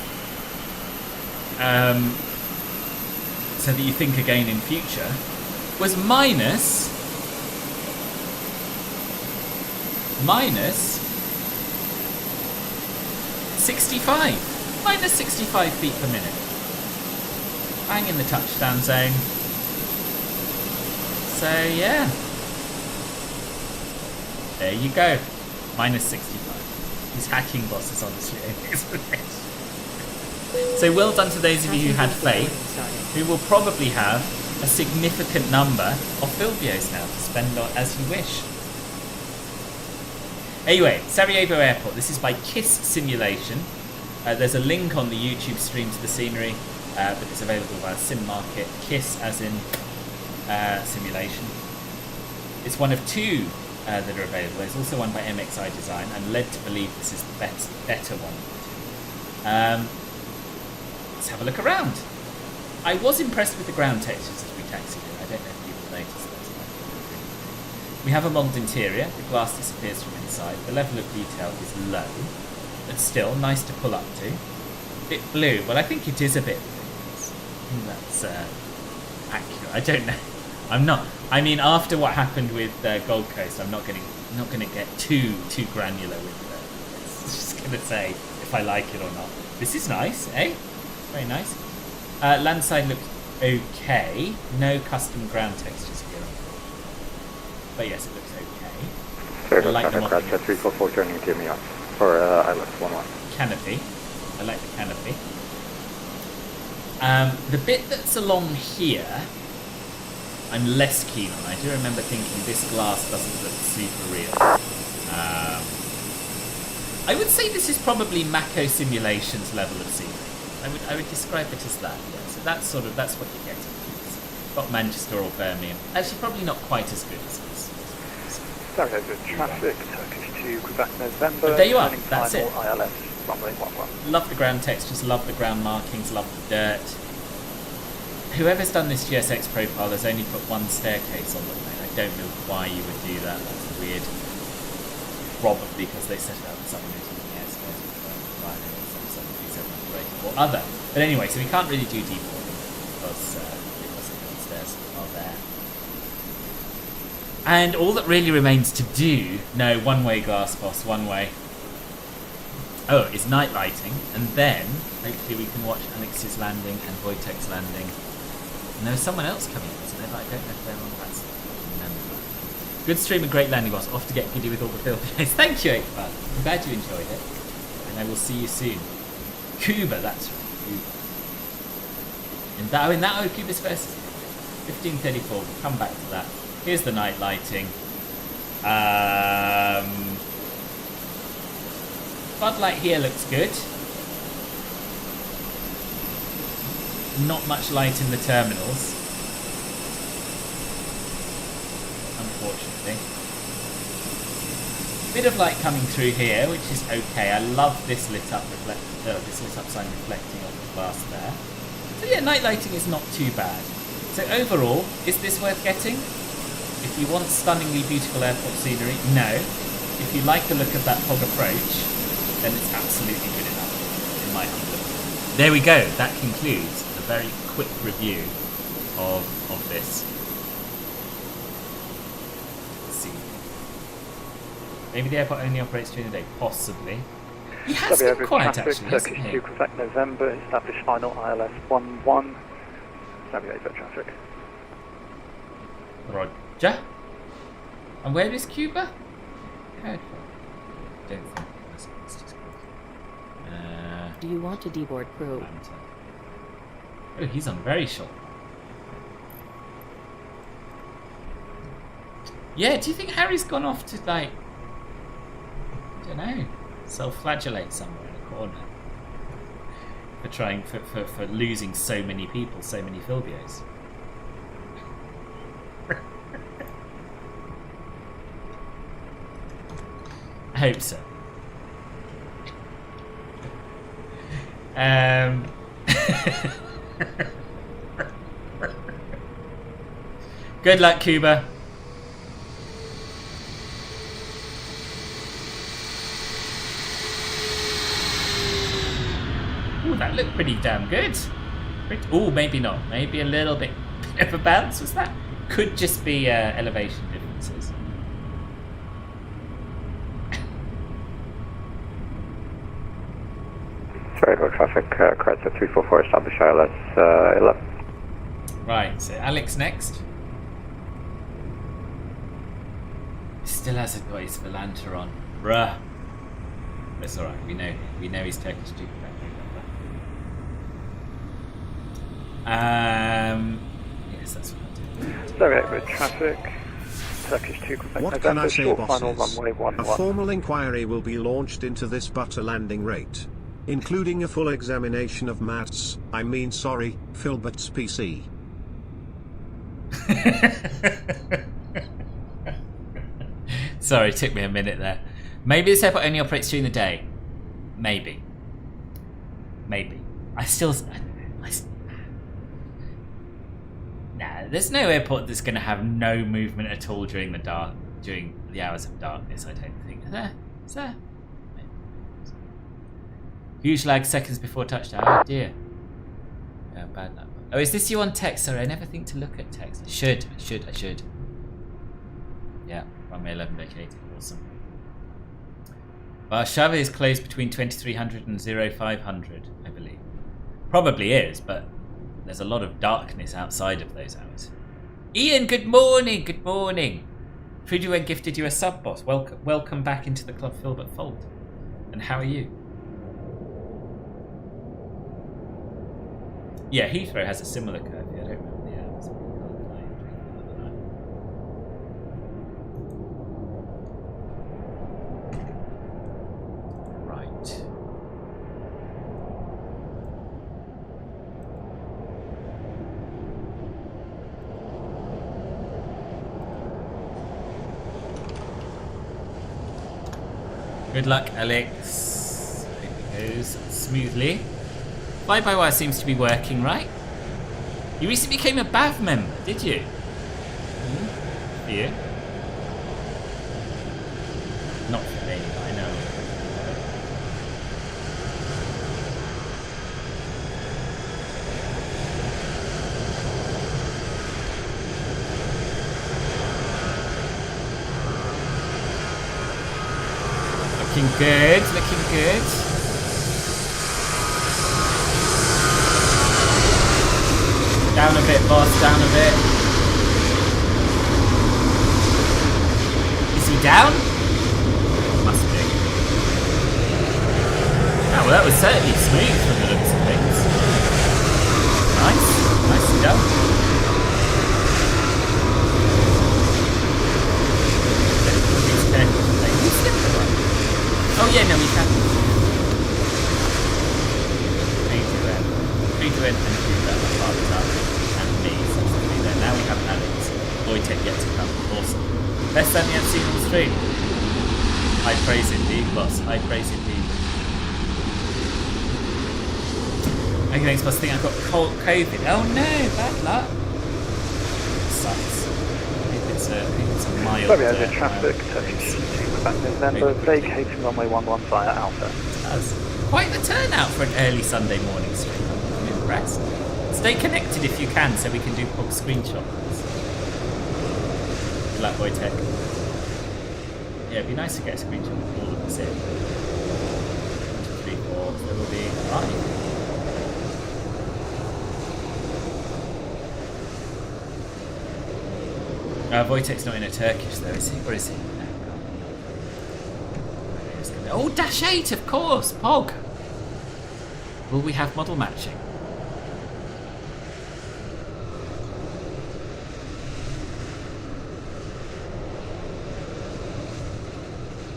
so that you think again in future, was minus 65. Minus 65 feet per minute. Bang in the touchdown zone. So yeah. There you go. Minus 65. These hacking bosses honestly. So well done to those of you who had faith, who will probably have a significant number of Filbios now to spend on as you wish. Anyway, Sarajevo Airport. This is by KISS Simulation. There's a link on the YouTube stream to the scenery, but it's available via Sim Market. KISS as in simulation. It's one of two that are available. There's also one by MXI Design. I'm led to believe this is the better one. Let's have a look around. I was impressed with the ground textures as we taxied in. I don't know if people noticed those. We have a modelled interior. The glass disappears from inside. The level of detail is low, but still nice to pull up to. Bit blue. Well, I think it is a bit blue. I think that's accurate. I don't know. I'm not. I mean, after what happened with Gold Coast, I'm not going to get too granular with it. It's just going to say if I like it or not. This is nice, eh? Very nice. Landside looks okay. No custom ground textures here, unfortunately. But yes, it looks okay. I like the 344 turning to me up for ILS 11. Canopy. I like the canopy. The bit that's along here, I'm less keen on. I do remember thinking this glass doesn't look super real. I would say this is probably Mako Simulations level of scenery. I would describe it as that. Yeah. So that's what you get. Got Manchester or Birmingham. Actually, probably not quite as good as this. Sarajevo traffic, Turkish to Quebec, November. But there you are. That's it. ILS, runway 11. Love the ground textures. Love the ground markings. Love the dirt. Whoever's done this GSX profile has only put one staircase on the plane. I don't know why you would do that. That's weird. Probably because they set it up with someone who's using airspace with or other. But anyway, so we can't really do deboarding because the stairs are there. And all that really remains to do, no, one-way glass boss, one-way. Oh, is night lighting, and then hopefully we can watch Alex's landing and Wojtek's landing. And there's someone else coming in, isn't there? But I don't know if they're on that side. Good stream and great landing boss. Off to get giddy with all the filthy. Thank you, Ekbal. I'm glad you enjoyed it. And I will see you soon. Cuba, that's right. Cuba. In that Cuba's first 1534. We'll come back to that. Here's the night lighting. Floodlight here looks good. Not much light in the terminals, unfortunately. Bit of light coming through here, which is okay. I love this lit up sign reflecting off the glass there. So yeah, night lighting is not too bad. So overall, is this worth getting? If you want stunningly beautiful airport scenery, no. If you like the look of that fog approach, then it's absolutely good enough, in my humble opinion. There we go. That concludes a very quick review of this. Let's see. Maybe the airport only operates during the day. Possibly. He has been quiet, actually, hasn't he? Turkish 2 Quebec November, establish final ILS 11. Sarajevo traffic. Roger. And where is Cuba? Heard from. Don't think. Do you want to deboard crew? Oh, he's on very short. Yeah, do you think Harry's gone off to, like, I don't know, self-flagellate somewhere in a corner for trying for losing so many people, so many Filbios? I hope so. Good luck, Cuba. Ooh, that looked pretty damn good. Ooh, maybe not. Maybe a little bit of a bounce. Was that? Could just be elevation differences. Sarajevo traffic, correct at 344, establish ILS 11. Right, so Alex next. Still hasn't got his Volanta on. Bruh. That's alright, we know he's Turkish Duke. Yes, that's what I do. Sarajevo traffic. Turkish 2 Quebec What November, can I say, short bosses? final runway 11. A formal inquiry will be launched into this butter landing rate, including a full examination of Filbert's PC. Sorry, it took me a minute there. Maybe this airport only operates during the day. Maybe. Nah, there's no airport that's going to have no movement at all during the hours of darkness, I don't think. Is there? Maybe. Huge lag seconds before touchdown. Oh dear. Yeah, bad luck. Oh, is this you on text? Sorry, I never think to look at text. I should. Yeah, runway 11 vacated. Awesome. Warszawa is closed between 2300 and 0500, I believe. Probably is, but there's a lot of darkness outside of those hours. Ian, good morning. Fujiwen gifted you a sub, boss. Welcome back into the Club Filbert fold. And how are you? Yeah, Heathrow has a similar curve. I don't remember the hours. Right. Good luck, Alex. Hope it goes smoothly. Fly-by-wire seems to be working, right? You recently became a BAV member, did you? For you? Not for me, but I know. Looking good, looking good. Down a bit, boss, down a bit. Is he down? Must be. Oh, well, that was certainly smooth from the looks of things. Nice, nicely done. Oh yeah, no, we can. Three to end and do that parked up and me, so something there. Now we have Alex. Wojtek yet to come. Awesome. Best landing I've seen on the stream. High praise indeed, boss. High praise indeed. Okay, thanks, boss. I think I've got COVID. Oh no, bad luck. Sucks. It's a mild. Sorry, over traffic, Turkish 2 back November, vacating runway 11 via Alpha. That's quite the turnout for an early Sunday morning stream. I'm impressed. Stay connected if you can, so we can do quick screenshots. Good luck, Wojtek. Yeah, it'd be nice to get a screenshot with all of us in. 1, 2, 3, 4. So there will be 5. Wojtek's not in a Turkish though, is he? Or is he? No. Oh, Dash 8, of course! Pog! Will we have model matching?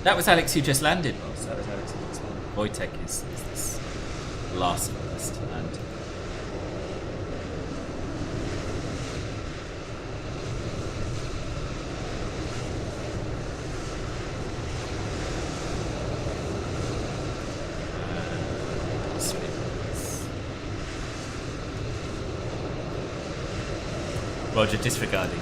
That was Alex who just landed, boss. That was Alex who just landed. Wojtek is this last first to land. Roger, disregarding.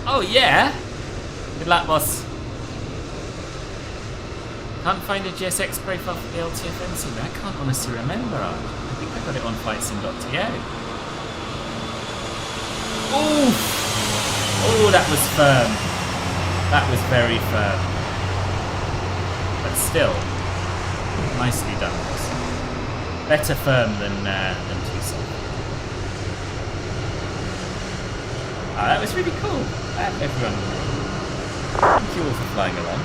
Oh yeah! Good luck, boss. Can't find a GSX profile for the LTFN sim. I can't honestly remember. I think I got it on flightsim.to. Oof! Oh, that was firm. That was very firm. But still, nicely done, boss. Better firm than too soft. Ah, that was really cool. Everyone, thank you all for flying along.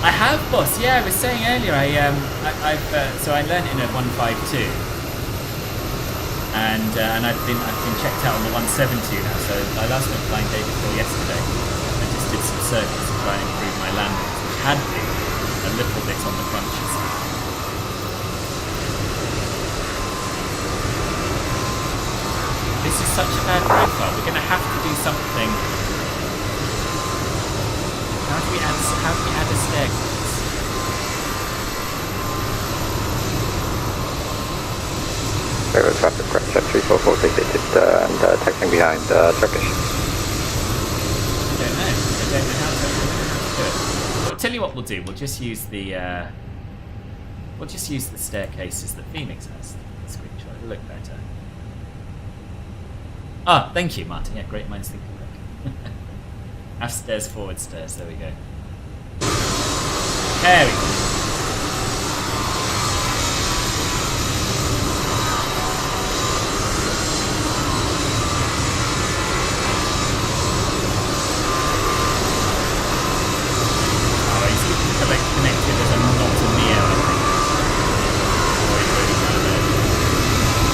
I have, boss. Yeah, I was saying earlier. So I learned in a 152. And I've been checked out on the 170 now. So I last went flying day before yesterday. I just did some circuits to try and improve my landings, which had been a little bit on the crunches. This is such a bad profile. We're going to have to do something. How do we add a staircase? Traffic correct, 344 vacated and taxiing behind Turkish. I don't know how to do it. I'll tell you what we'll do. We'll just use the staircases that Phoenix has. The screenshot. It'll look better. Ah, thank you, Martin. Yeah, great minds think alike. Aft stairs, forward stairs. There we go. There we go.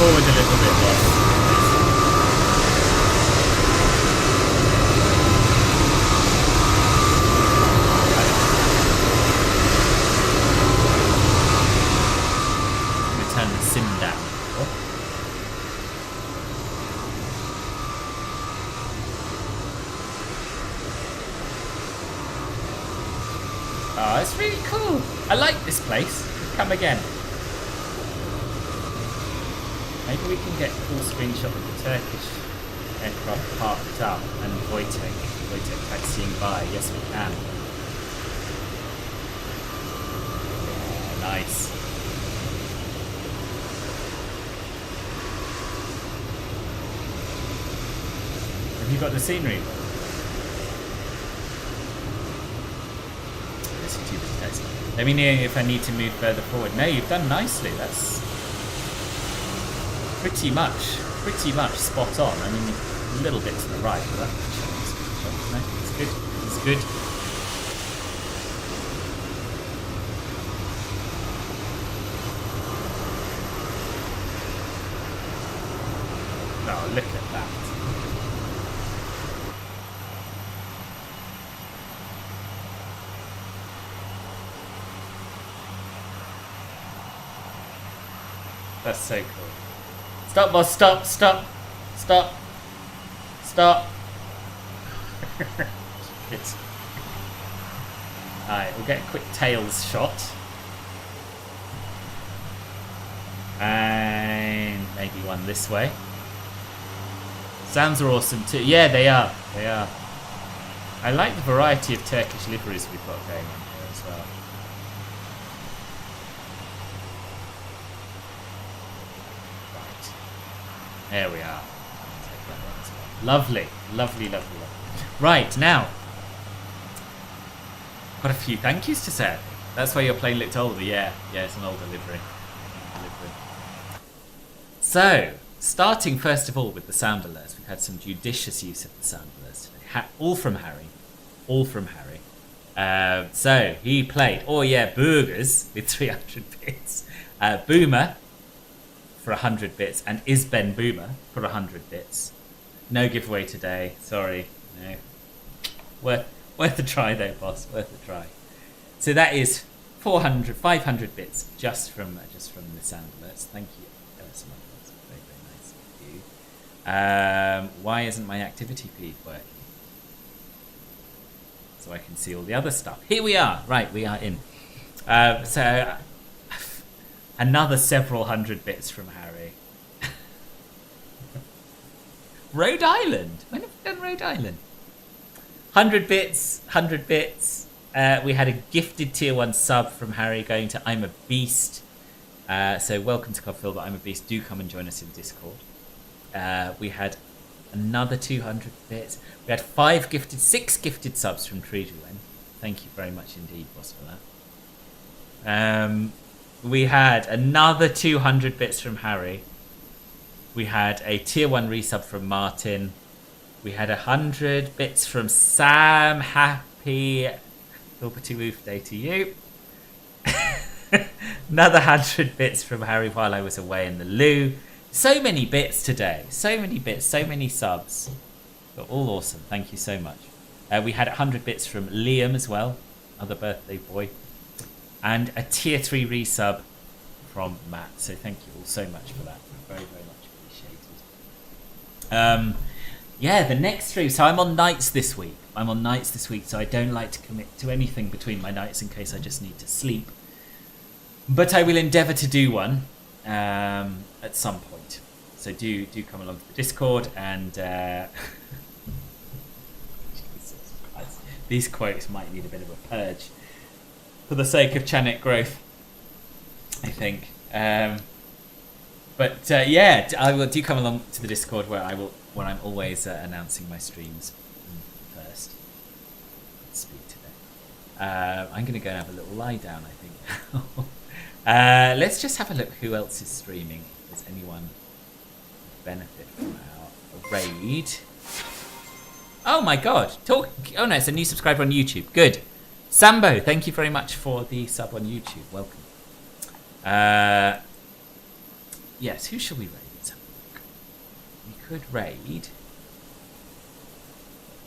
Forward a little bit, boss. I'm going to turn the sim down. Oh, it's really cool. I like this place. Come again. Maybe we can get a full screenshot of the Turkish aircraft parked up and Wojtek taxiing by. Yes, we can. you got the scenery? Listen to the text. Let me know if I need to move further forward. No, you've done nicely. That's pretty much spot on. I mean, a little bit to the right, but no, it's good. It's good. Oh, look at that. That's so cool. Stop, boss, stop, stop, stop, stop. Alright, we'll get a quick tails shot. And maybe one this way. Sounds are awesome too. Yeah, they are. They are. I like the variety of Turkish liveries we've got going on here as well. Right. There we are. Take that one as well. Lovely. Lovely, lovely, lovely. Right, now. Got a few thank yous to say. That's why your plane looked older. Yeah, it's an older livery. So, starting first of all with the sound alerts, we've had some judicious use of the sound alerts today. All from Harry. All from Harry. So, he played, Burgers with 300 bits. Boomer for 100 bits. And Isben Boomer for 100 bits. No giveaway today. Sorry. No. Worth a try though, boss. Worth a try. So that is 500 bits just from the sound alerts. Thank you ever so much. That's very, very nice of you. Why isn't my activity feed working? So I can see all the other stuff. Here we are. Right, we are in. So another several hundred bits from Harry. Rhode Island. When have we done Rhode Island? 100 bits, 100 bits. We had a gifted tier 1 sub from Harry going to I'm a Beast. So welcome to Club Phil, but I'm a Beast. Do come and join us in Discord. We had another 200 bits. We had 6 gifted subs from Treejuan. Thank you very much indeed, boss, for that. We had another 200 bits from Harry. We had a tier 1 resub from Martin. We had 100 bits from Sam. Happy Filberty Roof Day to you. Another 100 bits from Harry while I was away in the loo. So many bits today. So many bits. So many subs. But all awesome. Thank you so much. We had 100 bits from Liam as well. Other birthday boy. And a tier 3 resub from Matt. So thank you all so much for that. Very, very much appreciated. Yeah, the next stream. So I'm on nights this week. So I don't like to commit to anything between my nights in case I just need to sleep. But I will endeavour to do one at some point. So do come along to the Discord and Jesus Christ. These quotes might need a bit of a purge for the sake of channel growth, I think. But yeah, I will do come along to the Discord where I'm always announcing my streams first. Let's speak today. I'm going to go and have a little lie down, I think. Let's just have a look who else is streaming. If there's anyone benefit from our raid. Oh my god. Oh no, it's a new subscriber on YouTube. Good. Sambo, thank you very much for the sub on YouTube. Welcome. Yes, who shall we raid? Let's have a look. We could raid.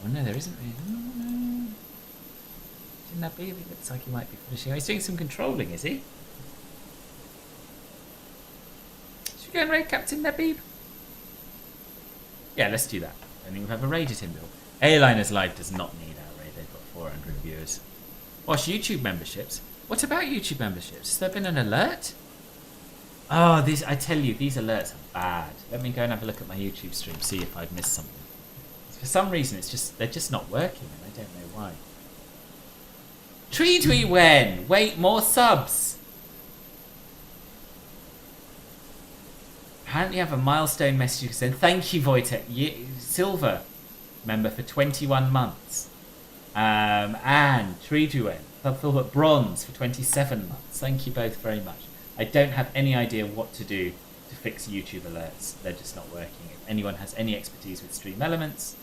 Oh no, there isn't really. No. Shouldn't that be? It looks like he might be finishing. Oh, he's doing some controlling, is he? Should we go and raid Captain Nabib? Yeah, let's do that. I think we've ever raided him before. Airliners Live does not need our raid. They've got 400 viewers. Watch YouTube memberships. What about YouTube memberships? Has there been an alert? Oh, I tell you, these alerts are bad. Let me go and have a look at my YouTube stream, see if I've missed something. For some reason, they're just not working, and I don't know why. Treejuan! Wait, more subs! Apparently, you have a milestone message you can send. Thank you, Wojtek. Silver. member for 21 months. And Triduin, Club Filbert Bronze for 27 months. Thank you both very much. I don't have any idea what to do to fix YouTube alerts. They're just not working. If anyone has any expertise with Stream Elements,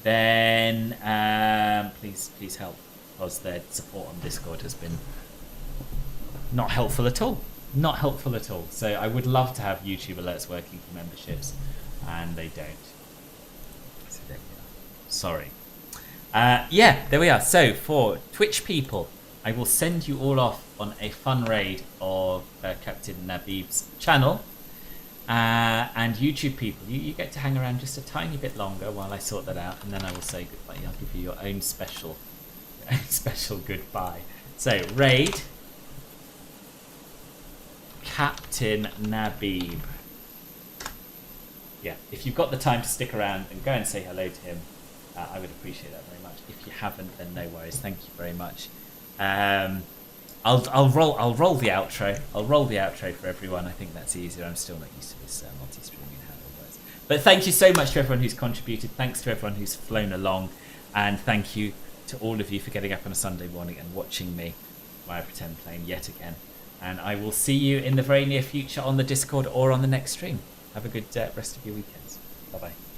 then please help, because their support on Discord has been not helpful at all. Not helpful at all. So I would love to have YouTube alerts working for memberships, and they don't. So there we are. Sorry. Yeah, there we are. So for Twitch people, I will send you all off on a fun raid of Captain Nabib's channel. And YouTube people, you get to hang around just a tiny bit longer while I sort that out, and then I will say goodbye. I'll give you your own special goodbye. So raid Captain Nabib. Yeah, if you've got the time to stick around and go and say hello to him, I would appreciate that very much. If you haven't, then no worries. Thank you very much. I'll roll the outro. I'll roll the outro for everyone. I think that's easier. I'm still not used to this multi-streaming and how it all works. But thank you so much to everyone who's contributed. Thanks to everyone who's flown along, and thank you to all of you for getting up on a Sunday morning and watching me via Pretend Plane yet again. And I will see you in the very near future on the Discord or on the next stream. Have a good rest of your weekends. Bye bye.